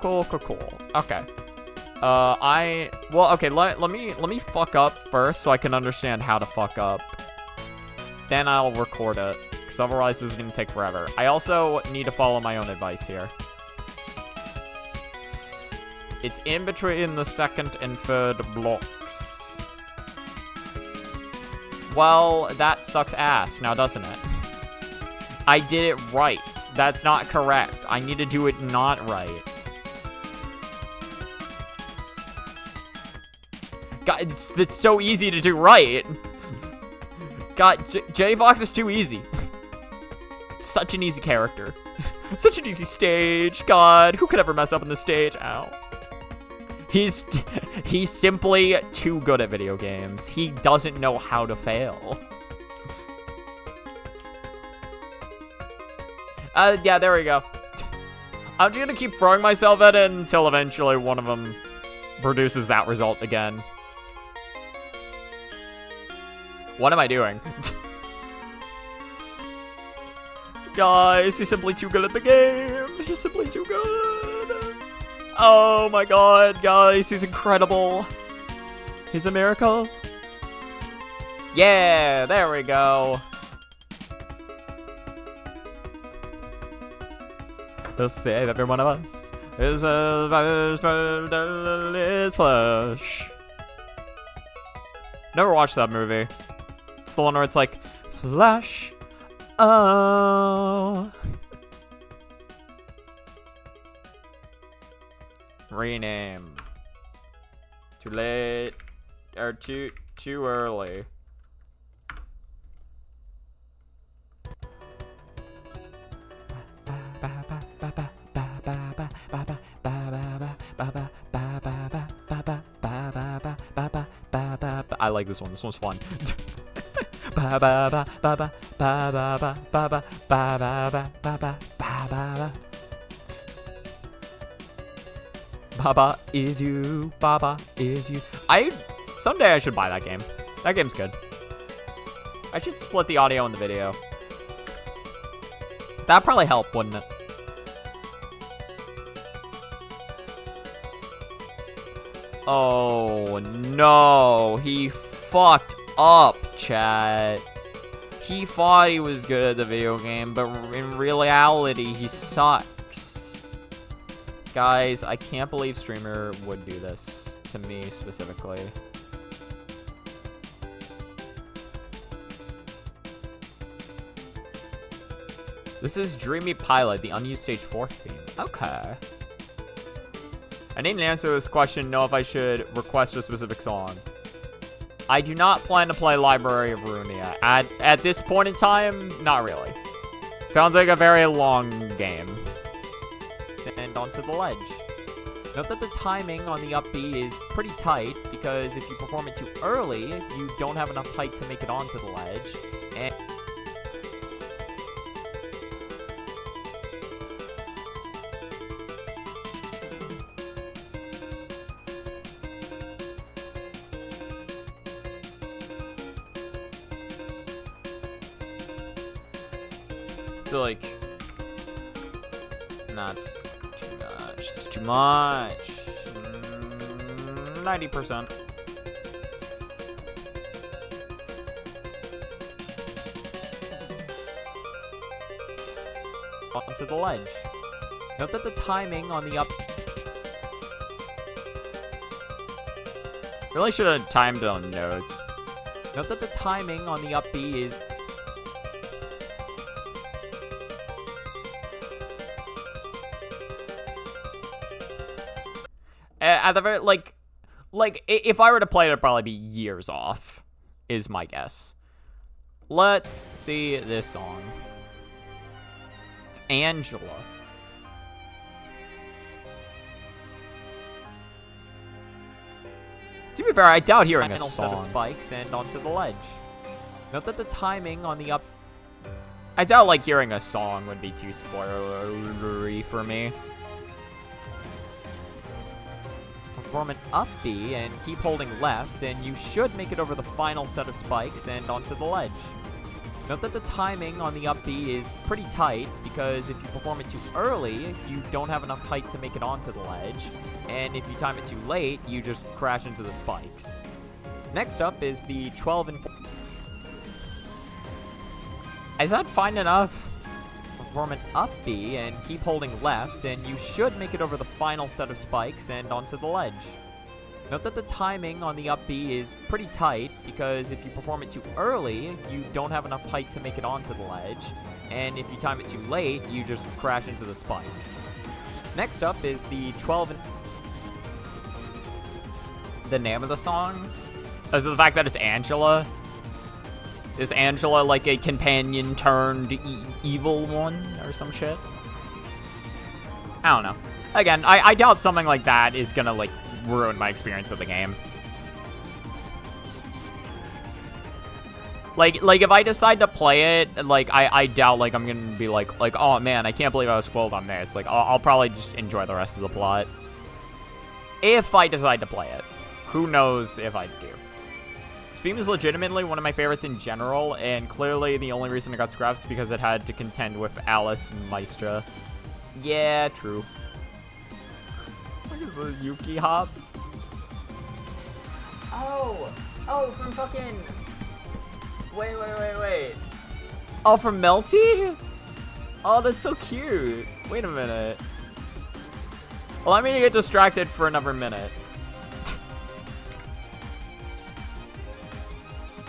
Cool. Okay. Well, okay, let me fuck up first so I can understand how to fuck up. Then I'll record it, because otherwise this is going to take forever. I also need to follow my own advice here. It's in between the second and third blocks. Well, that sucks ass now, doesn't it? I did it right. That's not correct. I need to do it not right. God, it's so easy to do right. God, J Fox is too easy. Such an easy character. Such an easy stage. God, who could ever mess up on the stage? Ow. He's simply too good at video games. He doesn't know how to fail. Yeah, there we go. I'm just gonna keep throwing myself at it until eventually one of them produces that result again. What am I doing? Guys, he's simply too good at the game. He's simply too good. Oh my god, guys, he's incredible. He's a miracle. Yeah, there we go. He'll save every one of us. His flesh. Never watched that movie. It's the one where it's like, Flash. Oh. Rename. Too late. Or too early. I like this one. This one's fun. Baba is you. Baba is you. Someday I should buy that game. That game's good. I should split the audio and the video. That'd probably help, wouldn't it? Oh no, he fucked up, chat. He thought he was good at the video game, but in reality, he sucks. Guys, I can't believe Streamer would do this to me specifically. This is Dreamy Pilot, the unused stage 4 theme. Okay. I didn't answer this question, know if I should request a specific song. I do not plan to play Library of Runia. At this point in time, not really. Sounds like a very long game. And onto the ledge. Note that the timing on the up B is pretty tight, because if you perform it too early, you don't have enough height to make it onto the ledge. And so, like, nah, it's too much. It's too much. 90%. Onto the ledge. Note that the timing on the up... Really should have timed on notes. Note that the timing on the up B is... At the very, like, if I were to play it, it'd probably be years off, is my guess. Let's see this song. It's Angela. To be fair, I doubt hearing a song. Set of spikes and onto the ledge. Note that the timing on the up... I doubt, like, hearing a song would be too spoilery for me. Perform an up B and keep holding left, and you should make it over the final set of spikes and onto the ledge. Note that the timing on the up B is pretty tight, because if you perform it too early, you don't have enough height to make it onto the ledge, and if you time it too late, you just crash into the spikes. Next up is the 12 and 4. Is that fine enough? Perform an up B and keep holding left, and you should make it over the final set of spikes and onto the ledge. Note that the timing on the up B is pretty tight, because if you perform it too early, you don't have enough height to make it onto the ledge, and if you time it too late, you just crash into the spikes. Next up is the 12 and... The name of the song? Is it the fact that it's Angela? Is Angela like a companion turned evil one or some shit? I don't know. Again, I doubt something like that is gonna, like, ruin my experience of the game. Like if I decide to play it, like, I doubt, like, I'm gonna be like, oh man, I can't believe I was spoiled on this. Like, I'll probably just enjoy the rest of the plot. If I decide to play it. Who knows if I do. This theme is legitimately one of my favorites in general, and clearly the only reason it got scrapped is because it had to contend with Alice Maestra. Yeah, true. What is a Yuki hop? Oh, from fucking... Wait. Oh, from Melty? Oh, that's so cute. Wait a minute. Allow me to get distracted for another minute.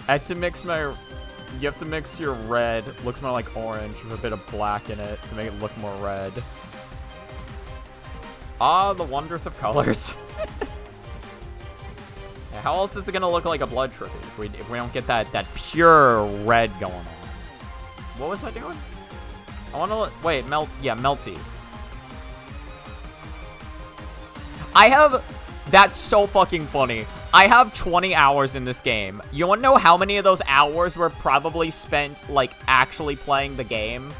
I had to mix my... You have to mix your red, looks more like orange, with a bit of black in it to make it look more red. Ah, the wonders of colors. Yeah, how else is it gonna look like a blood tribute if we don't get that pure red going on? What was I doing? I wanna look... Wait, Melty. I have... That's so fucking funny. I have 20 hours in this game. You wanna know how many of those hours were probably spent, like, actually playing the game?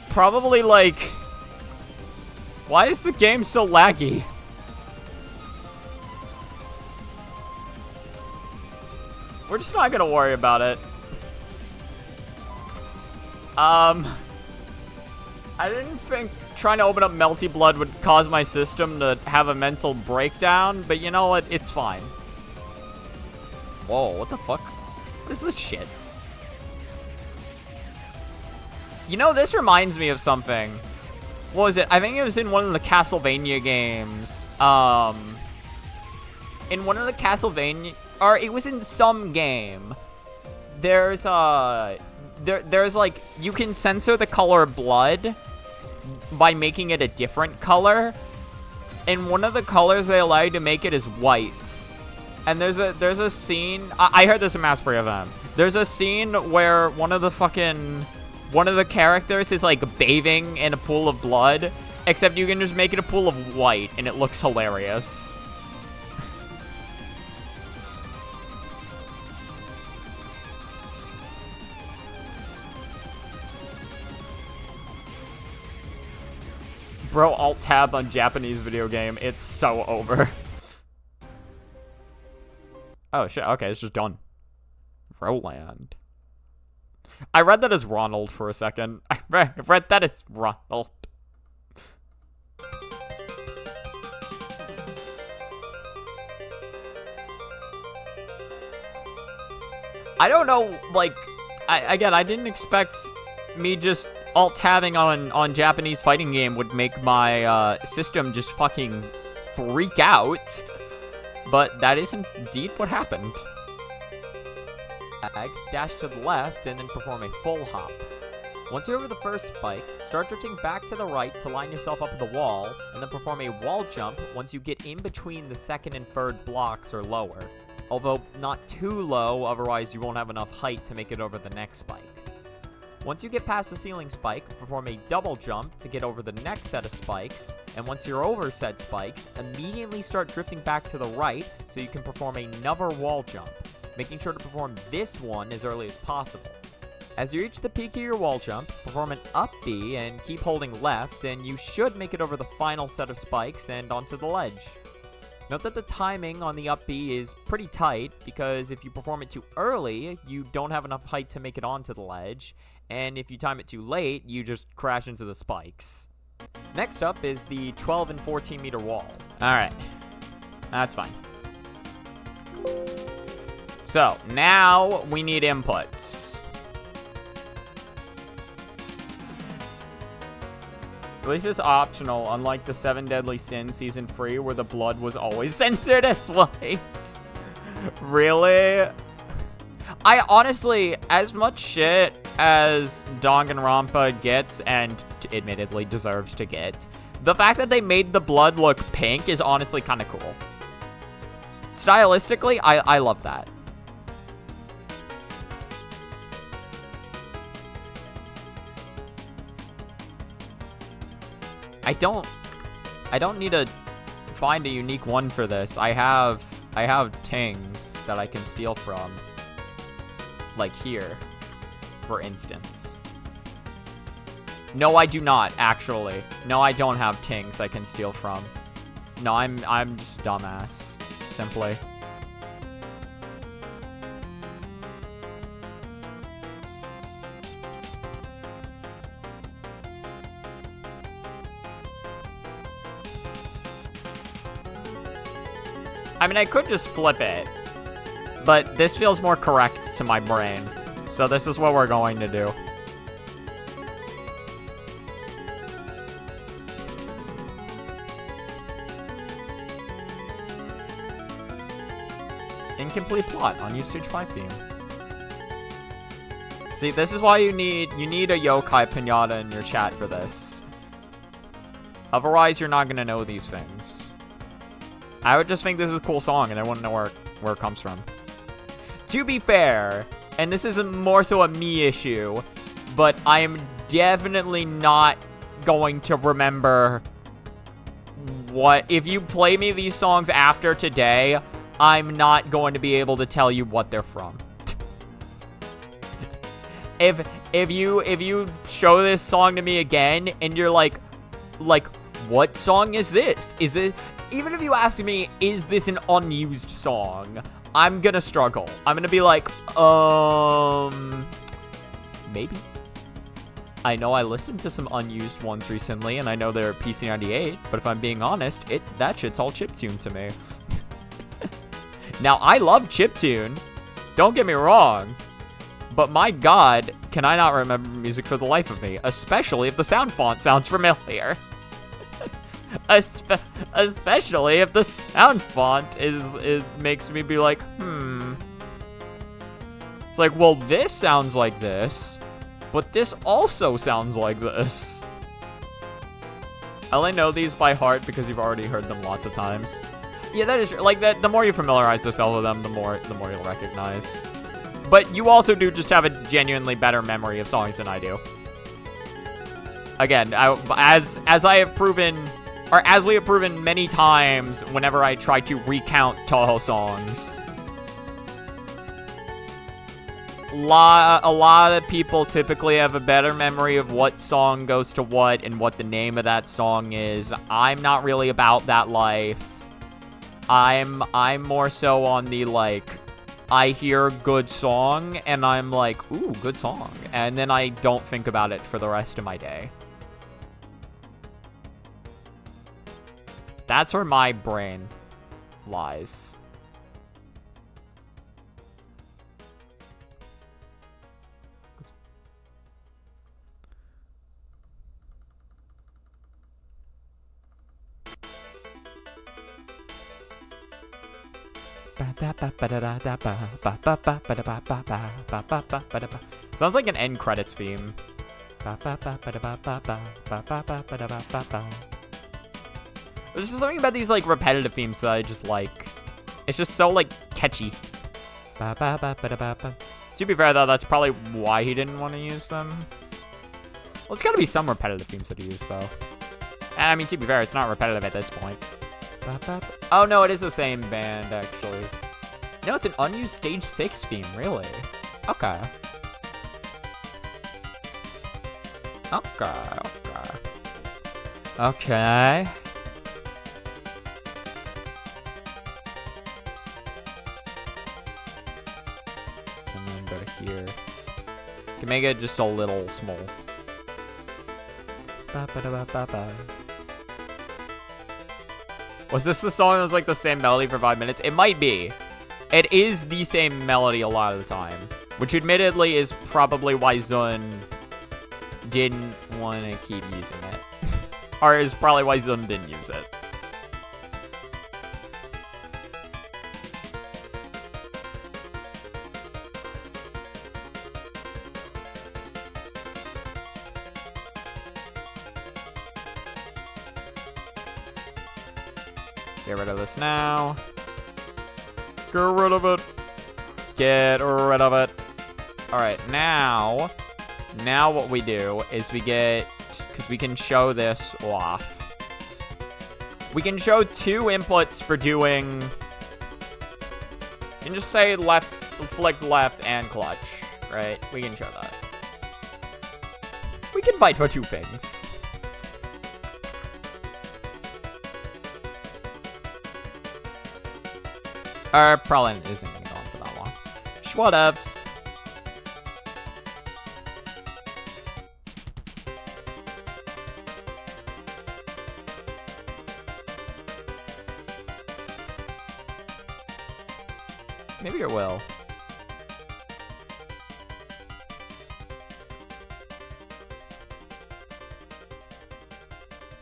Probably, like... Why is the game so laggy? We're just not gonna worry about it. I didn't think trying to open up Melty Blood would cause my system to have a mental breakdown, but you know what? It's fine. Whoa, what the fuck? What is this shit? You know, this reminds me of something. What was it? I think it was in one of the Castlevania games. In one of the Castlevania... Or it was in some game. There's, there's, like... You can censor the color of blood by making it a different color. And one of the colors they allow you to make it is white. And there's a scene... I heard there's a Mastery event. There's a scene where one of the characters is, like, bathing in a pool of blood, except you can just make it a pool of white, and it looks hilarious. Bro, Alt-Tab on Japanese video game. It's so over. Oh, shit. Okay, it's just done. Roland. I read that as Ronald for a second. I read that as Ronald. I don't know, like, I didn't expect me just alt-tabbing on Japanese fighting game would make my system just fucking freak out. But that is indeed what happened. Dash to the left, and then perform a full hop. Once you're over the first spike, start drifting back to the right to line yourself up with the wall, and then perform a wall jump once you get in between the second and third blocks or lower. Although not too low, otherwise you won't have enough height to make it over the next spike. Once you get past the ceiling spike, perform a double jump to get over the next set of spikes, and once you're over said spikes, immediately start drifting back to the right so you can perform another wall jump, making sure to perform this one as early as possible. As you reach the peak of your wall jump, perform an up B and keep holding left, and you should make it over the final set of spikes and onto the ledge. Note that the timing on the up B is pretty tight, because if you perform it too early, you don't have enough height to make it onto the ledge, and if you time it too late, you just crash into the spikes. Next up is the 12 and 14 meter walls. Alright, that's fine. So, now we need inputs. At least it's optional, unlike the 7 Deadly Sins Season 3, where the blood was always censored as white. Really? I honestly, as much shit as Danganronpa gets, and admittedly deserves to get, the fact that they made the blood look pink is honestly kind of cool. Stylistically, I love that. I don't need to find a unique one for this. I have tings that I can steal from. Like here, for instance. No, I do not, actually. No, I don't have tings I can steal from. No, I'm just dumbass, simply. I mean, I could just flip it, but this feels more correct to my brain. So this is what we're going to do. Incomplete plot, unused stage 5 theme. See, this is why you need a yokai pinata in your chat for this. Otherwise, you're not gonna know these things. I would just think this is a cool song, and I wouldn't know where it comes from. To be fair, and this is more so a me issue, but I am definitely not going to remember what... If you play me these songs after today, I'm not going to be able to tell you what they're from. If you show this song to me again, and you're like, what song is this? Is it... Even if you ask me, is this an unused song? I'm gonna struggle. I'm gonna be like, maybe. I know I listened to some unused ones recently, and I know they're PC98, but if I'm being honest, that shit's all chiptune to me. Now, I love chiptune. Don't get me wrong. But my god, can I not remember music for the life of me, especially if the sound font sounds familiar. Especially if the sound font makes me be like, It's like, well, this sounds like this, but this also sounds like this. I only know these by heart because you've already heard them lots of times. Yeah, that is like that. The more you familiarize yourself with them, the more you'll recognize. But you also do just have a genuinely better memory of songs than I do. Again, as I have proven. Or as we have proven many times whenever I try to recount Touhou songs. A lot of people typically have a better memory of what song goes to what and what the name of that song is. I'm not really about that life. I'm more so on the, like, I hear a good song and I'm like, ooh, good song. And then I don't think about it for the rest of my day. That's where my brain lies. Sounds like an end credits theme. There's just something about these, like, repetitive themes that I just like. It's just so, like, catchy. To be fair, though, that's probably why he didn't want to use them. Well, it's got to be some repetitive themes that he used, though. And, I mean, to be fair, it's not repetitive at this point. Oh, no, it is the same band, actually. No, it's an unused Stage 6 theme, really. Okay. Okay. And then go to here. Can make it just a little small. Was this the song that was like the same melody for 5 minutes? It might be. It is the same melody a lot of the time. Which admittedly is probably why Zun didn't want to keep using it. Or is probably why Zun didn't use it. Get rid of this now. Get rid of it. Get rid of it. Alright, now what we do is we get, because we can show this off. We can show 2 inputs for doing, you can just say left, flick left and clutch, right? We can show that. We can fight for 2 things. Probably isn't gonna go on for that long. Schwatevs. Maybe it will.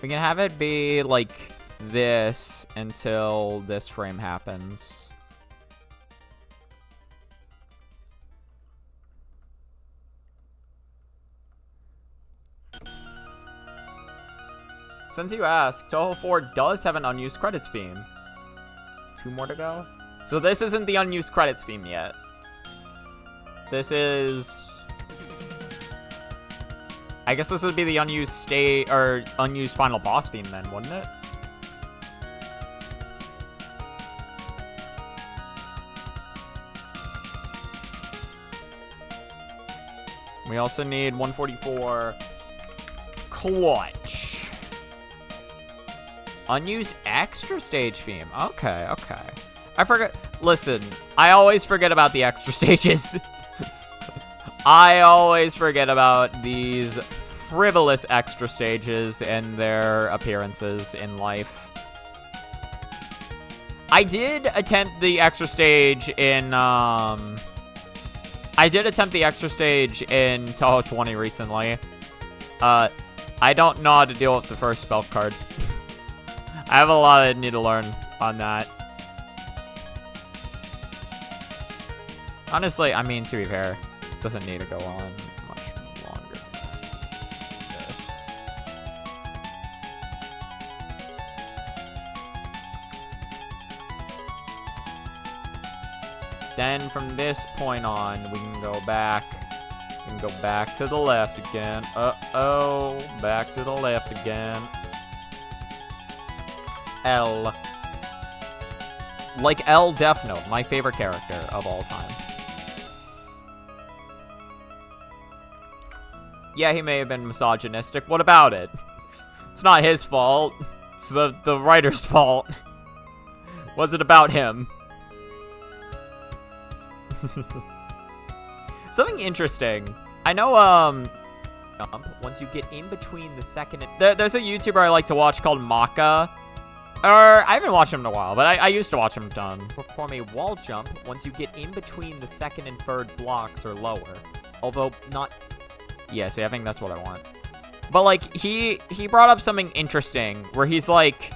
We can have it be like this until this frame happens. Since you asked, Touhou 4 does have an unused credits theme. 2 more to go? So this isn't the unused credits theme yet. This is... I guess this would be the unused state or unused final boss theme then, wouldn't it? We also need 144 clutch. Unused extra stage theme. Okay, okay. I forgot. Listen, I always forget about the extra stages. I always forget about these frivolous extra stages and their appearances in life. I did attempt the extra stage in, Touhou 20 recently. I don't know how to deal with the first spell card. I have a lot I need to learn on that. Honestly, I mean, to be fair, it doesn't need to go on much longer than this. Then from this point on, we can go back. We can go back to the left again. Uh-oh, back to the left again. L. Like L Death Note, my favorite character of all time. Yeah, he may have been misogynistic. What about it? It's not his fault. It's the writer's fault. What's it about him? Something interesting. I know, once you get in between the second and... There's a YouTuber I like to watch called Maka. I haven't watched him in a while, but I used to watch him done. Perform a wall jump once you get in between the second and third blocks or lower. Although, not... Yeah, see, I think that's what I want. But, like, he brought up something interesting, where he's like,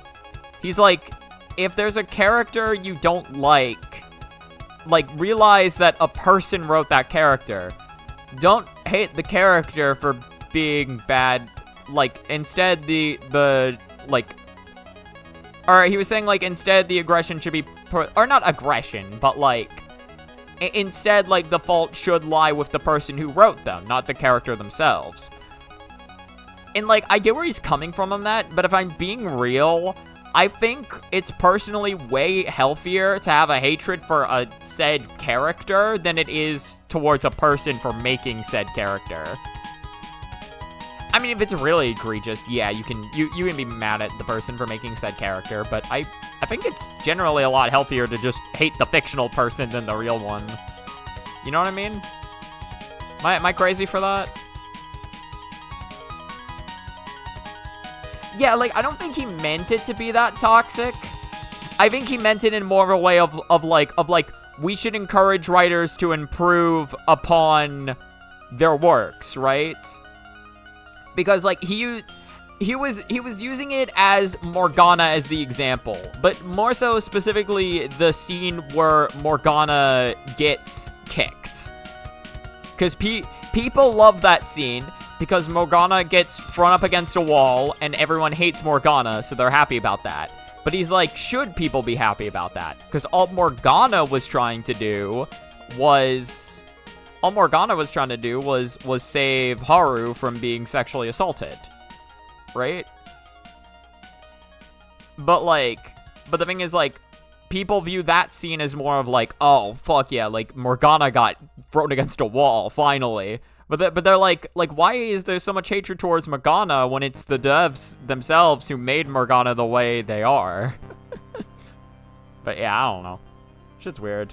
if there's a character you don't like, realize that a person wrote that character. Don't hate the character for being bad. Like, instead, or he was saying, like, instead the aggression should be, or not aggression, but, like, Instead, like, the fault should lie with the person who wrote them, not the character themselves. And, like, I get where he's coming from on that, but if I'm being real, I think it's personally way healthier to have a hatred for a said character than it is towards a person for making said character. I mean, if it's really egregious, yeah, you can be mad at the person for making said character, but I think it's generally a lot healthier to just hate the fictional person than the real one. You know what I mean? Am I crazy for that? Yeah, like, I don't think he meant it to be that toxic. I think he meant it in more of a way of like, we should encourage writers to improve upon their works, right? Because, like, he was using it as Morgana as the example, but more so specifically the scene where Morgana gets kicked. Because people love that scene, because Morgana gets thrown up against a wall, and everyone hates Morgana, so they're happy about that. But he's like, should people be happy about that? Because all Morgana was trying to do was save Haru from being sexually assaulted. Right? But the thing is, like, people view that scene as more of like, oh, fuck yeah, like, Morgana got thrown against a wall, finally. But they're like, why is there so much hatred towards Morgana when it's the devs themselves who made Morgana the way they are? But yeah, I don't know. Shit's weird.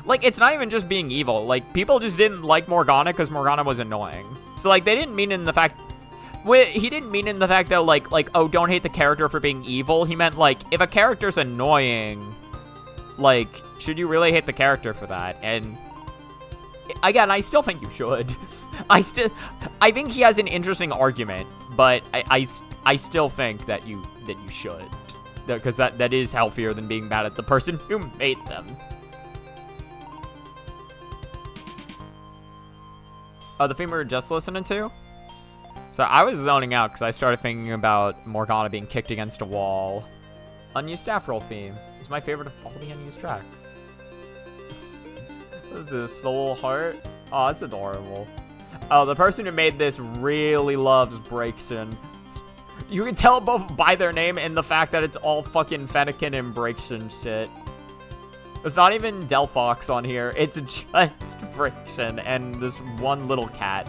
Like, it's not even just being evil. Like, people just didn't like Morgana because Morgana was annoying. So, like, they didn't mean in the fact... he didn't mean in the fact that, like, oh, don't hate the character for being evil. He meant, like, if a character's annoying, like, should you really hate the character for that? And, again, I still think you should. I think he has an interesting argument, but I still think that you should. Because that is healthier than being mad at the person who made them. The theme we were just listening to? So I was zoning out because I started thinking about Morgana being kicked against a wall. Unused staff roll theme. It's my favorite of all the unused tracks. What is this? The little heart? Oh, that's adorable. Oh, the person who made this really loves Breakson. You can tell both by their name and the fact that it's all fucking Fennekin and Breakson shit. There's not even Delphox on here. It's just Breakson and this one little cat.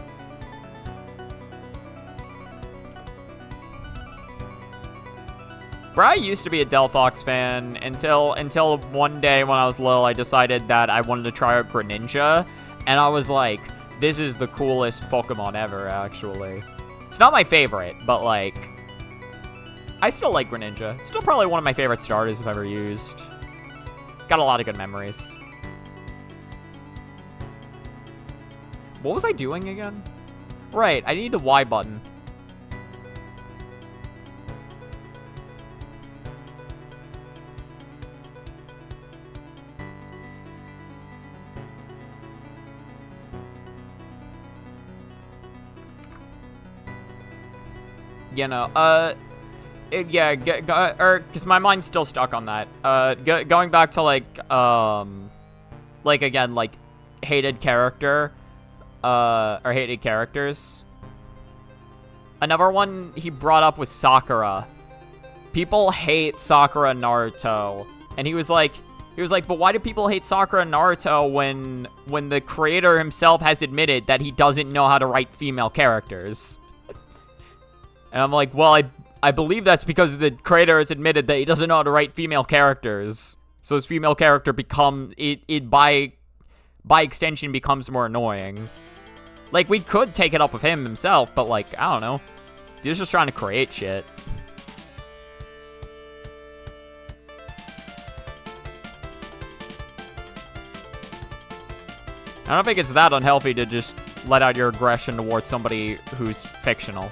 Bro, I used to be a Delphox fan until one day when I was little, I decided that I wanted to try out Greninja, and I was like, this is the coolest Pokemon ever, actually. It's not my favorite, but, like, I still like Greninja. Still probably one of my favorite starters I've ever used. Got a lot of good memories. What was I doing again? Right, I need the Y button. You know, yeah, because my mind's still stuck on that. Going back to, like, again, like, hated character, or hated characters. Another one he brought up was Sakura. People hate Sakura and Naruto. And he was like, but why do people hate Sakura and Naruto when the creator himself has admitted that he doesn't know how to write female characters? And I'm like, well, I believe that's because the creator has admitted that he doesn't know how to write female characters. So his female character by extension becomes more annoying. Like, we could take it up with him himself, but, like, I don't know. Dude's just trying to create shit. I don't think it's that unhealthy to just let out your aggression towards somebody who's fictional.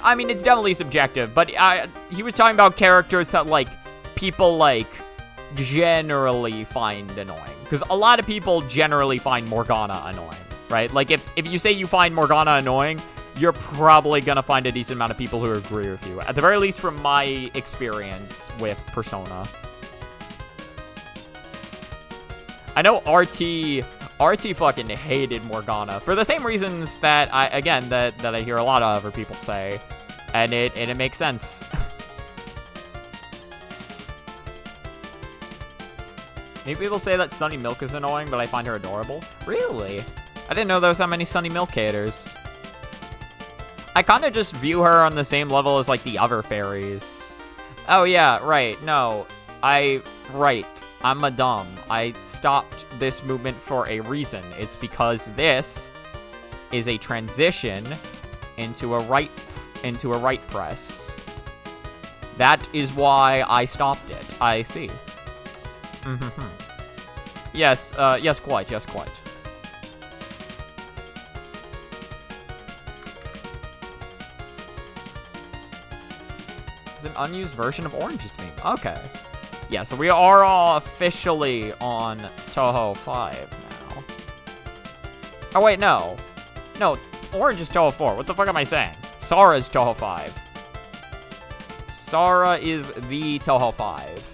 I mean, it's definitely subjective, but he was talking about characters that, like, people, like, generally find annoying. Because a lot of people generally find Morgana annoying, right? Like, if you say you find Morgana annoying, you're probably gonna find a decent amount of people who agree with you. At the very least, from my experience with Persona. I know RT fucking hated Morgana for the same reasons that I hear a lot of other people say, and it makes sense. Maybe people say that Sunny Milk is annoying, but I find her adorable. Really? I didn't know there was that many Sunny Milk haters. I kind of just view her on the same level as, like, the other fairies. Oh, yeah, right. No. Right. I'm a dumb. I stopped this movement for a reason. It's because this is a transition into a right press. That is why I stopped it. I see. Yes, yes, quite. It's an unused version of Orange's theme. Okay. Yeah, so we are all officially on Touhou 5 now. Oh, wait, no. No, Orange is Touhou 4. What the fuck am I saying? Sara is Touhou 5. Sara is the Touhou 5.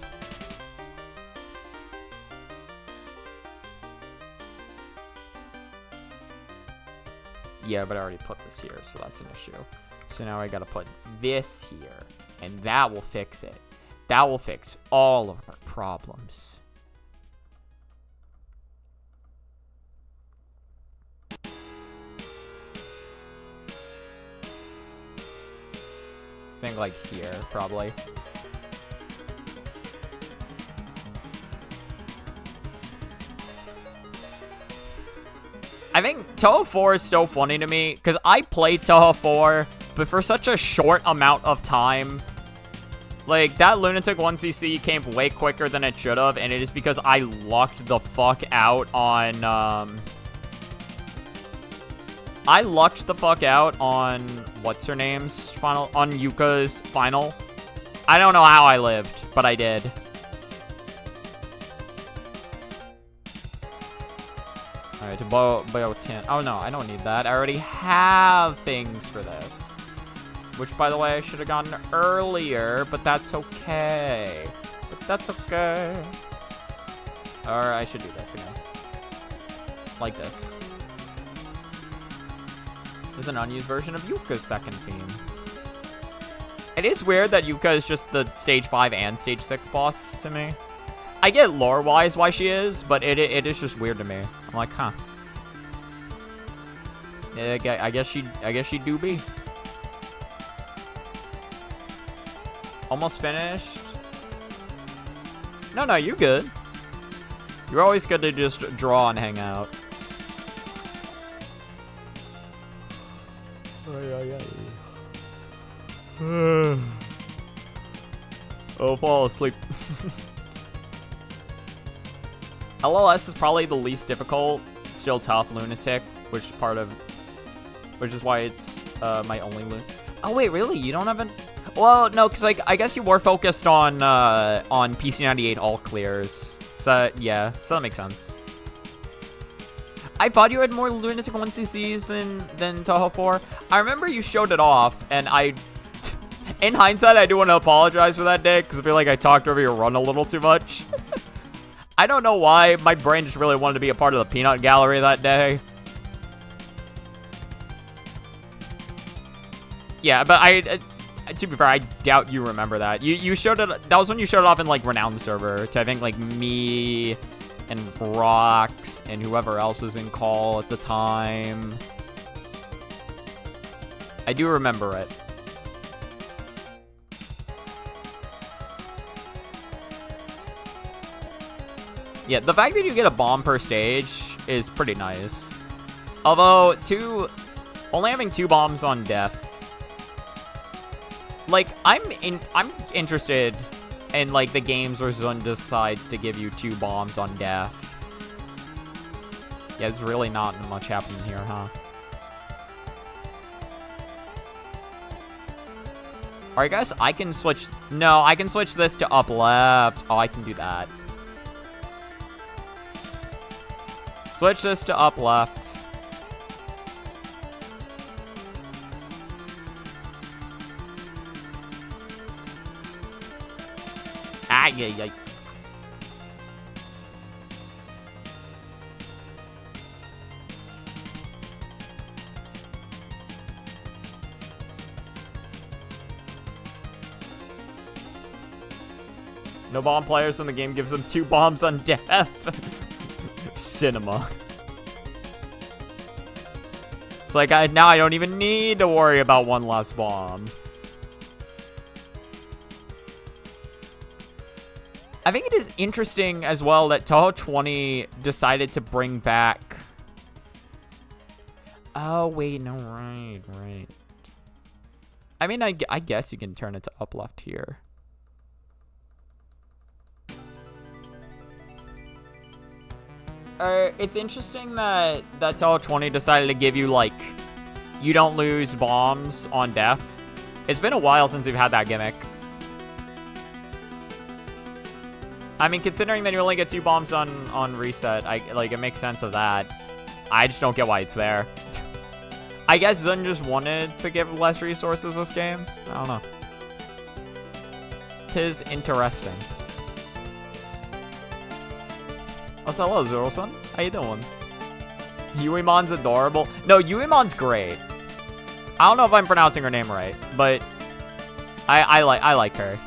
Yeah, but I already put this here, so that's an issue. So now I gotta put this here, and that will fix it. That will fix all of our problems. I think, like, here, probably. I think Touhou 4 is so funny to me, because I played Touhou 4, but for such a short amount of time. Like, that Lunatic 1cc came way quicker than it should have, and it is because I lucked the fuck out on, I lucked the fuck out on, what's-her-name's final, on Yuka's final. I don't know how I lived, but I did. Alright, to Bio 10. Oh no, I don't need that. I already have things for this. Which, by the way, I should have gotten earlier, but that's okay. Or I should do this again. Like this. There's an unused version of Yuka's second theme. It is weird that Yuka is just the Stage 5 and Stage 6 boss to me. I get lore-wise why she is, but it is just weird to me. I'm like, huh. Yeah, I guess she do be. Almost finished. No, you good. You're always good to just draw and hang out. Oh, fall asleep. LLS is probably the least difficult. Still tough. Lunatic, which is why it's my only Oh wait, really? You don't have an? Well, no, because like I guess you were focused on PC98 all clears. So yeah, so that makes sense. I thought you had more Lunatic 1cc's than Touhou 4. I remember you showed it off, and in hindsight, I do want to apologize for that day, because I feel like I talked over your run a little too much. I don't know why. My brain just really wanted to be a part of the peanut gallery that day. Yeah, but to be fair, I doubt you remember that. You showed it. That was when you showed it off in like Renowned server to I think like me and Brox and whoever else was in call at the time. I do remember it. Yeah, the fact that you get a bomb per stage is pretty nice. Although, only having 2 bombs on death. Like, I'm interested in, like, the games where Zun decides to give you 2 bombs on death. Yeah, there's really not much happening here, huh? Or I guess I can switch... No, I can switch this to up left. Oh, I can do that. Switch this to up left. Ay, ay, ay. No bomb players when the game gives them 2 bombs on death. Cinema. It's like, now I don't even need to worry about 1 last bomb. I think it is interesting as well that Touhou 20 decided to bring back... Oh, wait, no, right. I mean, I guess you can turn it to up left here. It's interesting that Touhou 20 decided to give you, like, you don't lose bombs on death. It's been a while since we've had that gimmick. I mean, considering that you only get 2 bombs on reset, it makes sense of that. I just don't get why it's there. I guess Zun just wanted to give less resources this game. I don't know. 'Tis interesting. Also, hello, Zoro-san. How you doing? Yuimon's adorable. No, Yuimon's great. I don't know if I'm pronouncing her name right, but I like her.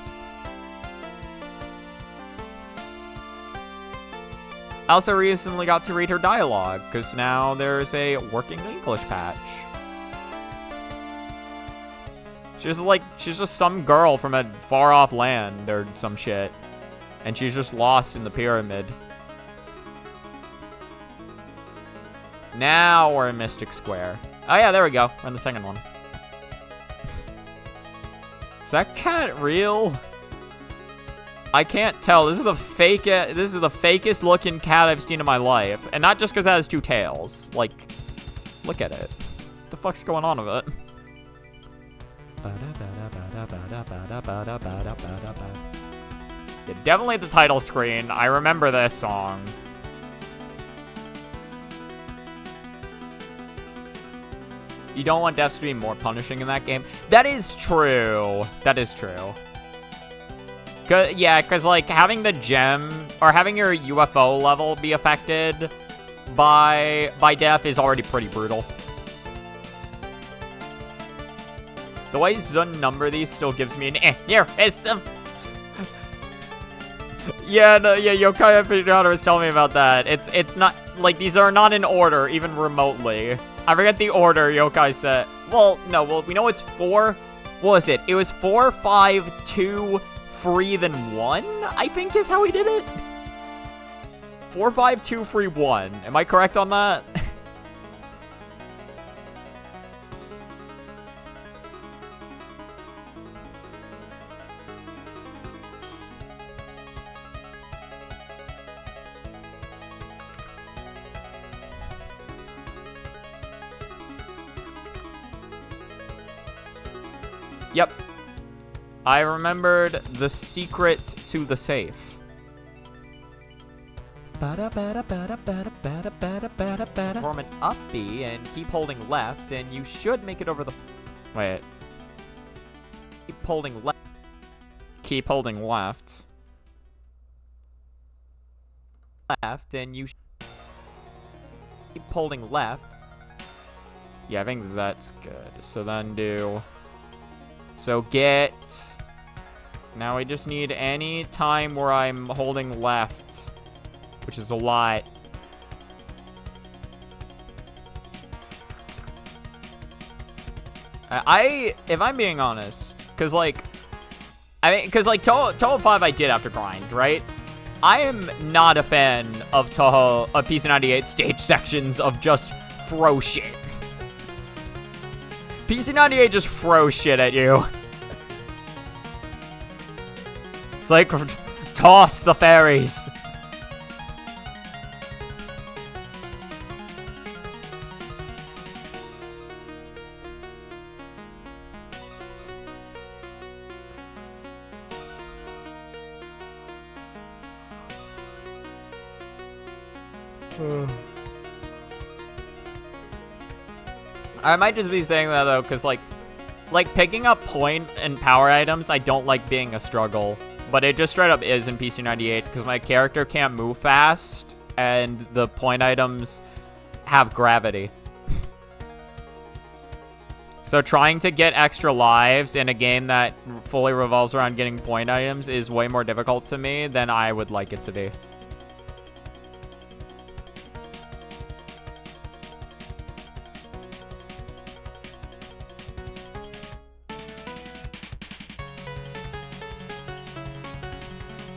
I also recently got to read her dialogue, because now there's a working English patch. She's just some girl from a far-off land or some shit. And she's just lost in the pyramid. Now we're in Mystic Square. Oh yeah, there we go. We're in the second one. Is that cat real? I can't tell. This is the fakest looking cat I've seen in my life. And not just because it has 2 tails. Like, look at it. What the fuck's going on with it? Yeah, definitely the title screen. I remember this song. You don't want deaths to be more punishing in that game. That is true. That is true. Because, like, having the gem, or having your UFO level be affected by death is already pretty brutal. The way Zun number these still gives me an here, it's some... yeah, Yokai Pidgeotto was telling me about that. It's not, like, these are not in order, even remotely. I forget the order Yokai said. Well, no, we know it's 4. What was it? It was 4, 5, 2, 3, then 1, I think is how he did it. 4, 5, 2, 3, 1. Am I correct on that? Yep. I remembered the secret to the safe. Form an up B and keep holding left, and you should make it over the... Wait. Keep holding left. Keep holding left. Left, and you... Keep holding left. Yeah, I think that's good. So then do... So get... Now we just need any time where I'm holding left, which is a lot. If I'm being honest, because like Touhou 5 I did after grind, right? I am not a fan of PC98 stage sections of just throw shit. PC98 just throws shit at you. It's like, toss the fairies. I might just be saying that though, because like picking up point and power items, I don't like being a struggle but it just straight up is in PC98 because my character can't move fast and the point items have gravity. So trying to get extra lives in a game that fully revolves around getting point items is way more difficult to me than I would like it to be.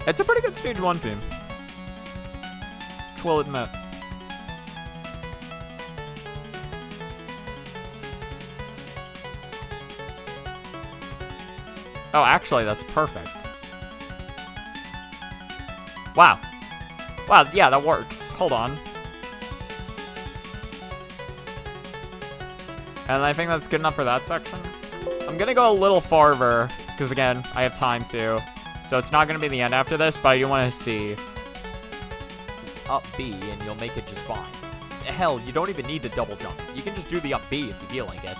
It's a pretty good stage 1 theme. Which will admit. Oh, actually, that's perfect. Wow. Wow, yeah, that works. Hold on. And I think that's good enough for that section. I'm gonna go a little farther, because again, I have time to. So it's not gonna be the end after this, but I do want to see. Up B, and you'll make it just fine. Hell, you don't even need to double jump. You can just do the up B if you feel like it.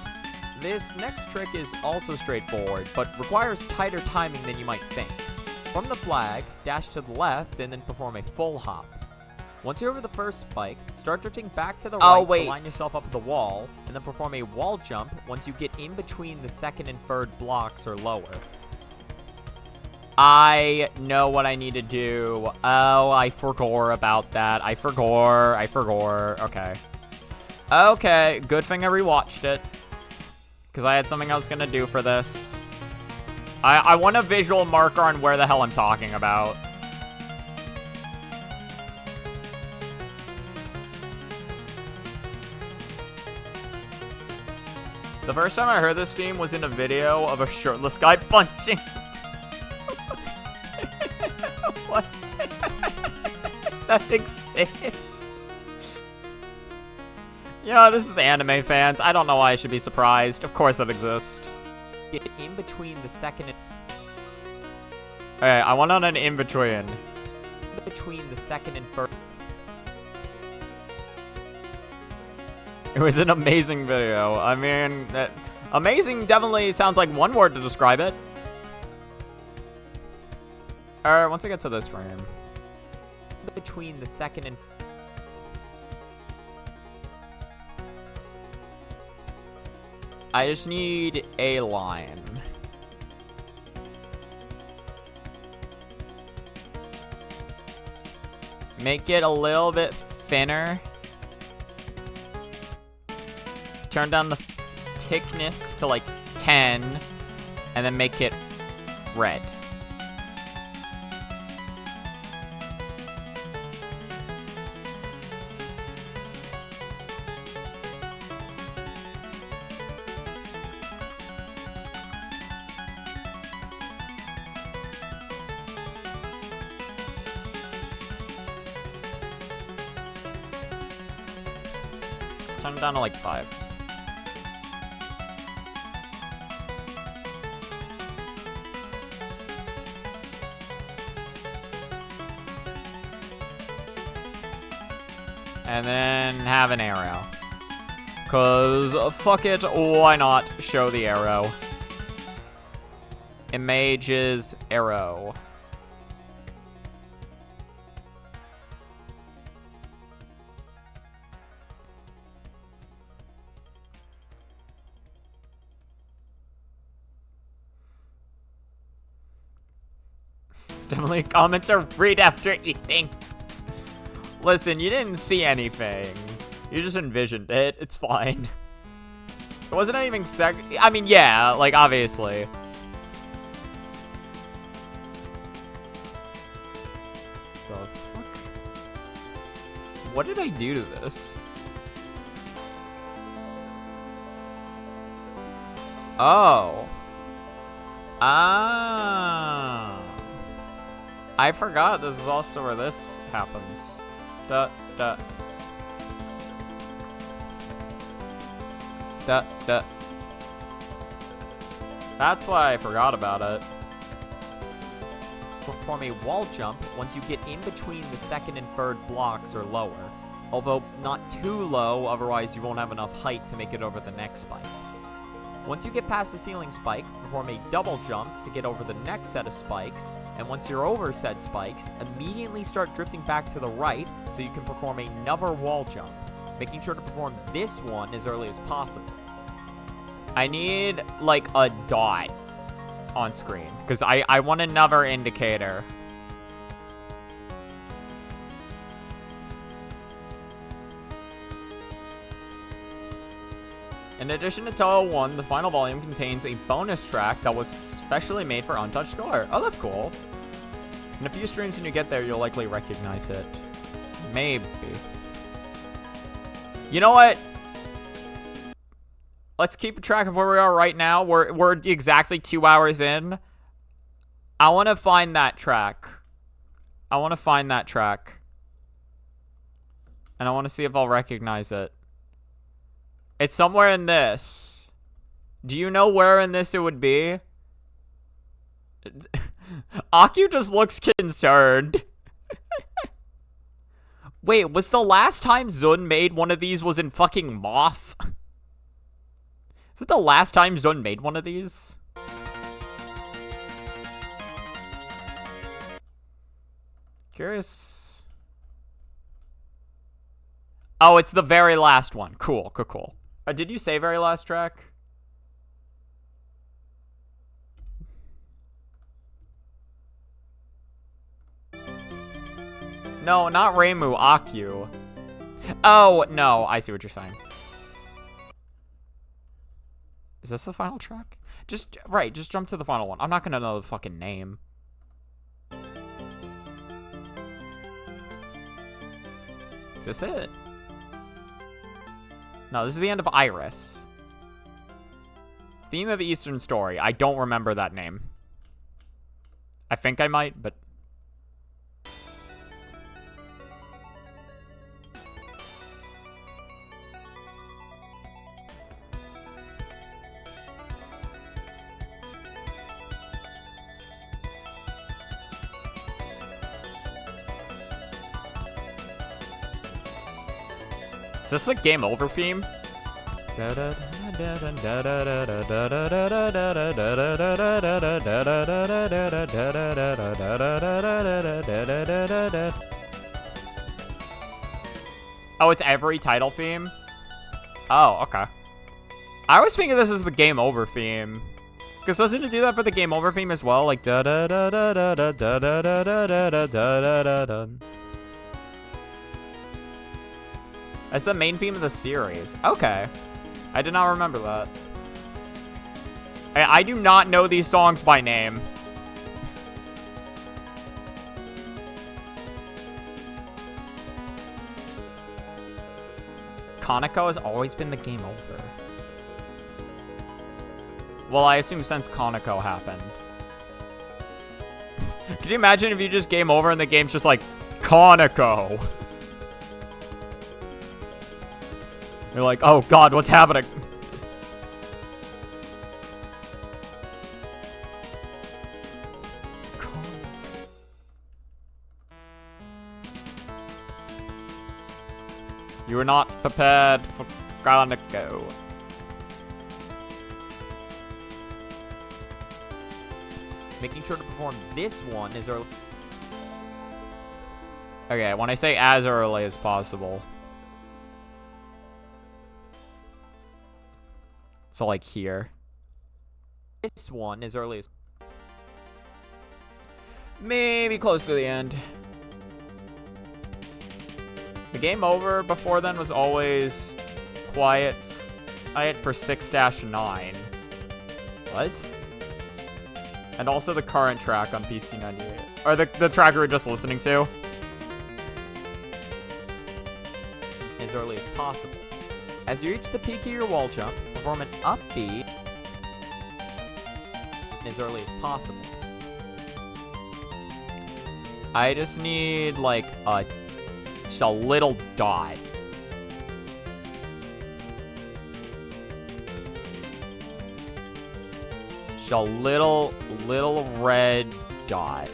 This next trick is also straightforward, but requires tighter timing than you might think. From the flag, dash to the left, and then perform a full hop. Once you're over the first spike, start drifting back to the right to line yourself up with the wall, and then perform a wall jump once you get in between the second and third blocks or lower. I know what I need to do. Oh, I forgot about that. I forgot. Okay. Okay, good thing I rewatched it. Because I had something I was going to do for this. I want a visual marker on where the hell I'm talking about. The first time I heard this theme was in a video of a shirtless guy punching. What? That exists. You know, this is anime fans. I don't know why I should be surprised. Of course that exists. Get in between the second and... Okay, I want on an in-between. Between the second and first... It was an amazing video. I mean, amazing definitely sounds like one word to describe it. Alright, once I get to this frame. Between the second and... I just need a line. Make it a little bit thinner. Turn down the thickness to like 10, and then make it red. Turn it down to like 5. And then have an arrow. Cause fuck it, why not show the arrow? Images arrow. It's definitely a comment to read after eating. Listen, you didn't see anything. You just envisioned it. It's fine. It wasn't anything I mean, yeah, like, obviously. The fuck? What did I do to this? Oh. Ah. I forgot this is also where this happens. Da, da. Da, da. That's why I forgot about it. Perform a wall jump once you get in between the second and third blocks or lower. Although not too low, otherwise you won't have enough height to make it over the next spike. Once you get past the ceiling spike, perform a double jump to get over the next set of spikes, and once you're over said spikes, immediately start drifting back to the right so you can perform another wall jump, making sure to perform this one as early as possible. I need, like, a dot on screen, because I want another indicator. In addition to Touhou 1, the final volume contains a bonus track that was specially made for Untouched Store. Oh, that's cool. In a few streams when you get there, you'll likely recognize it. Maybe. You know what? Let's keep track of where we are right now. We're exactly 2 hours in. I want to find that track. And I want to see if I'll recognize it. It's somewhere in this. Do you know where in this it would be? Akyu just looks concerned. Wait, was the last time Zun made one of these was in fucking Moth? Is it the last time Zun made one of these? Curious. Oh, it's the very last one. Cool. Did you say very last track? No, not Reimu, Akyu. Oh, no, I see what you're saying. Is this the final track? Just jump to the final one. I'm not gonna know the fucking name. Is this it? No, this is the end of Iris. Theme of the Eastern Story. I don't remember that name. I think I might, but... Is this the game over theme? Oh, it's every title theme? Oh, okay. I was thinking this is the game over theme. Because doesn't it do that for the game over theme as well? Like da da da da da da da da da da da da da da. That's the main theme of the series. Okay. I did not remember that. I do not know these songs by name. Kaneko has always been the game over. Well, I assume since Kaneko happened. Can you imagine if you just game over and the game's just like, Kaneko? You're like, oh god, what's happening? You were not prepared for Kaneko. Making sure to perform this one as early. Okay, when I say as early as possible. So, like, here. This one as early as... maybe close to the end. The game over before then was always quiet for 6-9. What? And also the current track on PC98. Or the track we were just listening to. As early as possible. As you reach the peak of your wall jump, perform an upbeat as early as possible. I just need, like, just a little dot. Just a little red dot.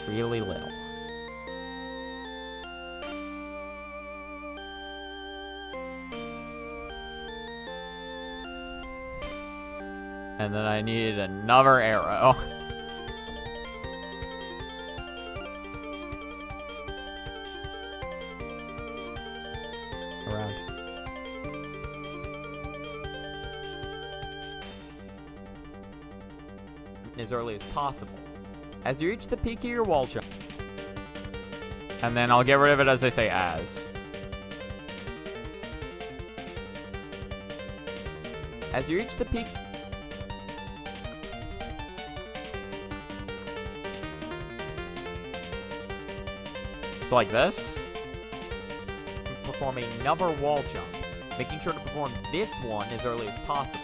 Really little. And then I need another arrow. Around. As early as possible. As you reach the peak of your wall jump. And then I'll get rid of it as they say as. As you reach the peak. So like this. Perform another wall jump, making sure to perform this one as early as possible.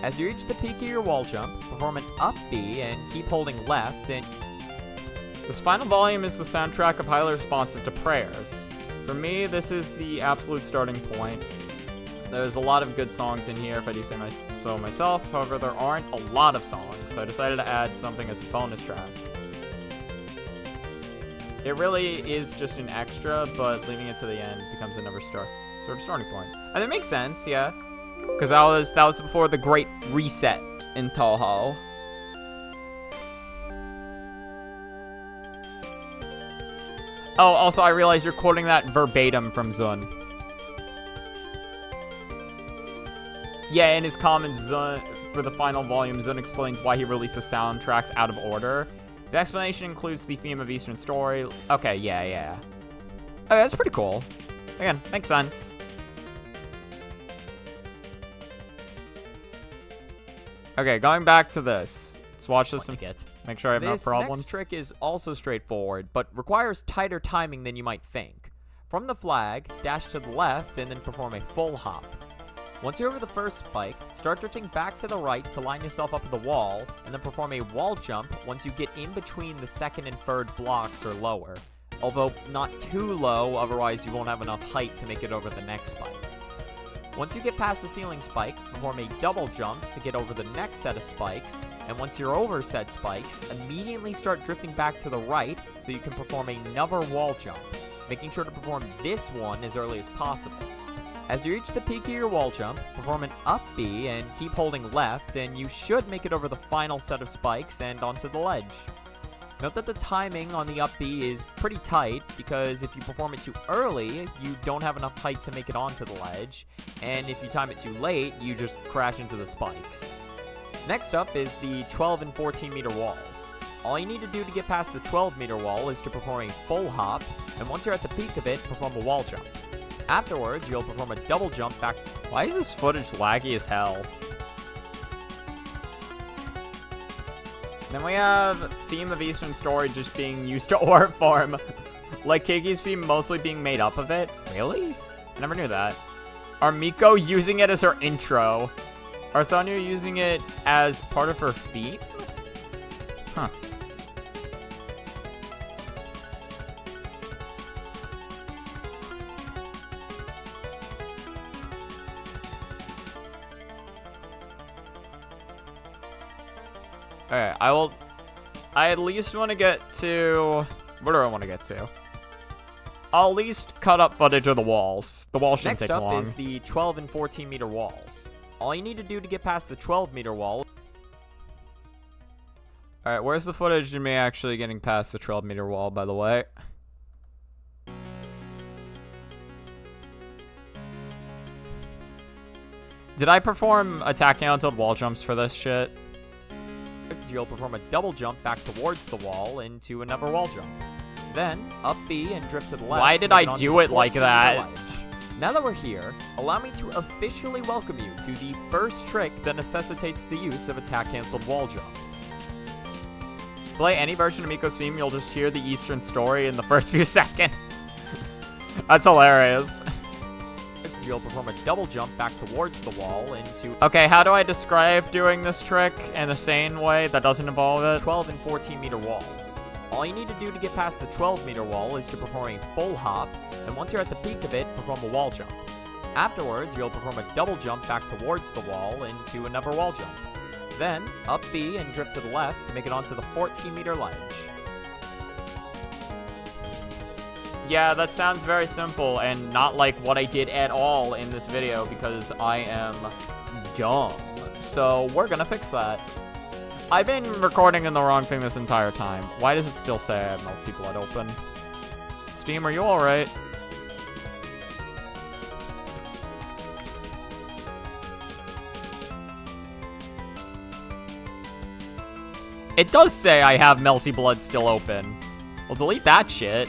As you reach the peak of your wall jump, perform an up B and keep holding left, and this final volume is the soundtrack of Highly Responsive to Prayers. For me, this is the absolute starting point. There's a lot of good songs in here, if I do say so myself. However, there aren't a lot of songs, so I decided to add something as a bonus track. It really is just an extra, but leaving it to the end becomes another sort of starting point. And it makes sense, yeah. Because that was before the great reset in Touhou. Oh, also I realized you're quoting that verbatim from Zun. Yeah, in his comments, Zun, for the final volume, Zun explains why he releases soundtracks out of order. The explanation includes the theme of Eastern Story. Okay, yeah. Okay, that's pretty cool. Again, makes sense. Okay, going back to this. Let's watch this and make sure I have no problems. This next trick is also straightforward, but requires tighter timing than you might think. From the flag, dash to the left, and then perform a full hop. Once you're over the first spike, start drifting back to the right to line yourself up to the wall, and then perform a wall jump once you get in between the second and third blocks or lower. Although not too low, otherwise you won't have enough height to make it over the next spike. Once you get past the ceiling spike, perform a double jump to get over the next set of spikes, and once you're over said spikes, immediately start drifting back to the right so you can perform another wall jump, making sure to perform this one as early as possible. As you reach the peak of your wall jump, perform an up B and keep holding left, and you should make it over the final set of spikes and onto the ledge. Note that the timing on the up B is pretty tight, because if you perform it too early, you don't have enough height to make it onto the ledge, and if you time it too late, you just crash into the spikes. Next up is the 12 and 14 meter walls. All you need to do to get past the 12 meter wall is to perform a full hop, and once you're at the peak of it, perform a wall jump. Afterwards, you'll perform a double jump back. Why is this footage laggy as hell? Then we have theme of Eastern Story just being used to art form. Like Kiki's theme mostly being made up of it. Really? I never knew that. Are Miko using it as her intro? Are Sonya using it as part of her theme? Huh. Okay, I at least want to get to... Where do I want to get to? I'll at least cut up footage of the walls. The walls shouldn't take long. Next up is the 12 and 14 meter walls. All you need to do to get past the 12 meter wall... Alright, where's the footage of me actually getting past the 12 meter wall, by the way? Did I perform attacking until wall jumps for this shit? You'll perform a double jump back towards the wall into another wall jump. Then, up B and drift to the left. Why did I do it like that? Now that we're here, allow me to officially welcome you to the first trick that necessitates the use of attack-cancelled wall jumps. Play any version of Miko's theme, you'll just hear the Eastern Story in the first few seconds. That's hilarious. You'll perform a double jump back towards the wall into... Okay, how do I describe doing this trick in a sane way that doesn't involve it? 12 and 14 meter walls. All you need to do to get past the 12 meter wall is to perform a full hop, and once you're at the peak of it, perform a wall jump. Afterwards, you'll perform a double jump back towards the wall into another wall jump. Then, up B and drift to the left to make it onto the 14 meter ledge. Yeah, that sounds very simple and not like what I did at all in this video because I am dumb. so we're gonna fix that. I've been recording in the wrong thing this entire time. Why does it still say I have Melty Blood open? Steam, are you alright? It does say I have Melty Blood still open. Well, delete that shit.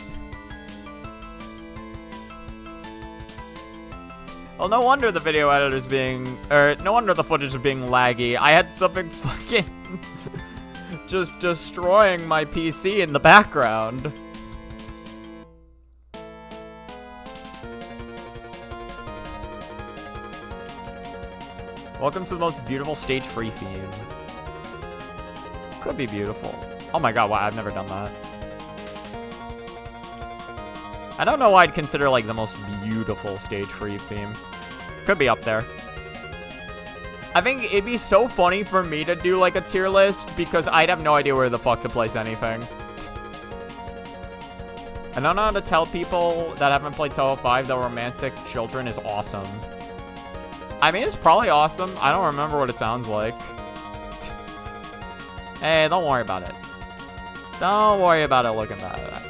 Well, no wonder the video editor's being... no wonder the footage is being laggy. I had something fucking... just destroying my PC in the background. Welcome to the most beautiful stage-free theme. Could be beautiful. Oh my god, wow, I've never done that. I don't know why I'd consider, like, the most beautiful stage-free theme. Could be up there. I think it'd be so funny for me to do, like, a tier list, because I'd have no idea where the fuck to place anything. I don't know how to tell people that haven't played Touhou 5 that Romantic Children is awesome. I mean, it's probably awesome. I don't remember what it sounds like. Hey, don't worry about it. Don't worry about it looking bad.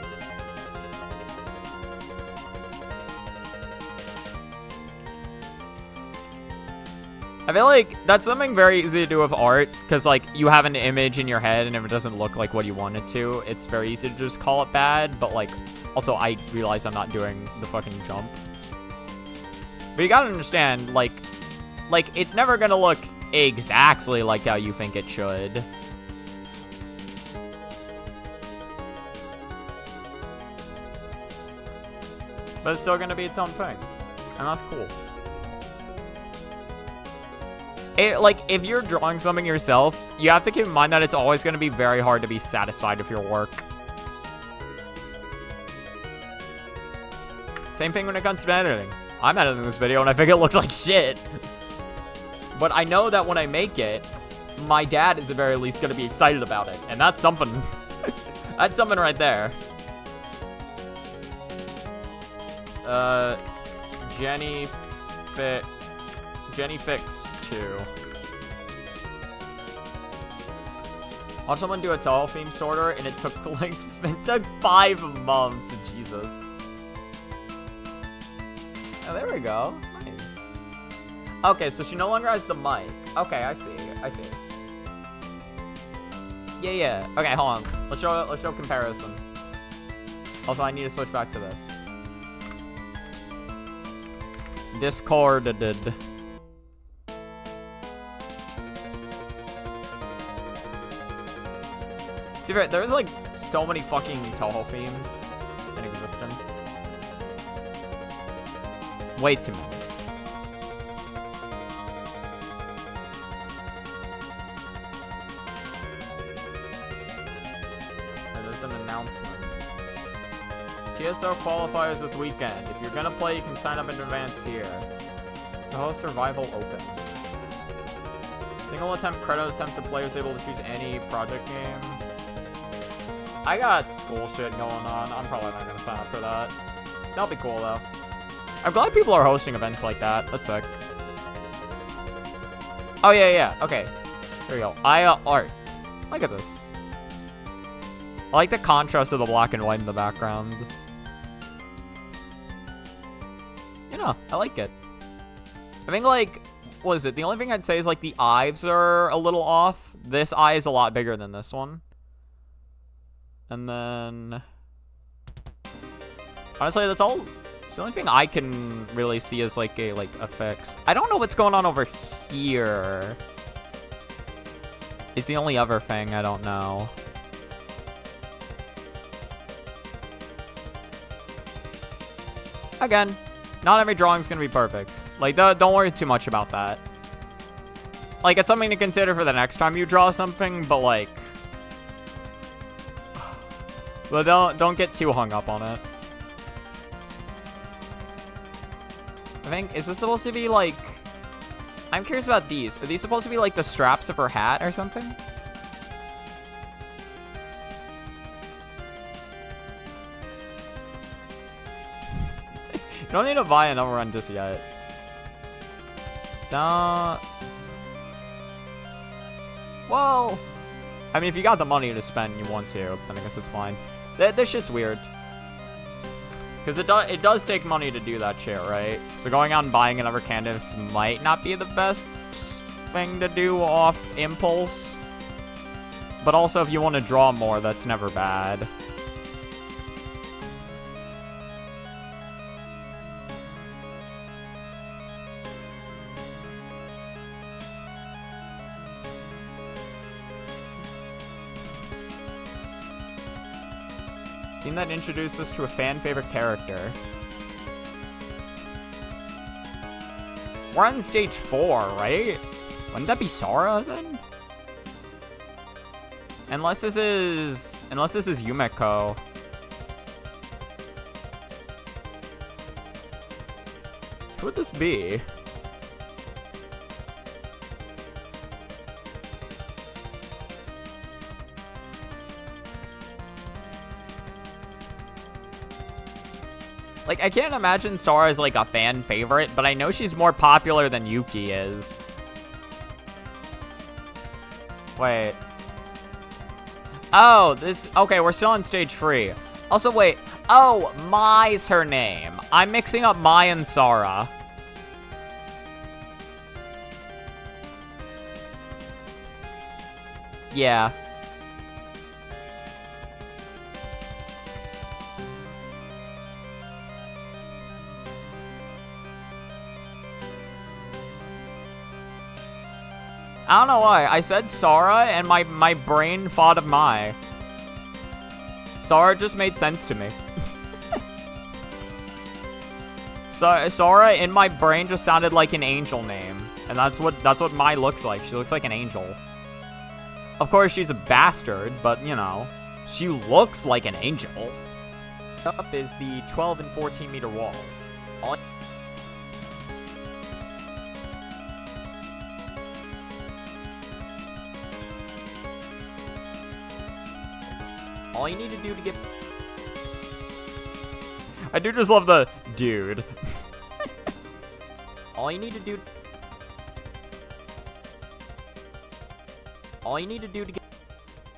I feel like that's something very easy to do with art, because, like, you have an image in your head, and if it doesn't look like what you want it to, it's very easy to just call it bad, but, like, also, I realize I'm not doing the fucking jump. But you gotta understand, like, it's never gonna look exactly like how you think it should. But it's still gonna be its own thing. And that's cool. Like, if you're drawing something yourself, you have to keep in mind that it's always gonna be very hard to be satisfied with your work. Same thing when it comes to editing. I'm editing this video and I think it looks like shit. But I know that when I make it, my dad is at the very least gonna be excited about it. And that's something. That's something right there. Jenny Fix 2. Watched someone do a Touhou theme sorter and it took like 5 months. Jesus. Oh, there we go. Nice. Okay, so she no longer has the mic. Okay, I see. Yeah. Okay, hold on. Let's show comparison. Also, I need to switch back to this. Discorded. To be fair, there's like so many fucking Touhou themes in existence. Way too many. And there's an announcement. TSO qualifiers this weekend. If you're gonna play, you can sign up in advance here. Touhou Survival Open. Single attempt credit attempts, and players able to choose any project game. I got school shit going on. I'm probably not gonna sign up for that. That'll be cool though. I'm glad people are hosting events like that. That's sick. Oh yeah. Okay. Here we go. Art. Look at this. I like the contrast of the black and white in the background. You know, I like it. I think, like, what is it? The only thing I'd say is, like, the eyes are a little off. This eye is a lot bigger than this one. And then... honestly, that's all... it's the only thing I can really see is, like, a fix. I don't know what's going on over here. It's the only other thing I don't know. Again, not every drawing's gonna be perfect. Like, don't worry too much about that. Like, it's something to consider for the next time you draw something, but, like... but don't get too hung up on it. I think, is this supposed to be, like... I'm curious about these. Are these supposed to be, like, the straps of her hat or something? You don't need to buy another run just yet. Don't... Well, I mean, if you got the money to spend and you want to, then I guess it's fine. This shit's weird. Because it does take money to do that shit, right? So going out and buying another canvas might not be the best thing to do off impulse. But also, if you want to draw more, that's never bad. Team that introduced us to a fan favorite character. We're on stage 4, right? Wouldn't that be Sora then? Unless this is Yumeko. Who would this be? Like, I can't imagine Sora as, like, a fan favorite, but I know she's more popular than Yuki is. Wait. Oh, okay, we're still on stage 3. Also, wait. Oh, Mai's her name. I'm mixing up Mai and Sora. Yeah. I don't know why. I said Sora, and my brain thought of Mai. Sora just made sense to me. So Sora in my brain just sounded like an angel name, and that's what Mai looks like. She looks like an angel. Of course, she's a bastard, but you know, she looks like an angel. Up is the 12 and 14 meter walls. All you need to do to get... I do just love the dude. All you need to do... All you need to do to get...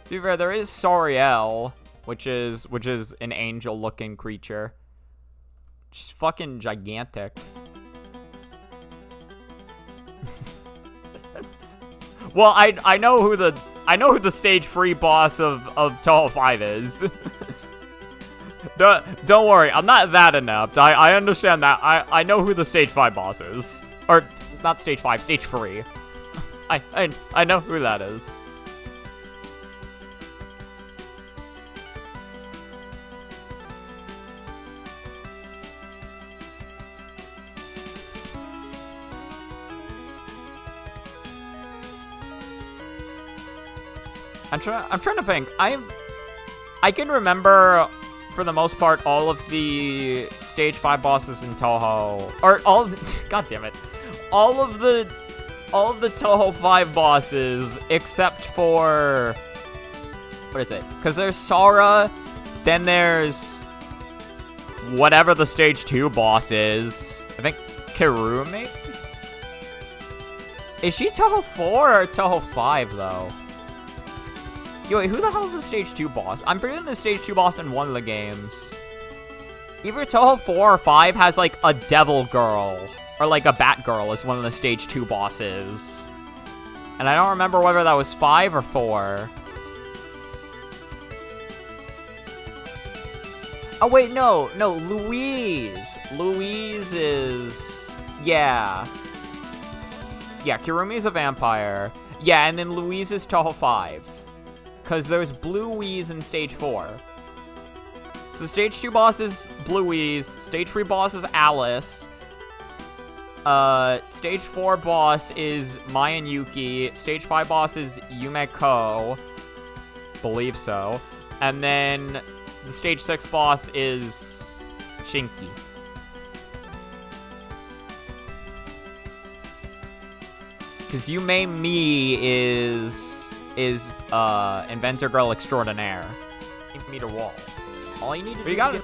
To be fair, there is Soriel, which is an angel-looking creature. She's fucking gigantic. Well, I know who the stage 3 boss of Touhou 5 is. Don't worry, I'm not that inept. I understand that. I know who the stage 5 boss is. Or, not stage 5, stage 3. I know who that is. I'm trying to think. I can remember, for the most part, all of the stage 5 bosses in Touhou, or all of the, god damn it, all of the Touhou 5 bosses except for, what is it? Because there's Sora, then there's whatever the stage 2 boss is. I think Kirumi? Is she Touhou 4 or Touhou 5 though? Yo, wait, who the hell is the stage 2 boss? I'm forgetting the stage 2 boss in one of the games. Either Touhou 4 or 5 has, like, a devil girl. Or, like, a bat girl is one of the stage 2 bosses. And I don't remember whether that was 5 or 4. Oh, wait, no, Louise. Louise is... Yeah. Yeah, Kirumi's a vampire. Yeah, and then Louise is Touhou 5. Because there's Blue Wheeze in stage 4. So stage 2 boss is Blue Wheeze. Stage 3 boss is Alice. Stage 4 boss is Mai and Yuki. Stage 5 boss is Yumeko. Believe so. And then the stage 6 boss is Shinki. Because Yuuyami is Inventor Girl Extraordinaire. Meter walls. All you need to do is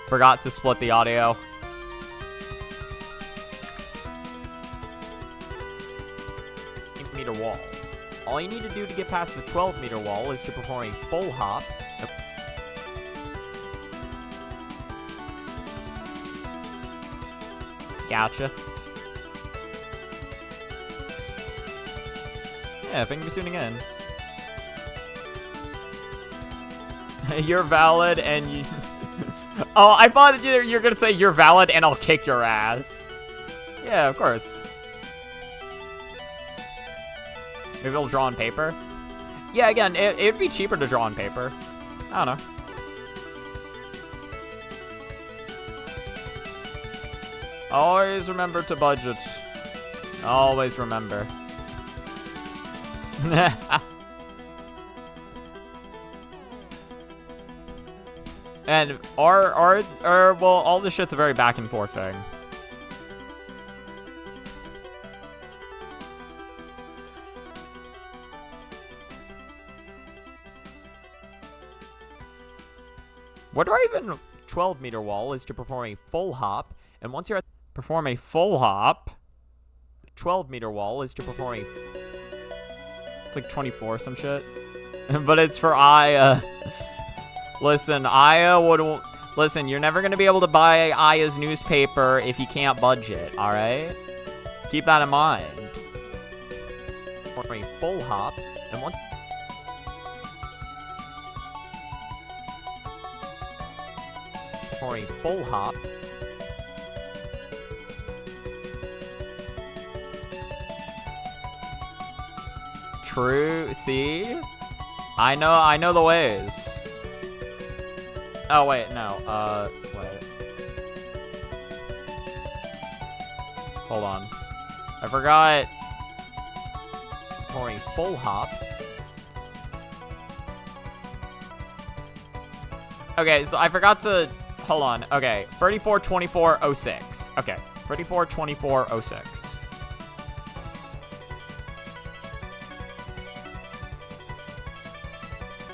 forgot to split the audio. Meter walls. All you need to do to get past the 12-meter wall is to perform a full hop. Gotcha. Yeah, thank you for tuning in. You're valid and you... Oh, I thought you're gonna say you're valid and I'll kick your ass. Yeah, of course. Maybe I'll draw on paper? Yeah, again, it'd be cheaper to draw on paper. I don't know. Always remember to budget. Always remember. And well, all this shit's a very back and forth thing. What do I even... 12-meter wall is to perform a full hop, and once you're at... Perform a full hop. 12-meter wall is to perform a... It's like 24 some shit. But it's for Aya. Listen, Aya would... Listen, you're never gonna be able to buy Aya's newspaper if you can't budget, alright? Keep that in mind. Perform a full hop, and once... For a full hop. True, see? I know the ways. Oh wait, no, wait. Hold on. I forgot. For a full hop. Okay, so I forgot to... Hold on. Okay. 342406. Okay. 342406.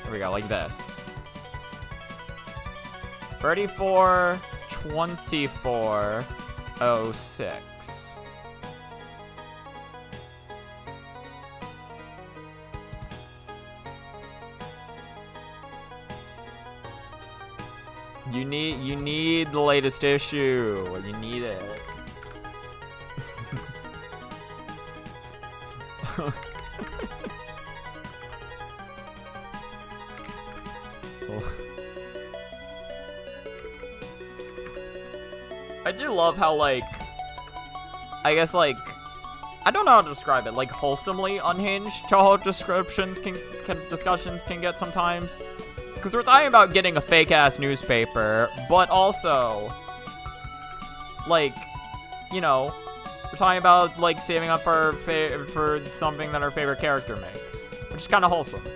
There we go. Like this. 342406. You need the latest issue. You need it. I do love how, like, I guess, like, I don't know how to describe it, like, wholesomely unhinged Touhou discussions can get sometimes. Because we're talking about getting a fake-ass newspaper, but also, like, you know, we're talking about, like, saving up for something that our favorite character makes. Which is kind of wholesome,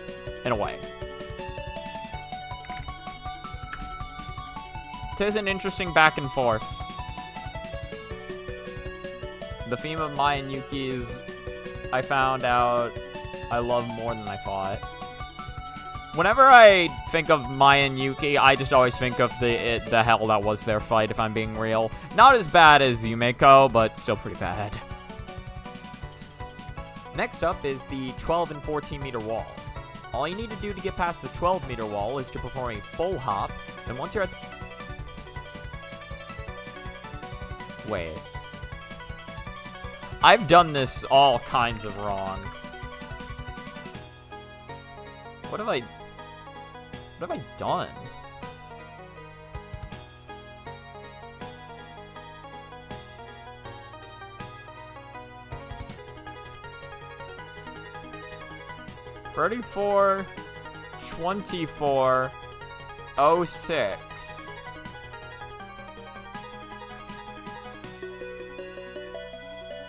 in a way. It is an interesting back and forth. The theme of Mai and Yuki's, I found out I love more than I thought. Whenever I think of Mai and Yuki, I just always think of the hell that was their fight, if I'm being real. Not as bad as Yumeko, but still pretty bad. Next up is the 12 and 14 meter walls. All you need to do to get past the 12 meter wall is to perform a full hop, and once you're at... Wait. I've done this all kinds of wrong. What have I done? $34, $24, $06.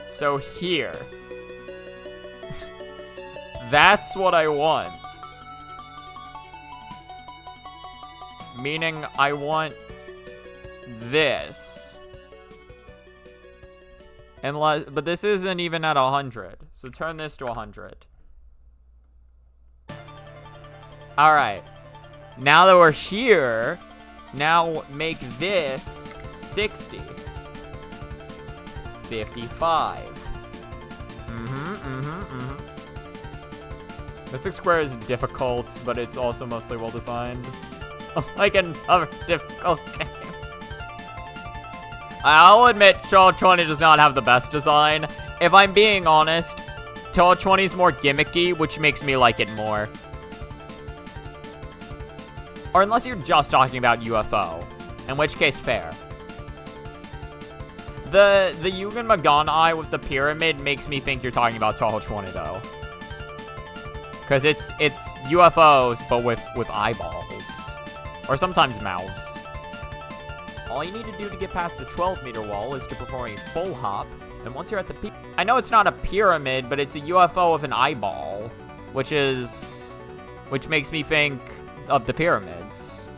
So here. That's what I want. Meaning I want this. But this isn't even at 100. So turn this to 100. Alright. Now that we're here, now make this 60. 55. Mystic Square is difficult, but it's also mostly well designed. Like another difficult game. I'll admit, Touhou 20 does not have the best design. If I'm being honest, Touhou 20 is more gimmicky, which makes me like it more. Or unless you're just talking about UFO, in which case, fair. The Yugen Magan Eye with the pyramid makes me think you're talking about Touhou 20, though. Because it's UFOs, but with eyeballs. Or sometimes mouths. All you need to do to get past the 12-meter wall is to perform a full hop, and once you're at the peak... I know it's not a pyramid, but it's a UFO with an eyeball, which makes me think of the pyramids.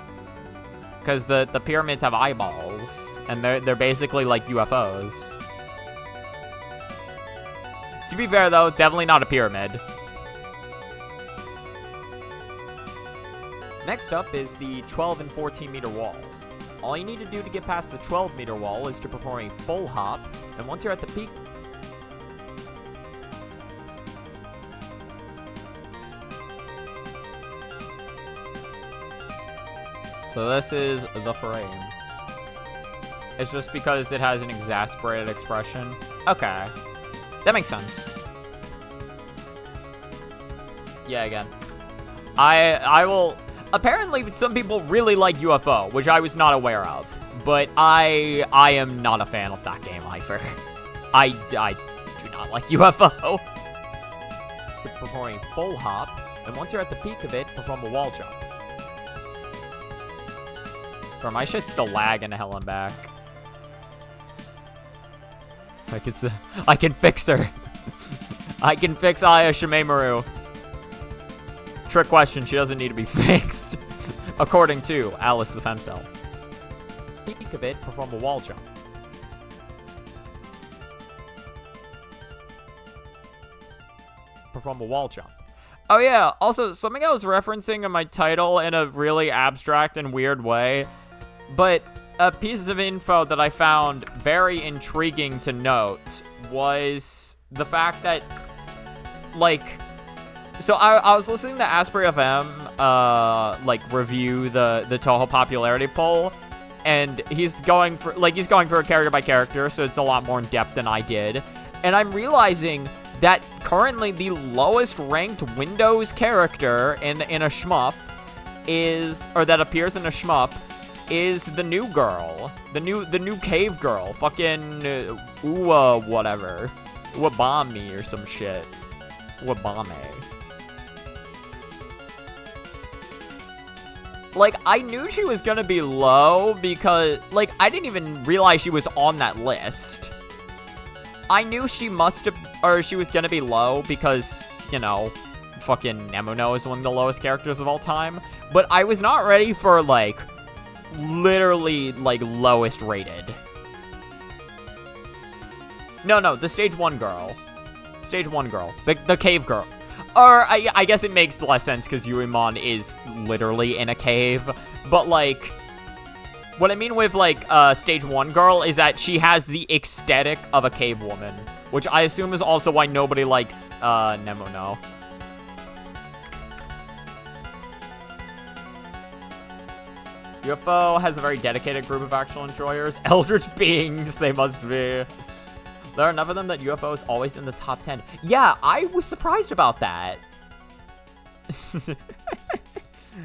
Because the pyramids have eyeballs, and they're basically like UFOs. To be fair, though, definitely not a pyramid. Next up is the 12 and 14-meter walls. All you need to do to get past the 12-meter wall is to perform a full hop, and once you're at the peak... So this is the frame. It's just because it has an exasperated expression. Okay. That makes sense. Yeah, again. I will... Apparently, some people really like UFO, which I was not aware of. But I am not a fan of that game either. I do not like UFO. Performing full hop, and once you're at the peak of it, perform a wall jump. Bro, my shit's still lagging to hell and back. I can fix her. I can fix Aya Shimemaru. Trick question, she doesn't need to be fixed. According to Alice the Femcell. Peak of it, perform a wall jump. Perform a wall jump. Oh yeah, also, something I was referencing in my title in a really abstract and weird way, but a piece of info that I found very intriguing to note was the fact that, like... So I was listening to Asprey FM, like, review the Touhou popularity poll, and he's going for a character by character, so it's a lot more in depth than I did. And I'm realizing that currently the lowest ranked Windows character in a shmup is, or that appears in a shmup, is the new girl, the new cave girl, fucking whatever, Uwabami or some shit, Uwabame. Like, I knew she was gonna be low because, like, I didn't even realize she was on that list. I knew she must have, or she was gonna be low because, you know, fucking Nemono is one of the lowest characters of all time. But I was not ready for, like, literally, like, lowest rated. No, the stage 1 girl. Stage 1 girl. The cave girl. Or, I guess it makes less sense because Yuuyami is literally in a cave. But, like, what I mean with, like, stage 1 girl is that she has the aesthetic of a cave woman. Which I assume is also why nobody likes, Nemono. UFO has a very dedicated group of actual enjoyers. Eldritch beings, they must be. There are enough of them that UFO is always in the top 10. Yeah, I was surprised about that.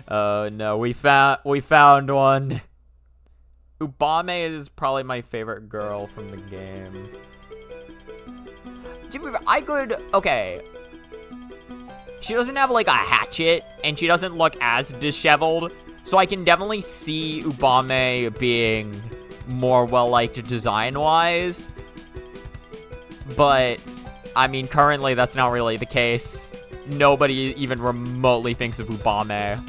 Oh no, we found one. Ubame is probably my favorite girl from the game. Okay. She doesn't have, like, a hatchet, and she doesn't look as disheveled, so I can definitely see Ubame being more well-liked design-wise. But, I mean, currently that's not really the case. Nobody even remotely thinks of Ubame.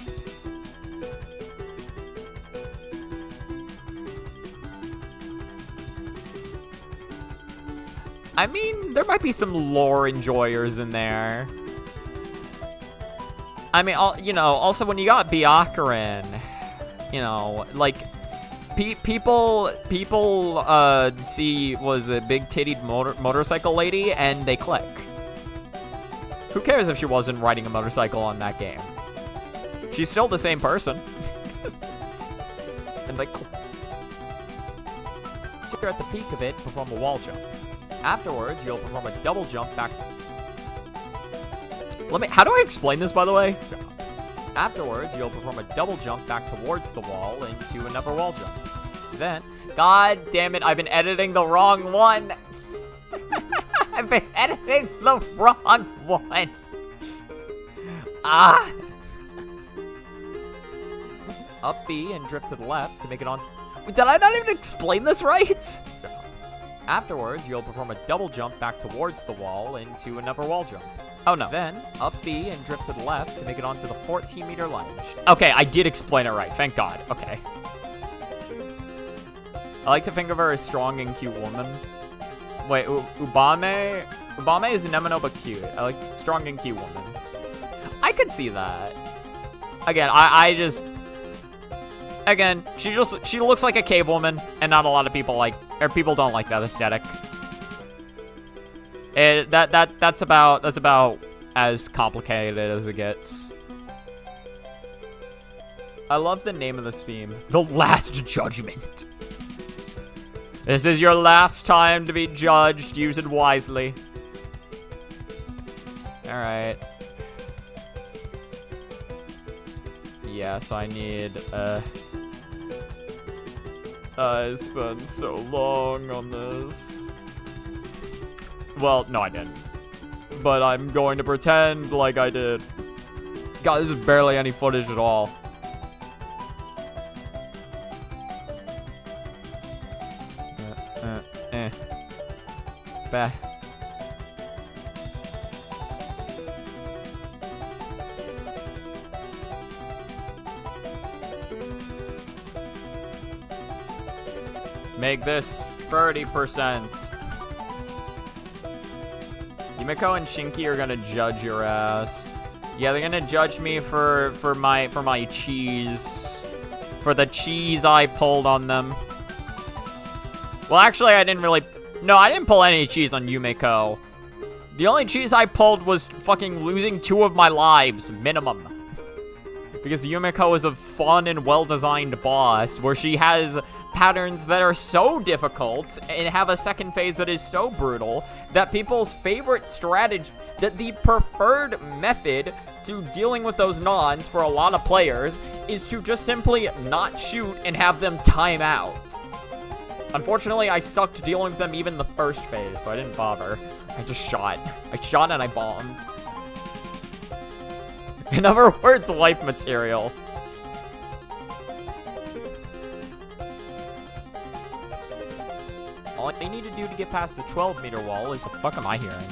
I mean, there might be some lore enjoyers in there. I mean, you know, also when you got Byakuren, you know, like... People see was a big-tittied motorcycle lady, and they click. Who cares if she wasn't riding a motorcycle on that game? She's still the same person. And like, you're at the peak of it, perform a wall jump. Afterwards, you'll perform a double jump back. How do I explain this, by the way? Afterwards, you'll perform a double jump back towards the wall into another wall jump. Then, god damn it, I've been editing the wrong one. I've been editing the wrong one. Ah. Up B and drift to the left to make it on. Did I not even explain this right? Afterwards, you'll perform a double jump back towards the wall into another wall jump. Oh no. Then, up B and drift to the left to make it onto the 14-meter lunge. Okay, I did explain it right. Thank God. Okay. I like to think of her as strong and cute woman. Wait, Ubame? Ubame is Nemino but cute. I like strong and cute woman. I could see that. Again, I just... Again, she looks like a cave woman, and not a lot of people like, or people don't like that aesthetic. That's about as complicated as it gets. I love the name of this theme. The Last Judgment. This is your last time to be judged. Use it wisely. Alright. Yeah, so I need, I spent so long on this. Well, no, I didn't. But I'm going to pretend like I did. God, this is barely any footage at all. Bah. Make this 30%. Yumiko and Shinky are gonna judge your ass. Yeah, they're gonna judge me for my cheese. For the cheese I pulled on them. Well, actually, I didn't really... No, I didn't pull any cheese on Yumiko. The only cheese I pulled was fucking losing 2 of my lives, minimum. Because Yumiko is a fun and well-designed boss, where she has patterns that are so difficult and have a second phase that is so brutal that people's favorite strategy, that the preferred method to dealing with those nons for a lot of players is to just simply not shoot and have them time out. Unfortunately, I sucked dealing with them even the first phase, so I didn't bother. I just shot. I shot and I bombed. In other words, wife material. All I need to do to get past the 12-meter wall is... The fuck am I hearing?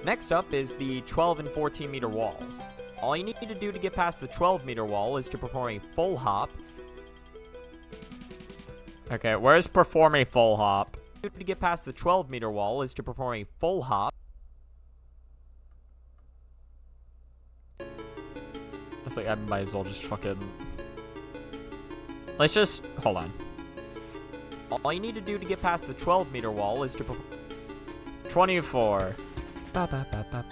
Next up is the 12 and 14-meter walls. All you need to do to get past the 12-meter wall is to perform a full hop. Okay, where's perform a full hop? To get past the 12-meter wall is to perform a full hop. It's like, I might as well just fucking... Let's just... Hold on. All you need to do to get past the 12-meter wall is to perform... 24. Ba, ba, ba, ba,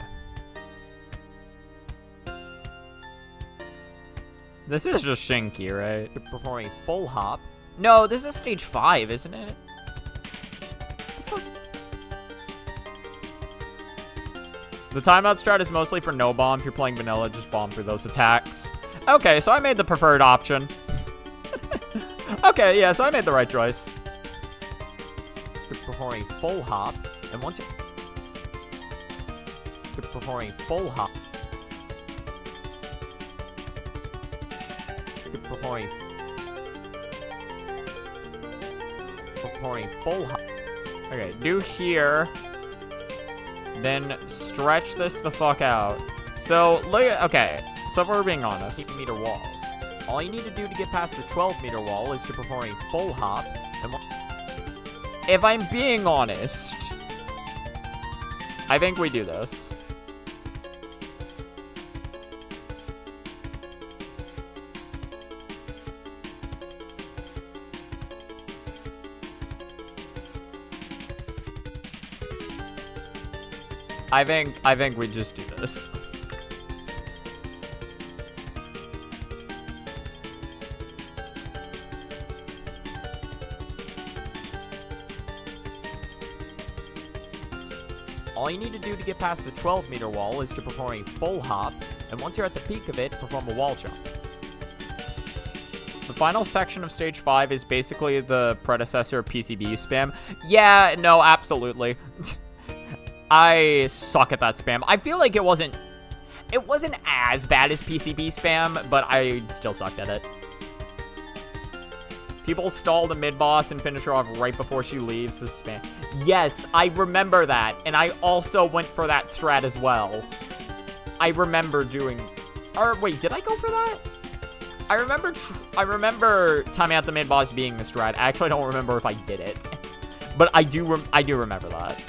ba. This is just Shinky, right? To perform a full hop. No, this is stage 5, isn't it? The timeout strat is mostly for no bomb. If you're playing vanilla, just bomb through those attacks. Okay, so I made the preferred option. Okay, yeah, so I made the right choice. Perform a full hop, and once you... Perform a full hop. Perform a full hop. Okay, do here. Then stretch this the fuck out. So, look at... Okay, so if we're being honest. 8-meter walls. All you need to do to get past the 12-meter wall is to perform a full hop. And if I'm being honest, I think we do this. I think we just do this. All you need to do to get past the 12-meter wall is to perform a full hop, and once you're at the peak of it, perform a wall jump. The final section of Stage 5 is basically the predecessor of PCB spam. Yeah, no, absolutely. I suck at that spam. I feel like it wasn't as bad as PCB spam, but I still sucked at it. People stall the mid-boss and finish her off right before she leaves the spam. Yes, I remember that, and I also went for that strat as well. I remember doing... Or, wait, did I go for that? I remember timing out the mid-boss being the strat. I actually don't remember if I did it. But I do remember that.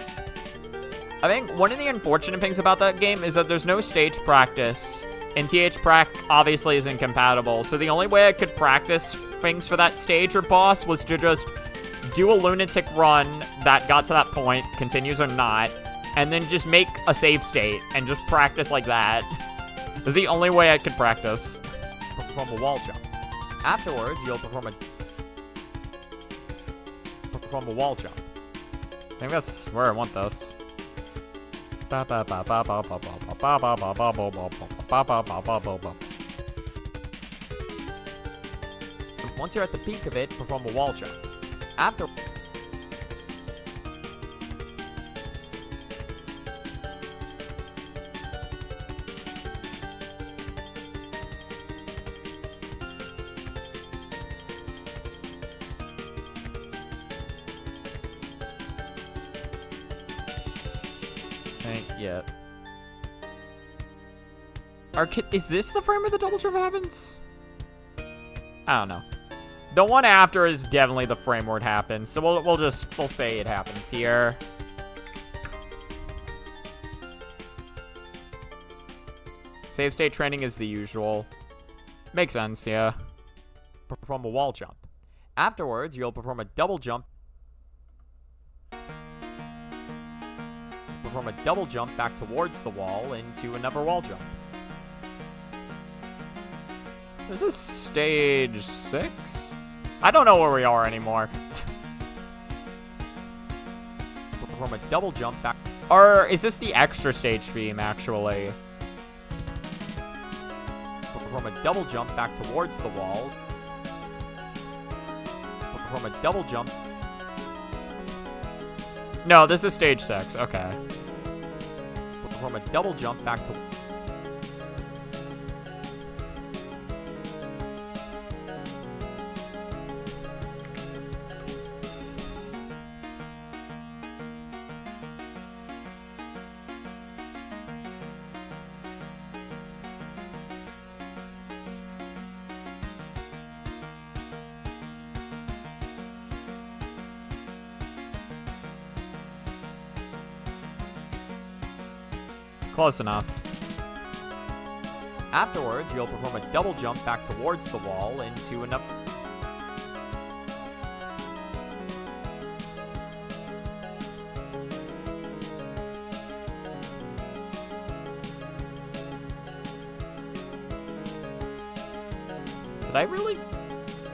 I think one of the unfortunate things about that game is that there's no stage practice. And TH-Prac obviously is incompatible. So the only way I could practice things for that stage or boss was to just do a Lunatic run that got to that point, continues or not, and then just make a save state and just practice like that. This is the only way I could practice. Perform a wall jump. Afterwards, you'll perform a wall jump. I think that's where I want this. Once you're at the peak of it, perform a wall jump. After... Yeah. Is this the frame where the double jump happens? I don't know. The one after is definitely the frame where it happens, so we'll say it happens here. Save state training is the usual. Makes sense, yeah. Perform a wall jump. Afterwards, you'll perform a double jump. Perform a double jump back towards the wall into another wall jump. This is stage 6? I don't know where we are anymore. Perform a double jump back. Or is this the extra stage theme, actually? Perform a double jump back towards the wall. Perform a double jump. No, this is stage 6. Okay. Perform a double jump back to... Close enough. Afterwards, you'll perform a double jump back towards the wall into another... Did I really...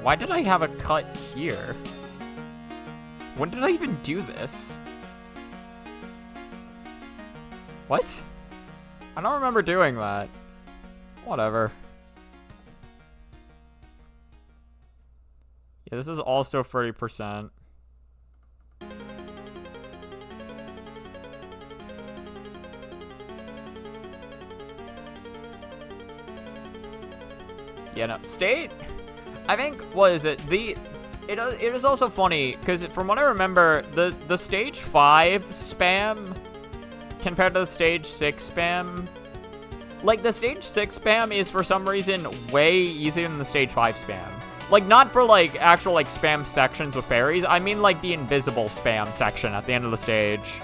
Why did I have a cut here? When did I even do this? What? I don't remember doing that. Whatever. Yeah, this is also 30%. Yeah, no. State, I think, what is it? It is also funny, because from what I remember, the stage 5 spam compared to the stage 6 spam, like, the stage 6 spam is for some reason way easier than the stage 5 spam. Like, not for, like, actual, like, spam sections with fairies. I mean, like, the invisible spam section at the end of the stage.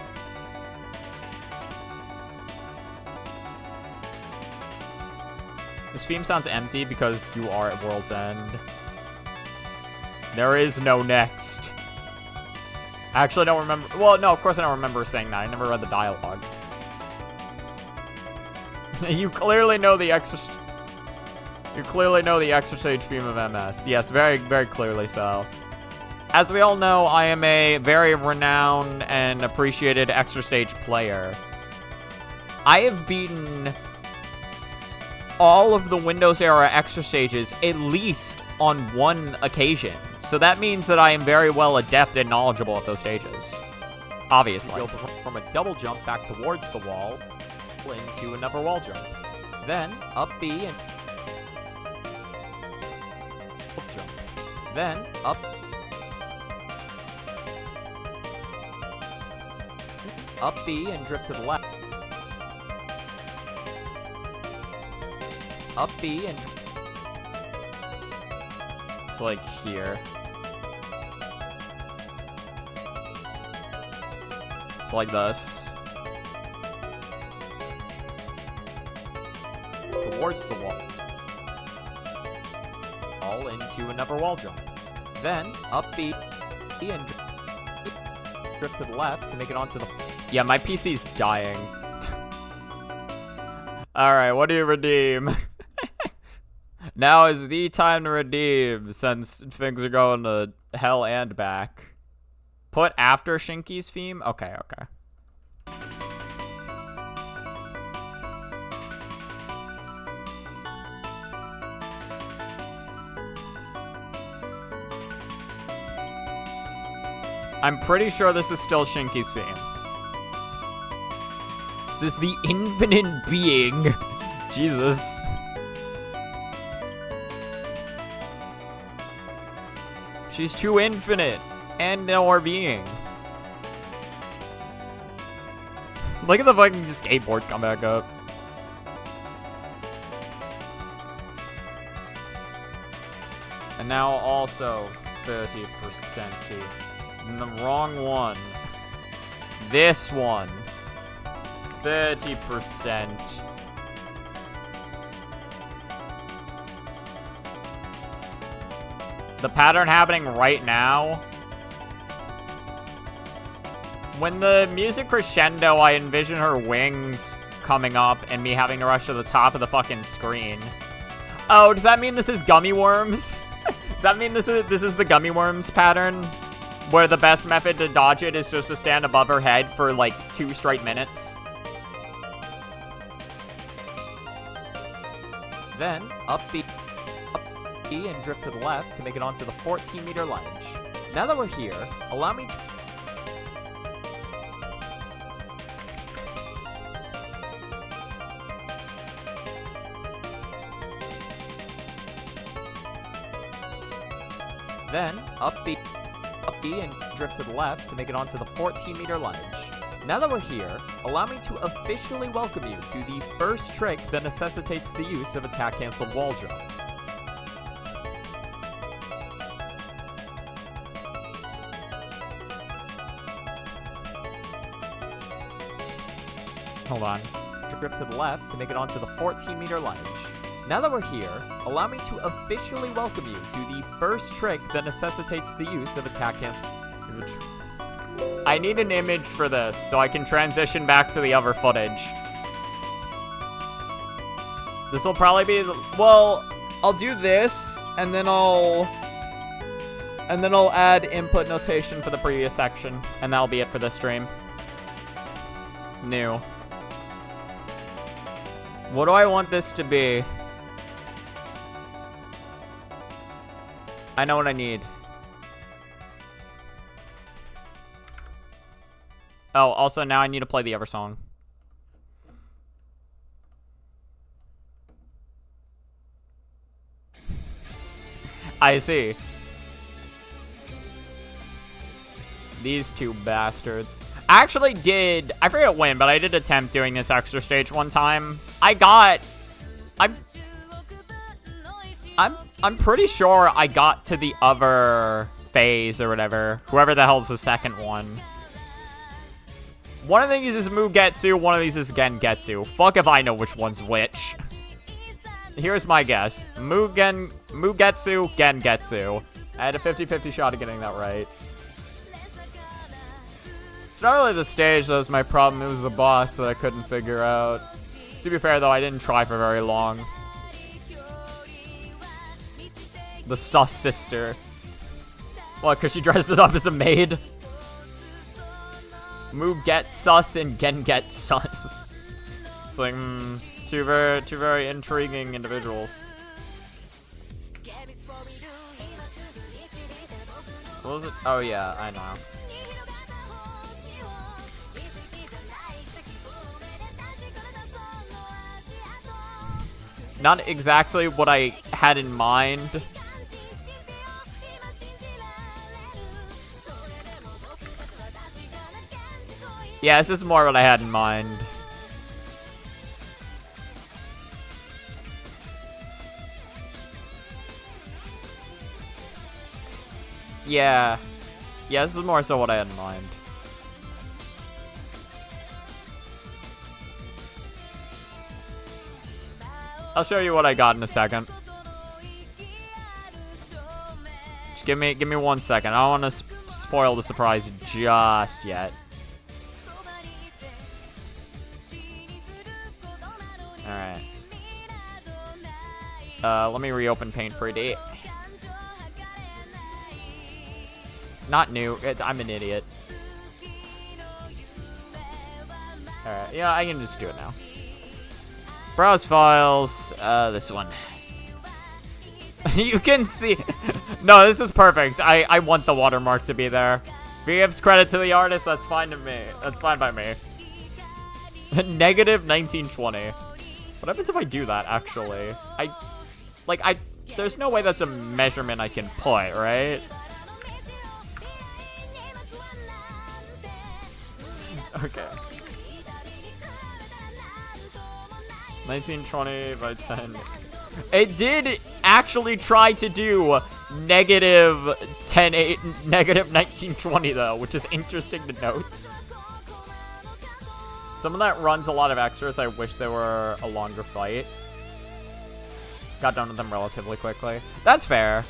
This theme sounds empty because you are at World's End. There is no next. I actually don't remember. Well, no, of course I don't remember saying that. I never read the dialogue. You clearly know the extra... You clearly know the extra stage theme of MS. Yes, very, very clearly so. As we all know, I am a very renowned and appreciated extra stage player. I have beaten all of the Windows era extra stages at least on one occasion. So that means that I am very well adept and knowledgeable at those stages. Obviously. Go from a double jump back towards the wall into another wall jump. Then up B and jump. Then up B and drift to the left. Up B and it's like here. It's like this. Towards the wall. All into another wall jump. Then up B and drift to the left to make it onto the... Yeah, my PC's dying. Alright, what do you redeem? Now is the time to redeem, since things are going to hell and back. Put after Shinky's theme? Okay, okay. I'm pretty sure this is still Shinky's theme. This is the infinite being. Jesus. She's too infinite. And no more being. Look at the fucking skateboard come back up. And now also 30%. And the wrong one. This one. 30%. The pattern happening right now. When the music crescendo, I envision her wings coming up and me having to rush to the top of the fucking screen. Oh, does that mean this is gummy worms? Does that mean this is the gummy worms pattern? Where the best method to dodge it is just to stand above her head for like 2 straight minutes? Then, up B and drift to the left to make it onto the 14-meter ledge. Now that we're here, allow me to... Then, up B and drift to the left to make it onto the 14-meter ledge. Now that we're here, allow me to officially welcome you to the first trick that necessitates the use of attack-cancelled wall jumps. Hold on. Drift to the left to make it onto the 14-meter ledge. Now that we're here, allow me to officially welcome you to the first trick that necessitates the use of attack-cancelled... I need an image for this, so I can transition back to the other footage. This will probably be... Well, I'll do this, and then I'll add input notation for the previous section, and that'll be it for this stream. New. What do I want this to be? I know what I need. Oh, also now I need to play the other song. I see. These two bastards. I actually did, I forget when, but I did attempt doing this extra stage one time. I'm pretty sure I got to the other phase or whatever. Whoever the hell's the second one. One of these is Mugetsu, one of these is Gengetsu. Fuck if I know which one's which. Here's my guess. Mugetsu, Gengetsu. I had a 50-50 shot of getting that right. It's not really the stage that was my problem, it was the boss that I couldn't figure out. To be fair, though, I didn't try for very long. The sus sister. What, because she dresses up as a maid? Moo get sus and Gen get sus. It's like, two very intriguing individuals. What was it? Oh yeah, I know. Not exactly what I had in mind. Yeah, this is more what I had in mind. Yeah. Yeah, this is more so what I had in mind. I'll show you what I got in a second. Just give me 1 second. I don't want to spoil the surprise just yet. Alright. Let me reopen Paint Pretty. Not new. I'm an idiot. Alright, yeah, I can just do it now. Browse files. This one. You can see. No, this is perfect. I want the watermark to be there. If he gives credit to the artist, that's fine to me. That's fine by me. Negative 1920. What happens if I do that, actually? There's no way that's a measurement I can put, right? Okay. 1920 by 10. It did actually try to do negative 1920 though, which is interesting to note. Some of that runs a lot of extras. I wish they were a longer fight. Got done with them relatively quickly. That's fair.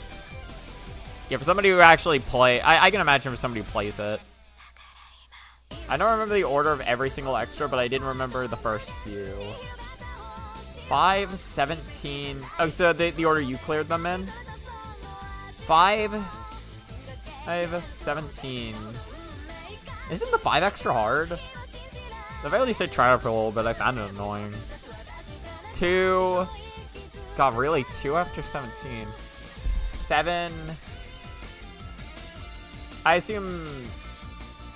Yeah, for somebody who actually I can imagine for somebody who plays it. I don't remember the order of every single extra, but I didn't remember the first few. 5, 17. Oh, so the order you cleared them in? 5, 17. Isn't the 5 extra hard? The very least I tried it for a little bit. I found it annoying. 2. God, really? 2 after 17. 7. I assume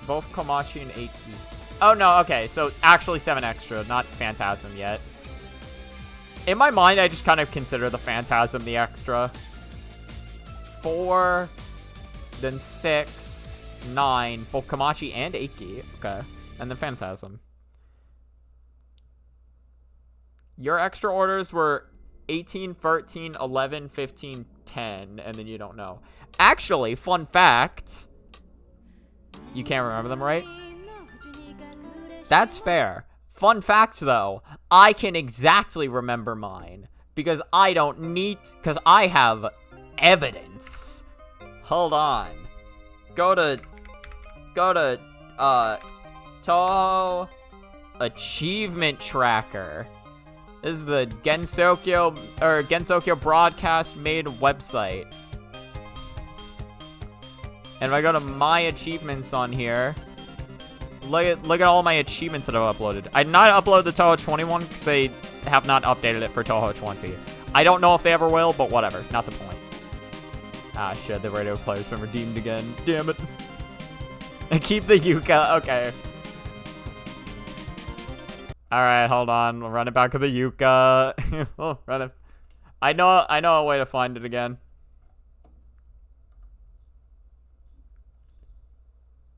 both Komachi and 8. Oh, no. Okay. So actually 7 extra. Not Phantasm yet. In my mind, I just kind of consider the Phantasm the extra. 4. Then 6. 9. Both Komachi and Eiki. Okay. And then Phantasm. Your extra orders were 18, 13, 11, 15, 10. And then you don't know. Actually, fun fact. You can't remember them, right? That's fair. Fun fact, though. I can exactly remember mine. Because I don't need... Because I have evidence. Hold on. Go to Touhou Achievement Tracker. This is the Gensokyo Broadcast Made website. And if I go to my achievements on here, look at all my achievements that I've uploaded. I did not upload the Touhou 21 because they have not updated it for Touhou 20. I don't know if they ever will, but whatever. Not the point. Ah, shit. The radio player's been redeemed again. Damn it. And keep the Yuka. Okay. Alright, hold on. We'll run it back to the Yuka. Oh, run it. I know a way to find it again.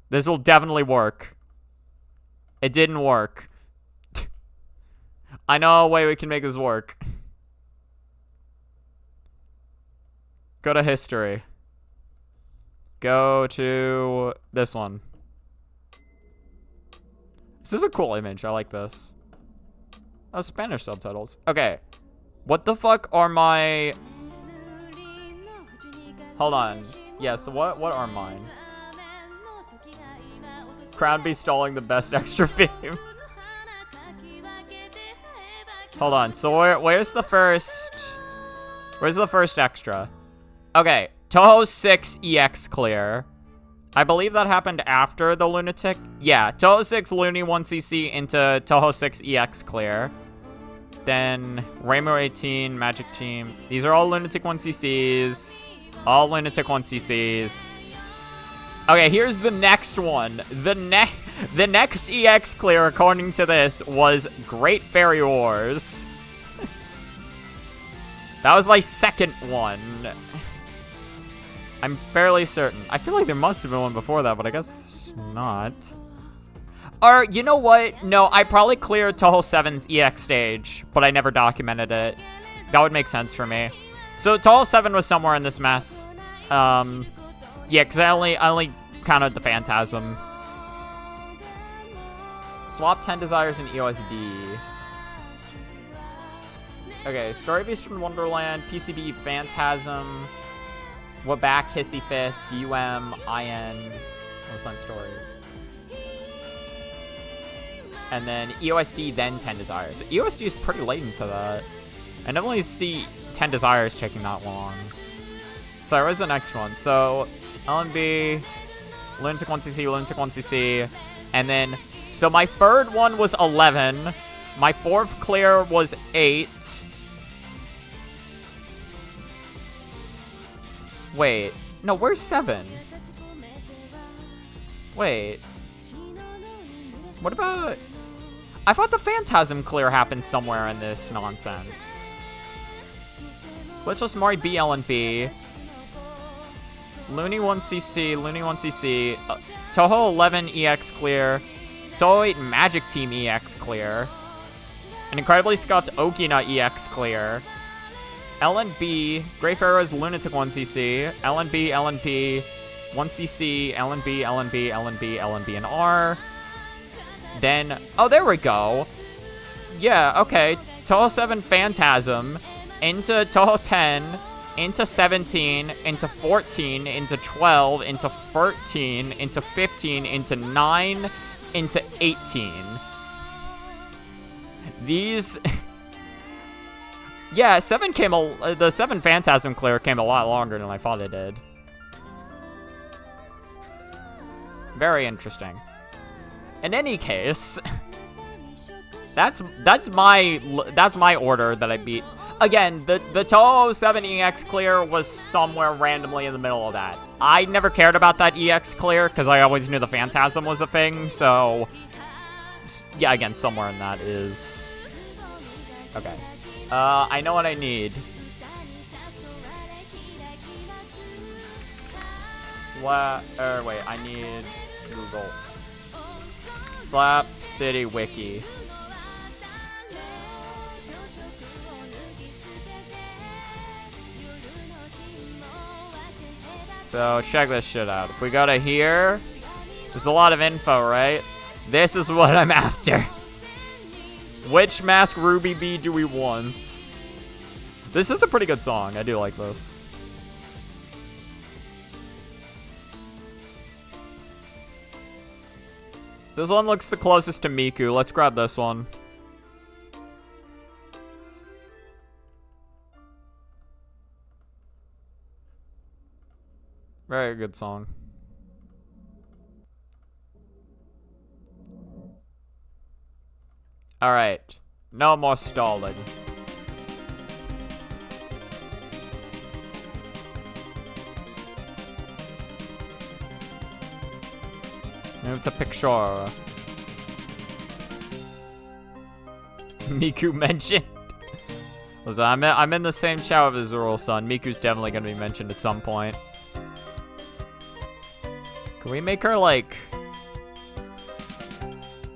This will definitely work. It didn't work. I know a way we can make this work. Go to history. Go to this one. This is a cool image. I like this. Oh, Spanish subtitles. Okay. What the fuck are my... Hold on. Yeah, so what are mine? Crown be stalling the best extra fame. Hold on. So where's the first... Where's the first extra? Okay. Touhou 6 EX clear. I believe that happened after the Lunatic. Yeah. Touhou 6 Looney 1cc into Touhou 6 EX clear. Then Rainbow 18, Magic Team. These are all Lunatic 1cc's. All Lunatic 1cc's. Okay, here's the next one. The next EX clear, according to this, was Great Fairy Wars. That was my second one. I'm fairly certain. I feel like there must have been one before that, but I guess not. Or, you know what? No, I probably cleared Touhou 7's EX stage, but I never documented it. That would make sense for me. So Touhou 7 was somewhere in this mess. Yeah, because I only counted the Phantasm. Swap 10 Desires and EOSD. Okay, Story of Eastern Wonderland, PCB, Phantasm, Waback, Hissy Fist, IN, Wasteland Story. And then EOSD, then 10 Desires. EOSD is pretty late into that. I definitely see 10 Desires taking that long. Sorry, where's the next one? So, LNB, Lunatic 1cc, Lunatic 1cc, and then... So my third one was 11. My fourth clear was 8. Wait. No, where's 7? Wait. What about... I thought the Phantasm clear happened somewhere in this nonsense. Let's just Mari B, LNB. Looney 1cc, Looney 1cc. Touhou 11 EX clear. Touhou 8 Magic Team EX clear. An incredibly scuffed Okina EX clear. LNB, Great Pharaoh's Lunatic 1cc. LNB, LNP, 1cc, LNB, LNB, LNB, LNB, and R. Then, oh, there we go. Yeah, okay. Touhou 7 Phantasm. Into Touhou 10. Into 17. Into 14. Into 12. Into 13. Into 15. Into 9. Into 18. These... Yeah, the 7 Phantasm clear came a lot longer than I thought it did. Very interesting. In any case, that's my order that I beat. Again, the Touhou 7 EX clear was somewhere randomly in the middle of that. I never cared about that EX clear because I always knew the Phantasm was a thing. So, yeah, again, somewhere in that is... Okay. I know what I need. Wait, I need Google. Slap City Wiki. So, check this shit out. If we go to here, there's a lot of info, right? This is what I'm after. Which Mask Ruby B do we want? This is a pretty good song. I do like this. This one looks the closest to Miku. Let's grab this one. Very good song. Alright. No more stalling. Move to picture. Miku mentioned. Listen, I'm in the same chat with Azurul Sun. Miku's definitely gonna be mentioned at some point. Can we make her like...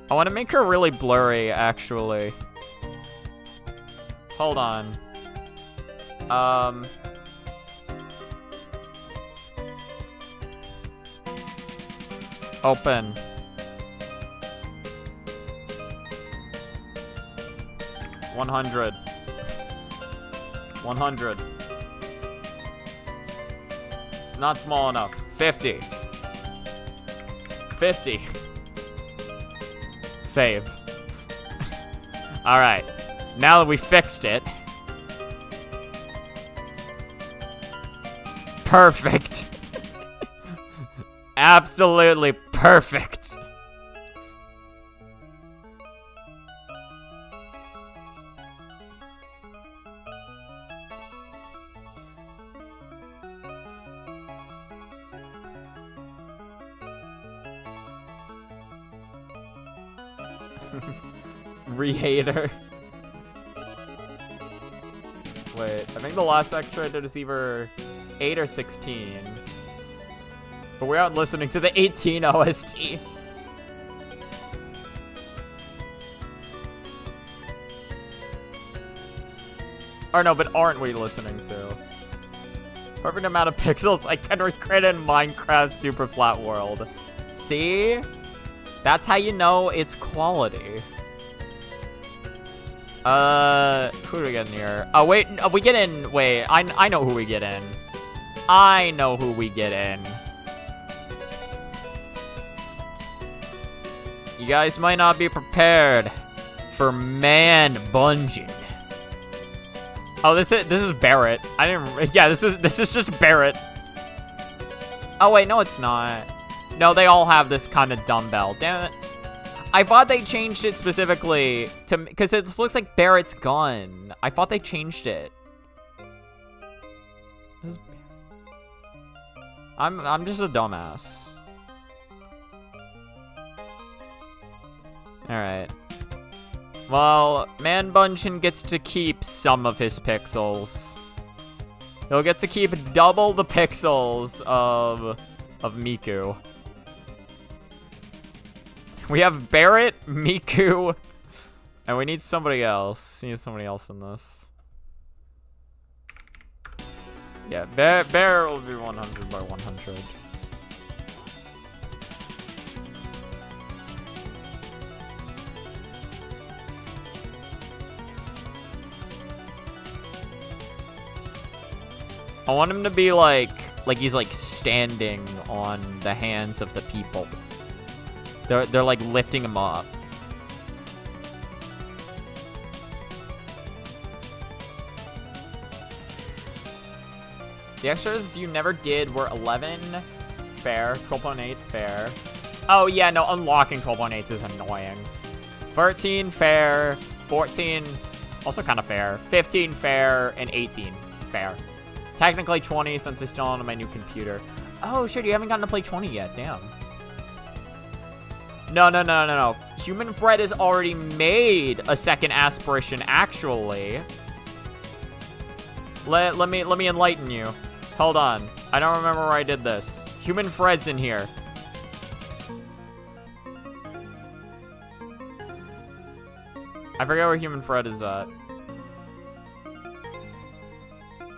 I want to make her really blurry, actually. Hold on. Open. $100. $100. Not small enough. $50. $50. Save. Alright. Now that we fixed it. Perfect. Absolutely perfect. Re-hater. Wait, I think the last extra I did is either 8 or 16. But we aren't listening to the 18 OST. Or no, but aren't we listening to? Perfect amount of pixels I can recreate in Minecraft Super Flat World. See? That's how you know it's quality. Who do we get in here? Oh, wait, we get in, wait, I know who we get in. I know who we get in. You guys might not be prepared for Man Bungeon. Oh, this is Barrett. I didn't, yeah, this is just Barrett. Oh, wait, no, it's not. No, they all have this kind of dumbbell. Damn it. I thought they changed it specifically to, because it looks like Barrett's gun. I thought they changed it. I'm just a dumbass. Alright. Well, Man Bungeon gets to keep some of his pixels. He'll get to keep double the pixels of Miku. We have Barrett, Miku, and we need somebody else. We need somebody else in this. Yeah, Barrett will be 100 by 100. I want him to be like he's like standing on the hands of the people. They're like lifting him up. The extras you never did were 11, fair, 12.8, fair. Oh yeah, no, unlocking 12.8 is annoying. 13, fair, 14, also kind of fair, 15, fair, and 18, fair. Technically 20 since it's still on my new computer. Oh shit, you haven't gotten to play 20 yet, damn. No. Human Fred has already made a second aspiration, actually. Let me enlighten you. Hold on. I don't remember where I did this. Human Fred's in here. I forget where Human Fred is at.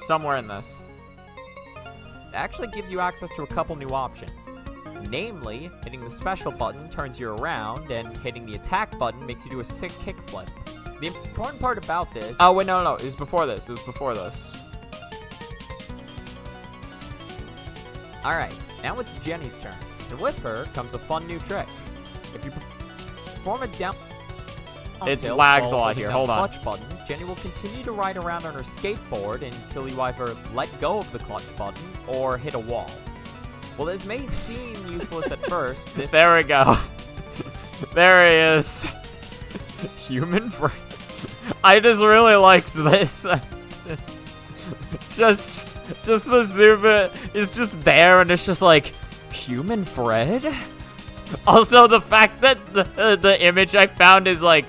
Somewhere in this. It actually gives you access to a couple new options. Namely, hitting the special button turns you around, and hitting the attack button makes you do a sick kickflip. The important part about this... Oh, wait, no. It was before this. Alright, now it's Jenny's turn. And with her comes a fun new trick. If you perform a down... It lags a lot here, hold on. Clutch button, Jenny will continue to ride around on her skateboard until you either let go of the clutch button or hit a wall. Well, this may seem useless at first. There we go. There he is. Human Fred. I just really liked this. just the zoom it is just there, and it's just like Human Fred. Also, the fact that the image I found is like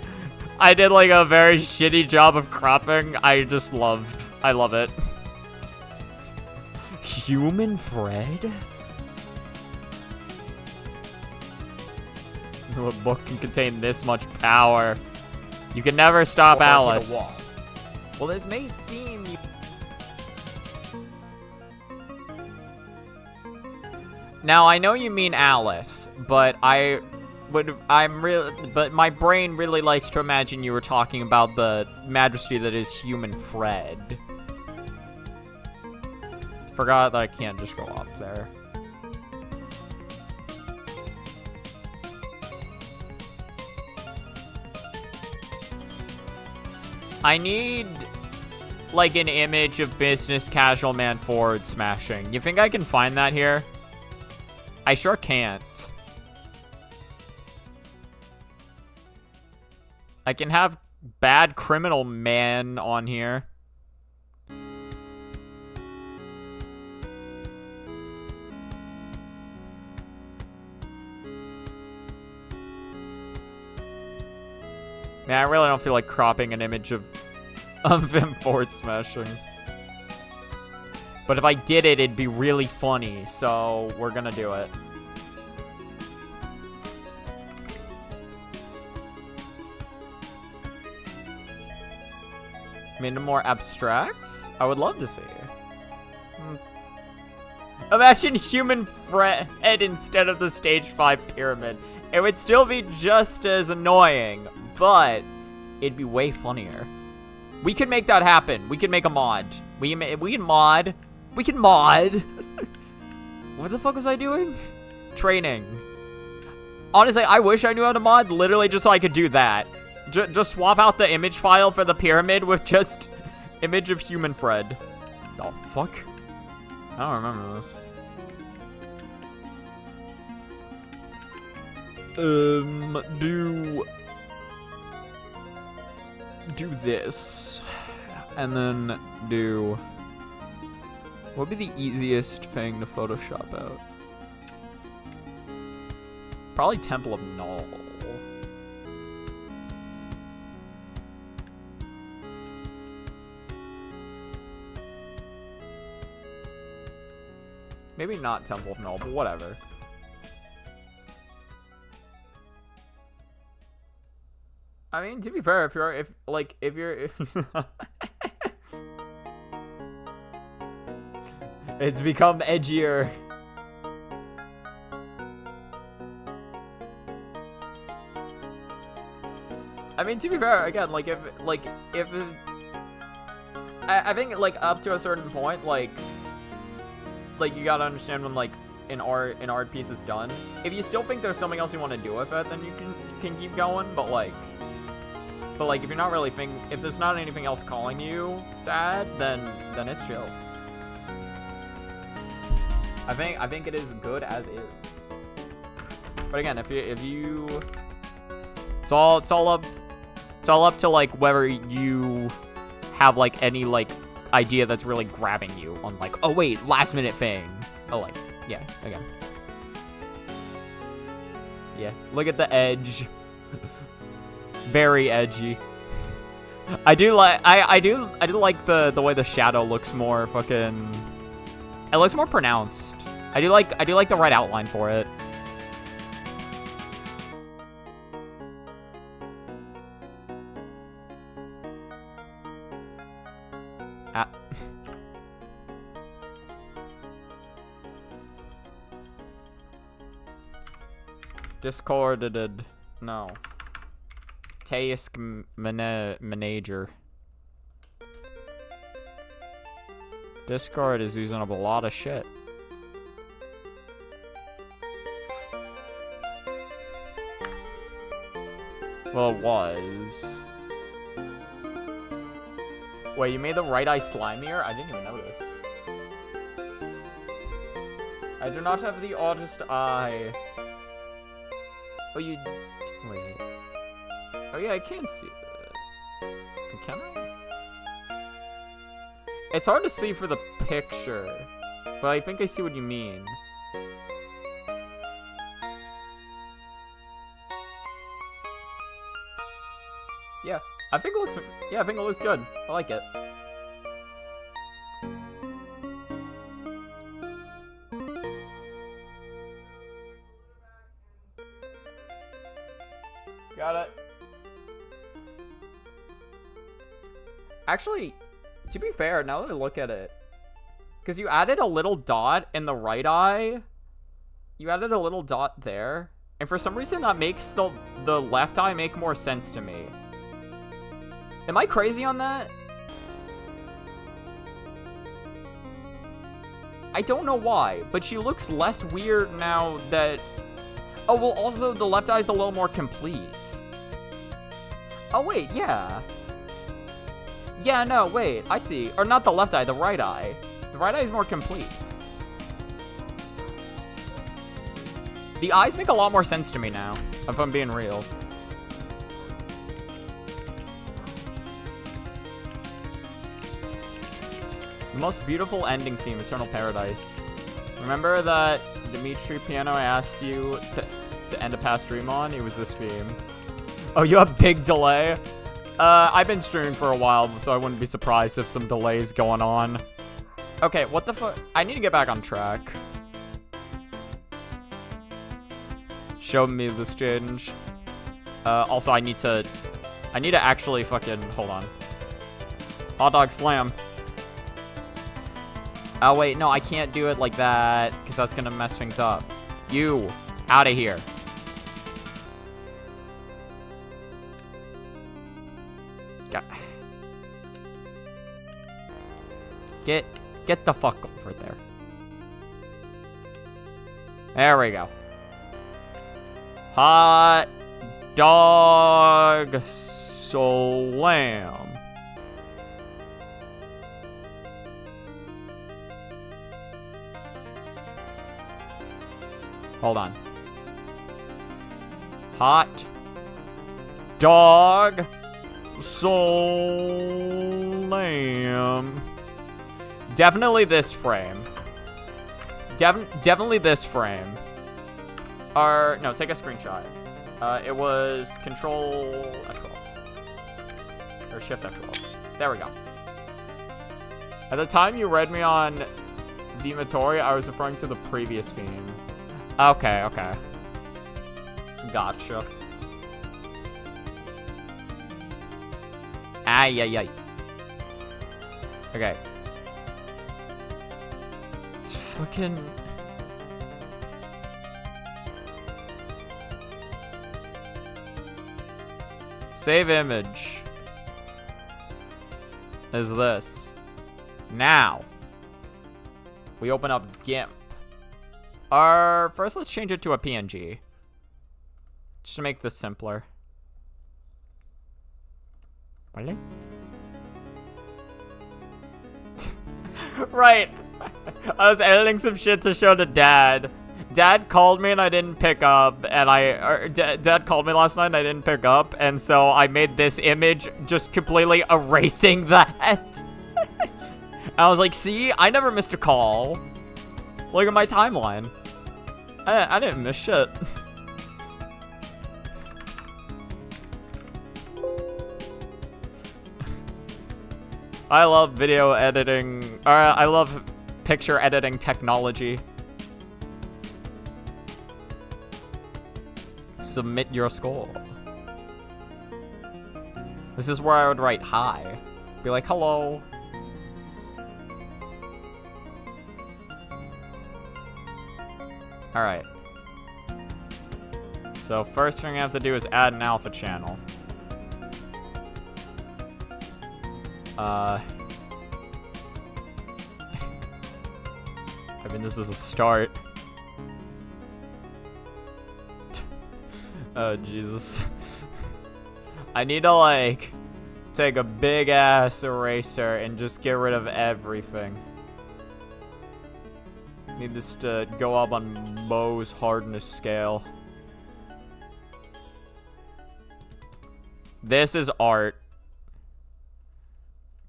I did like a very shitty job of cropping. I love it. Human Fred. A book can contain this much power. You can never stop Alice. Well, this may seem... Now, I know you mean Alice, but but my brain really likes to imagine you were talking about the majesty that is Human Fred. Forgot that I can't just go up there. I need, like, an image of business casual man forward smashing. You think I can find that here? I sure can't. I can have bad criminal man on here. Man, I really don't feel like cropping an image of him forward smashing. But if I did it, it'd be really funny, so we're gonna do it. Made them more abstract? I would love to see. Imagine human Fred instead of the stage 5 pyramid. It would still be just as annoying, but it'd be way funnier. We can make that happen. We can make a mod. We can mod. We can mod. What the fuck was I doing? Training. Honestly, I wish I knew how to mod, literally just so I could do that. Just swap out the image file for the pyramid with just image of human Fred. The fuck? I don't remember this. Do this. And then do... What would be the easiest thing to Photoshop out? Probably Temple of Null. Maybe not Temple of Null, but whatever. I mean, to be fair, if you're it's become edgier. I mean, to be fair, again, I think, like, up to a certain point, like, you gotta understand when, like, an art piece is done. If you still think there's something else you want to do with it, then you can keep going, but, like, if you're not really if there's not anything else calling you to add, then it's chill. I think it is good as is. But again, if you it's all up to, like, whether you have, like, any, like, idea that's really grabbing you on, like, oh wait, last minute thing. Oh, like, yeah, again. Yeah, look at the edge. Very edgy. I do like the way the shadow looks more fucking, it looks more pronounced. I do like the right outline for it. Discorded. No. Task manager. Discord is using up a lot of shit. Well, it was. Wait, you made the right eye slimier? I didn't even notice. I do not have the artist eye. Oh, you... Wait. Oh, yeah, I can see that. Can I? It's hard to see for the picture, but I think I see what you mean. Yeah, I think it looks good. I like it. Got it. Actually, to be fair, now that I look at it, because you added a little dot in the right eye, you added a little dot there, and for some reason that makes the left eye make more sense to me. Am I crazy on that? I don't know why, but she looks less weird now that... Oh, well, also the left eye's a little more complete. Oh, wait, yeah. Yeah, no, wait. I see. Or not the left eye, the right eye. The right eye is more complete. The eyes make a lot more sense to me now, if I'm being real. The most beautiful ending theme, Eternal Paradise. Remember that Dimitri piano I asked you to end a past dream on? It was this theme. Oh, you have big delay? I've been streaming for a while, so I wouldn't be surprised if some delays going on. Okay, what the fuck? I need to get back on track. Show me this change. Also, I need to actually fucking, hold on. Hot dog slam. Oh, wait, no, I can't do it like that, because that's gonna mess things up. You, out of here. Get the fuck over there. There we go. Hot dog slam. Hold on. Hot dog slam. Definitely this frame. Definitely this frame. No, take a screenshot. It was Control F12. Or Shift F12. There we go. At the time you read me on Dimatori, I was referring to the previous theme. Okay, okay. Gotcha. Ay, ay, ay. Okay. It's fucking... Save image. Is this. Now. We open up GIMP. First let's change it to a PNG. Just to make this simpler. Really? Right. I was editing some shit to show to Dad. Dad called me and I didn't pick up, and Dad called me last night and I didn't pick up, and so I made this image just completely erasing that. I was like, see, I never missed a call. Look at my timeline. I didn't miss shit. I love video editing, or I love picture editing technology. Submit your score. This is where I would write hi. Be like, hello. Alright. So first thing I have to do is add an alpha channel. I mean, this is a start. Oh, Jesus. I need to, like, take a big-ass eraser and just get rid of everything. Need this to go up on Mohs hardness scale. This is art.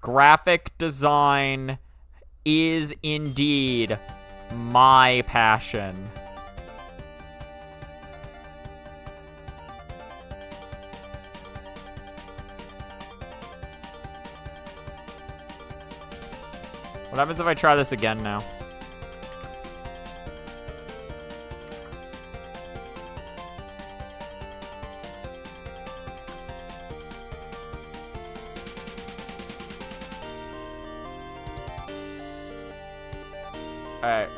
Graphic design is indeed my passion. What happens if I try this again now? Alright,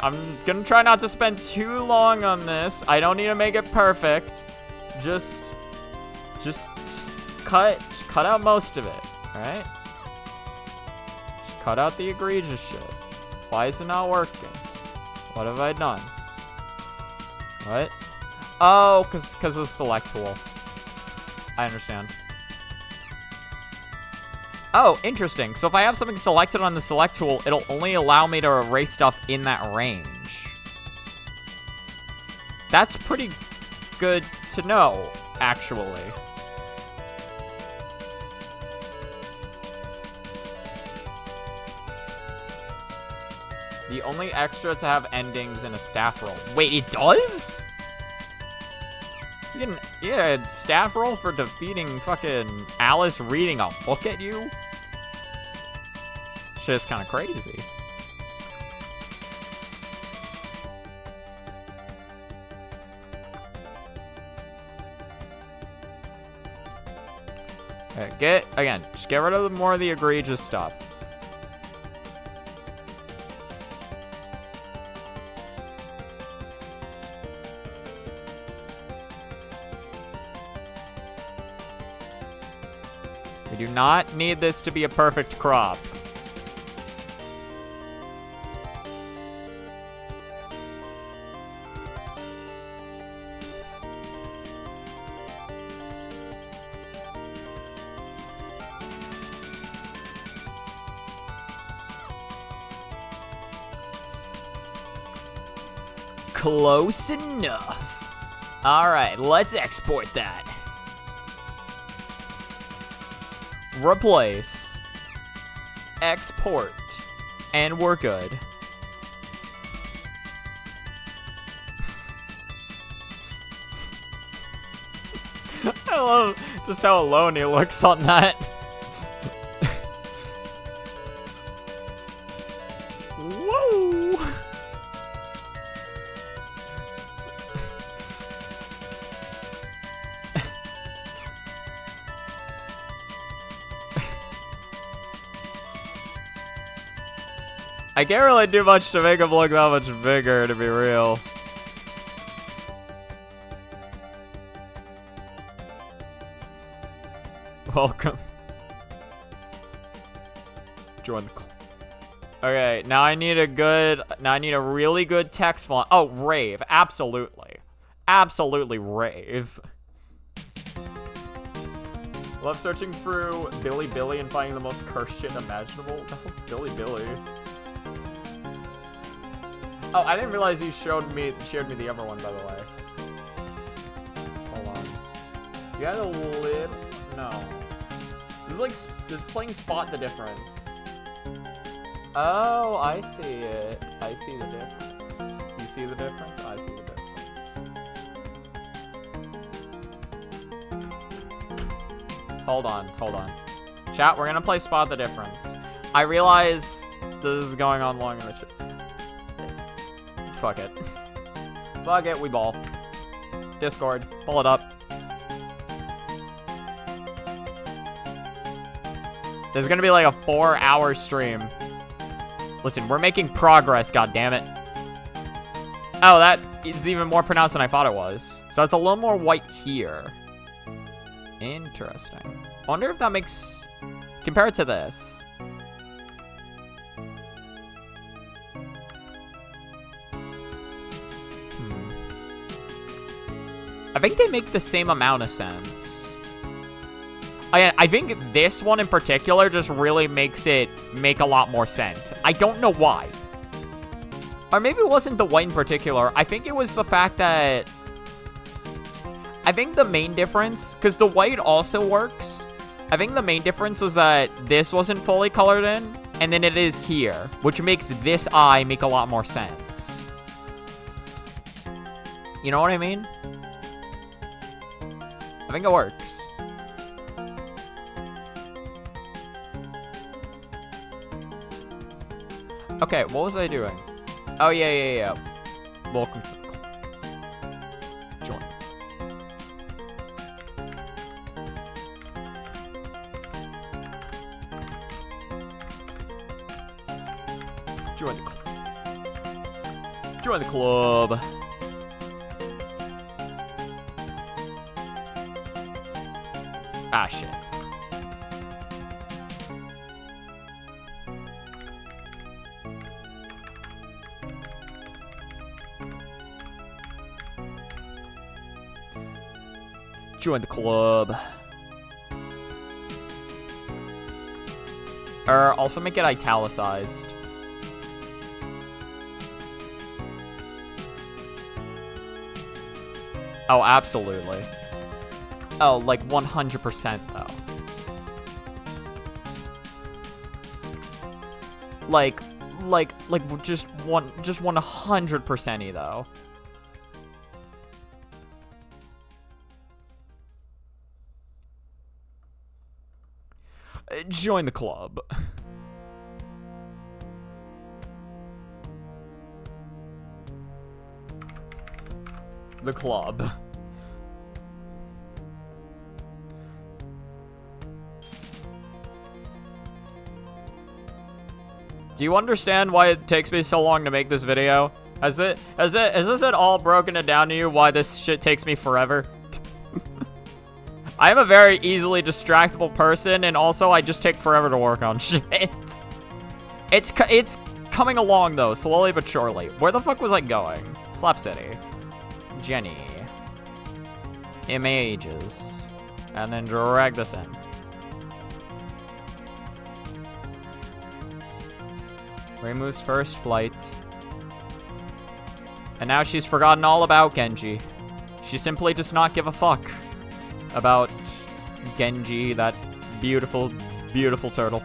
I'm gonna try not to spend too long on this. I don't need to make it perfect. Just cut out most of it, alright? Just cut out the egregious shit. Why is it not working? What have I done? What? Oh, cause of the select tool. I understand. Oh, interesting. So if I have something selected on the select tool, it'll only allow me to erase stuff in that range. That's pretty good to know, actually. The only extra to have endings in a staff roll. Wait, it does? You can, yeah, staff roll for defeating fucking Alice reading a book at you? Shit is kind of crazy. Okay, just get rid of more of the egregious stuff. We do not need this to be a perfect crop. Close enough. All right, let's export that. Replace. Export. And we're good. I love just how alone he looks on that. Whoa. I can't really do much to make him look that much bigger, to be real. Welcome. Join the club. Okay, now I need a really good text font. Oh, rave. Absolutely. Absolutely rave. Love searching through Billy and finding the most cursed shit imaginable. What the hell's Billy? Oh, I didn't realize you shared me the other one, by the way. Hold on. You had a little... No. This is like just playing Spot the Difference. Oh, I see it. I see the difference. You see the difference? I see the difference. Hold on. Chat, we're gonna play Spot the Difference. I realize this is going on long in the chat. Fuck it. Fuck it, we ball. Discord, pull it up. There's gonna be like a 4-hour stream. Listen, we're making progress, goddammit. Oh, that is even more pronounced than I thought it was. So it's a little more white here. Interesting. I wonder if that makes... Compare it to this. I think they make the same amount of sense. I think this one in particular just really makes it make a lot more sense. I don't know why. Or maybe it wasn't the white in particular. I think it was the fact that... I think the main difference, because the white also works, I think the main difference was that this wasn't fully colored in, and then it is here, which makes this eye make a lot more sense. You know what I mean? I think it works. Okay, what was I doing? Oh, yeah. Welcome to the club. Join. Join the club. Join the club. Ah, shit. Join the club. Or also make it italicized. Oh, absolutely. Oh, like 100% though. Like just 100%y though. Join the club. The club. Do you understand why it takes me so long to make this video? Has this at all broken it down to you why this shit takes me forever? I am a very easily distractible person, and also I just take forever to work on shit. It's coming along though, slowly but surely. Where the fuck was I going? Slap City. Jenny. Images. And then drag this in. Reimu's first flight. And now she's forgotten all about Genji. She simply does not give a fuck about Genji, that beautiful, beautiful turtle.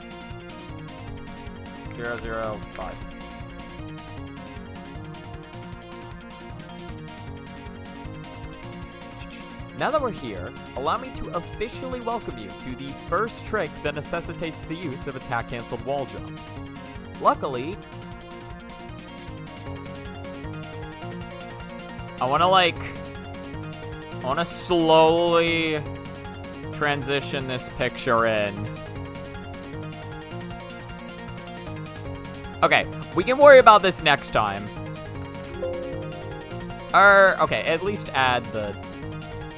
005. Now that we're here, allow me to officially welcome you to the first trick that necessitates the use of attack-cancelled wall jumps. Luckily, I want to slowly transition this picture in. Okay, we can worry about this next time. Okay, at least add the...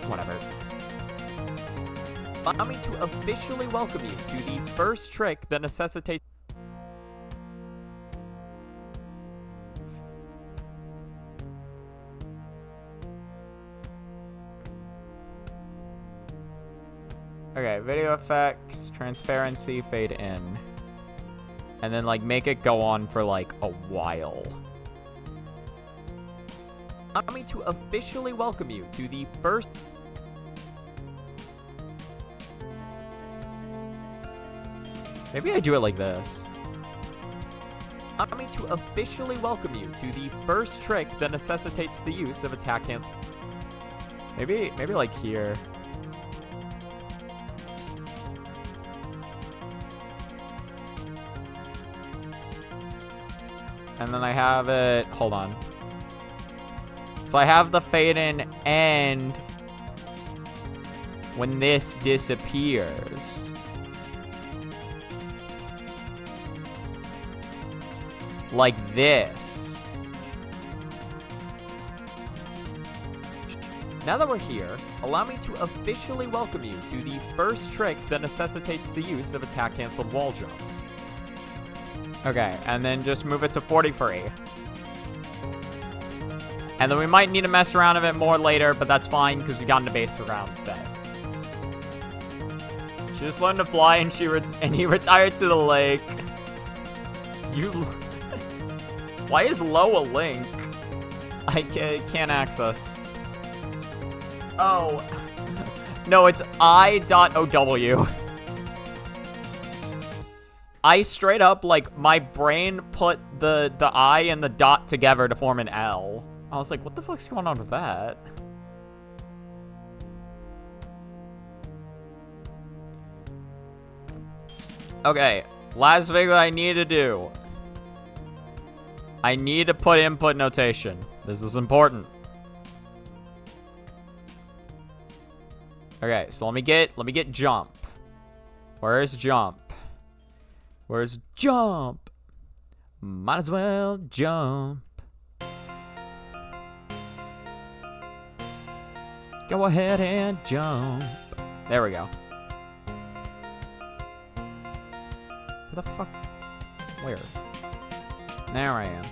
whatever. Allow me to officially welcome you to the first trick that necessitates... Okay, video effects, transparency, fade in. And then, like, make it go on for, like, a while. Allow me to officially welcome you to the first... Maybe I do it like this. Allow me to officially welcome you to the first trick that necessitates the use of attack cancel. Maybe like here. And then I have it, hold on. So I have the fade in end when this disappears. Like this. Now that we're here, allow me to officially welcome you to the first trick that necessitates the use of attack-cancelled wall jumps. Okay, and then just move it to 40 free. And then we might need to mess around a bit more later, but that's fine because we got into base around set. She just learned to fly and he retired to the lake. Why is Lo a link? I can't access. Oh. No, it's I.OW. I straight up, like, my brain put the I and the dot together to form an L. I was like, what the fuck's going on with that? Okay, last thing that I need to do. I need to put input notation. This is important. Okay, so let me get jump. Where's jump? Where's jump? Might as well jump. Go ahead and jump. There we go. Where the fuck? Where? There I am.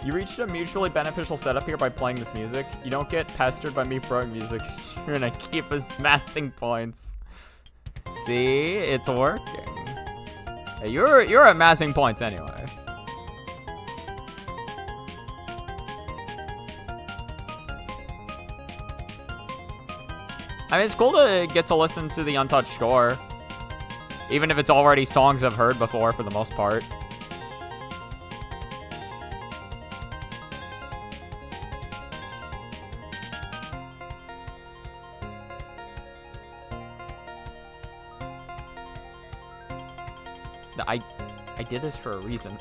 You reached a mutually beneficial setup here by playing this music. You don't get pestered by me throwing music. You're gonna keep amassing points. See, it's working. Hey, you're amassing points anyway. I mean, it's cool to get to listen to the Untouched score, even if it's already songs I've heard before for the most part. I did this for a reason.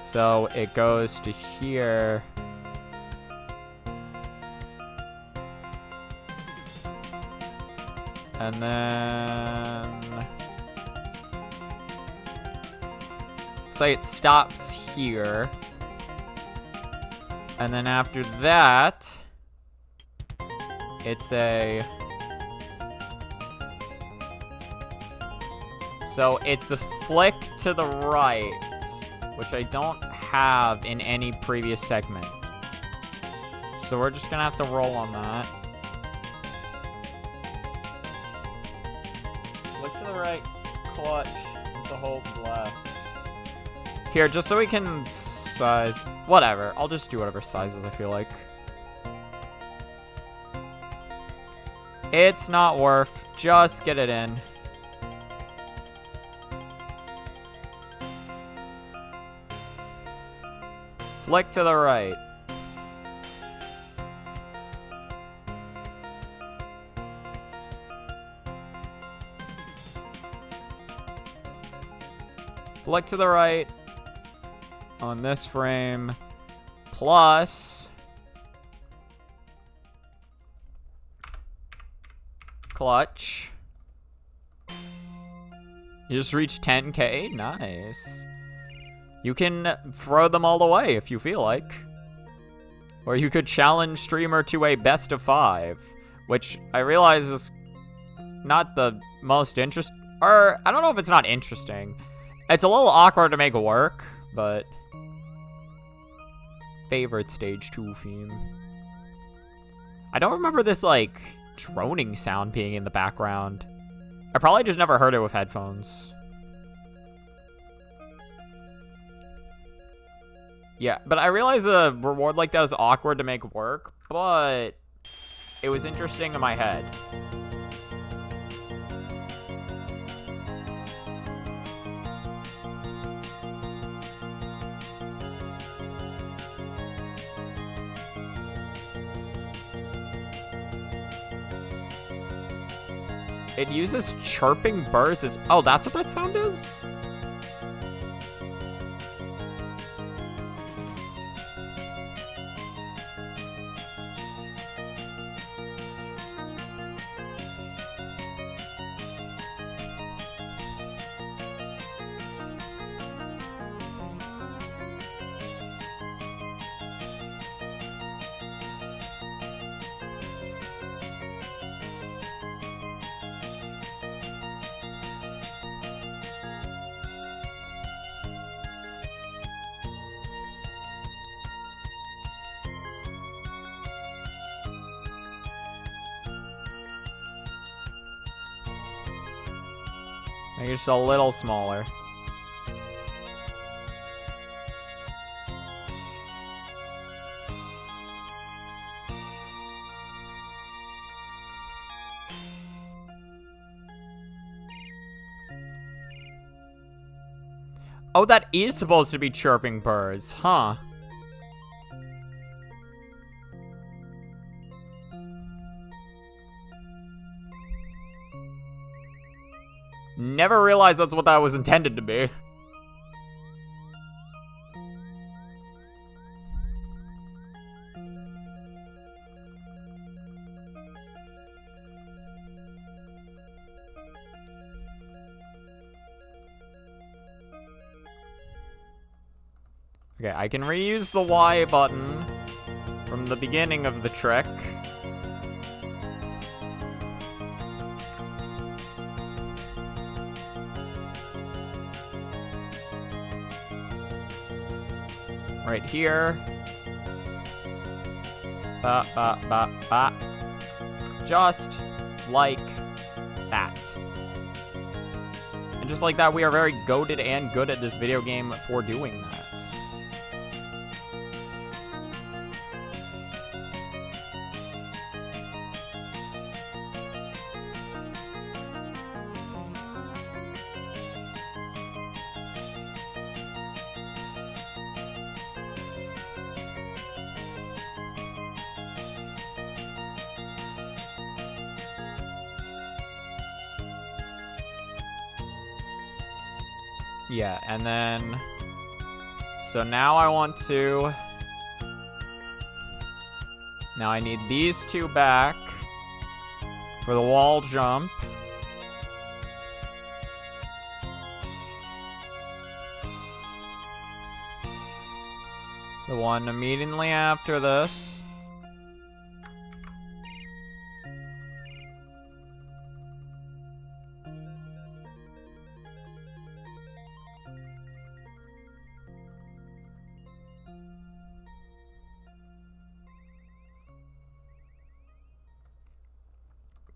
So it goes to here. And then say it stops here. And then after that, it's a... So it's a flick to the right, which I don't have in any previous segment. So we're just gonna have to roll on that. Flick to the right, clutch, to hold left. Here, just so we can size... Whatever, I'll just do whatever sizes I feel like. It's not worth. Just get it in. Flick to the right. Flick to the right on this frame. Plus... clutch. You just reached 10k? Nice. You can throw them all away if you feel like. Or you could challenge streamer to a best of 5, which I realize is not the most interesting. Or, I don't know if it's not interesting. It's a little awkward to make work, but... Favorite stage 2 theme. I don't remember this, like... droning sound being in the background. I probably just never heard it with headphones. Yeah, but I realized a reward like that was awkward to make work, but it was interesting in my head. It uses chirping birds as... Oh, that's what that sound is? Maybe just a little smaller. Oh, that is supposed to be chirping birds, huh? Never realized that's what that was intended to be. Okay, I can reuse the Y button from the beginning of the trick. Right here. ba, ba, ba, ba. Just like that. And just like that, we are very goated and good at this video game for doing that. Yeah, and then, so now I want to, now I need these two back for the wall jump. The one immediately after this.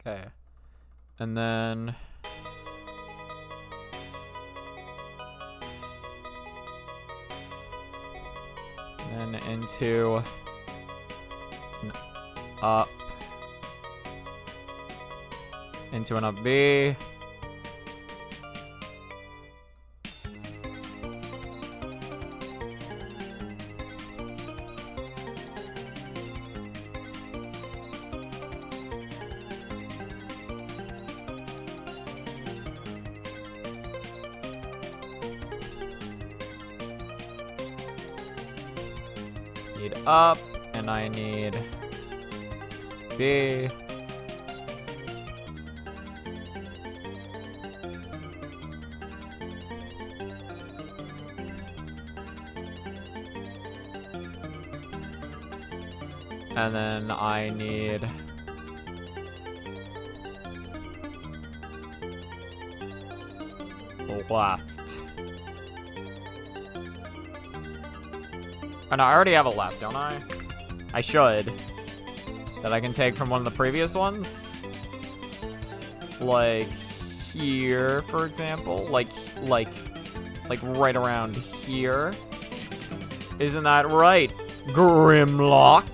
Okay, and then into an up, into an up B. Need up, and I need B. And then I need left. Oh, no, I already have a left, don't I? I should. That I can take from one of the previous ones. Like here, for example. Like right around here. Isn't that right, Grimlock?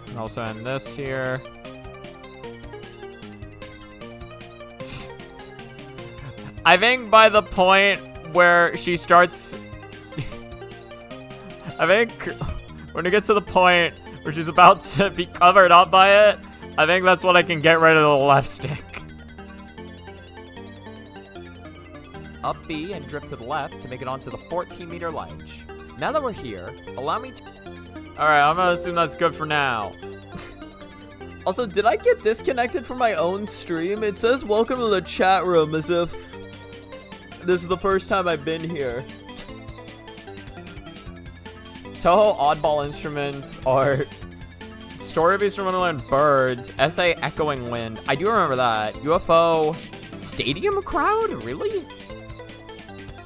And also end this here. I think by the point where she starts... I think when it gets to the point where she's about to be covered up by it, I think that's when I can get rid of the left stick. Up B and drift to the left to make it onto the 14-meter ledge. Now that we're here, allow me to... Alright, I'm gonna assume that's good for now. Also, did I get disconnected from my own stream? It says welcome to the chat room as if this is the first time I've been here. Touhou oddball instruments are Story of Eastern Wonderland Birds, SA Echoing Wind. I do remember that. UFO Stadium Crowd? Really?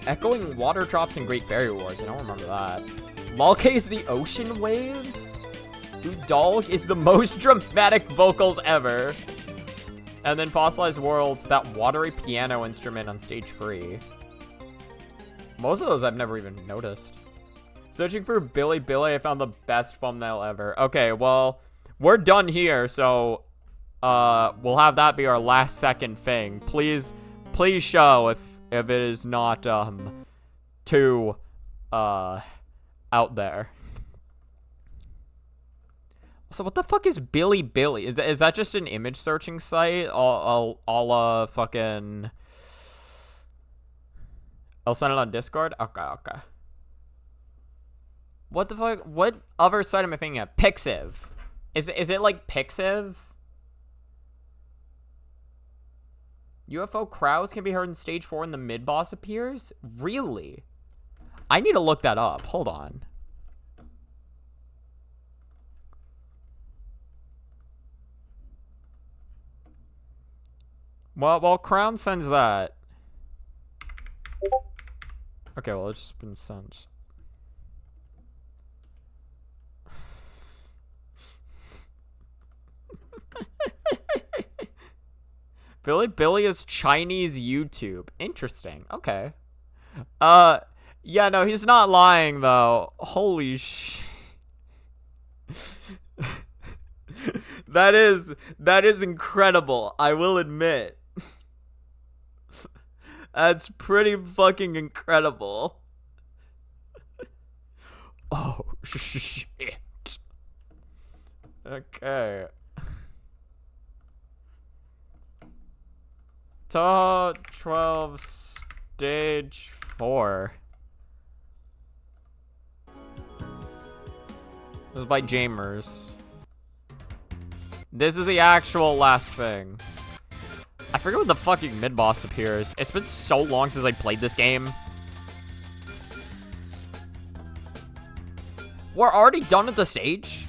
Echoing Water Drops and Great Fairy Wars. I don't remember that. Malke is the Ocean Waves. Udalg is the most dramatic vocals ever. And then Fossilized Worlds, that watery piano instrument on stage 3. Most of those I've never even noticed. Searching for Billy Billy, I found the best thumbnail ever. Okay, well, we're done here, so we'll have that be our last second thing. Please show if it is not too out there. So what the fuck is Billy Billy? Is that just an image searching site? I'll fucking... I'll send it on Discord? Okay. What the fuck? What other site am I thinking of? Pixiv. Is it like Pixiv? UFO crowds can be heard in stage 4 and the mid-boss appears? Really? I need to look that up. Hold on. Well, Crown sends that. Okay, well, it's just been sent. Billy is Chinese YouTube. Interesting. Okay. Yeah, no, he's not lying, though. Holy sh... That is incredible, I will admit. That's pretty fucking incredible. Oh, shit. Okay. Touhou 12 stage 4. This is by Jamers. This is the actual last thing. I forget when the fucking mid-boss appears. It's been so long since I played this game. We're already done with the stage?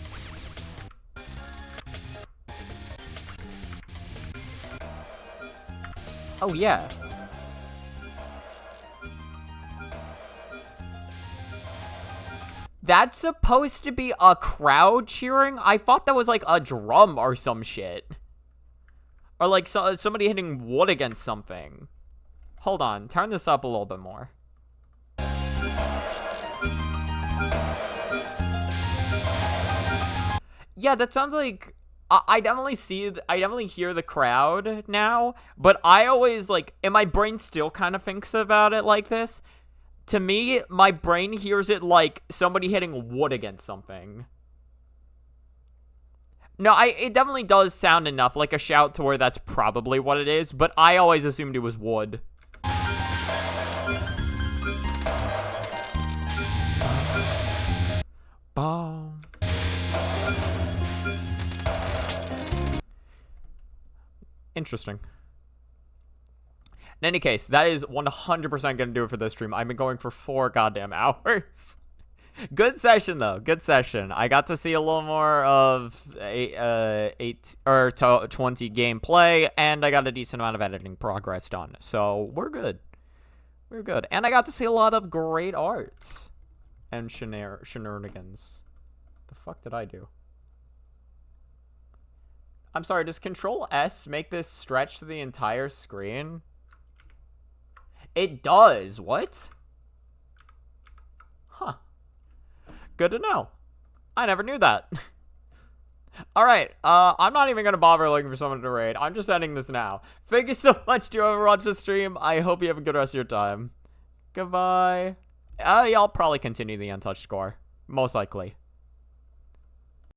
Oh, yeah. That's supposed to be a crowd cheering? I thought that was like a drum or some shit. Or like somebody hitting wood against something. Hold on, turn this up a little bit more. Yeah, that sounds like... I definitely hear the crowd now, but I always, like, and my brain still kind of thinks about it like this. To me, my brain hears it like somebody hitting wood against something. No, it definitely does sound enough like a shout to where that's probably what it is, but I always assumed it was wood. Boom. Interesting. In any case, that is 100% going to do it for this stream. I've been going for 4 goddamn hours. Good session, though. Good session. I got to see a little more of 20 gameplay, and I got a decent amount of editing progress done. So, we're good. We're good. And I got to see a lot of great art and shenanigans. The fuck did I do? I'm sorry, does Control S make this stretch to the entire screen? It does. What? Huh. Good to know. I never knew that. Alright, I'm not even gonna bother looking for someone to raid. I'm just ending this now. Thank you so much to whoever watched this stream. I hope you have a good rest of your time. Goodbye. Y'all probably continue the Untouched score. Most likely.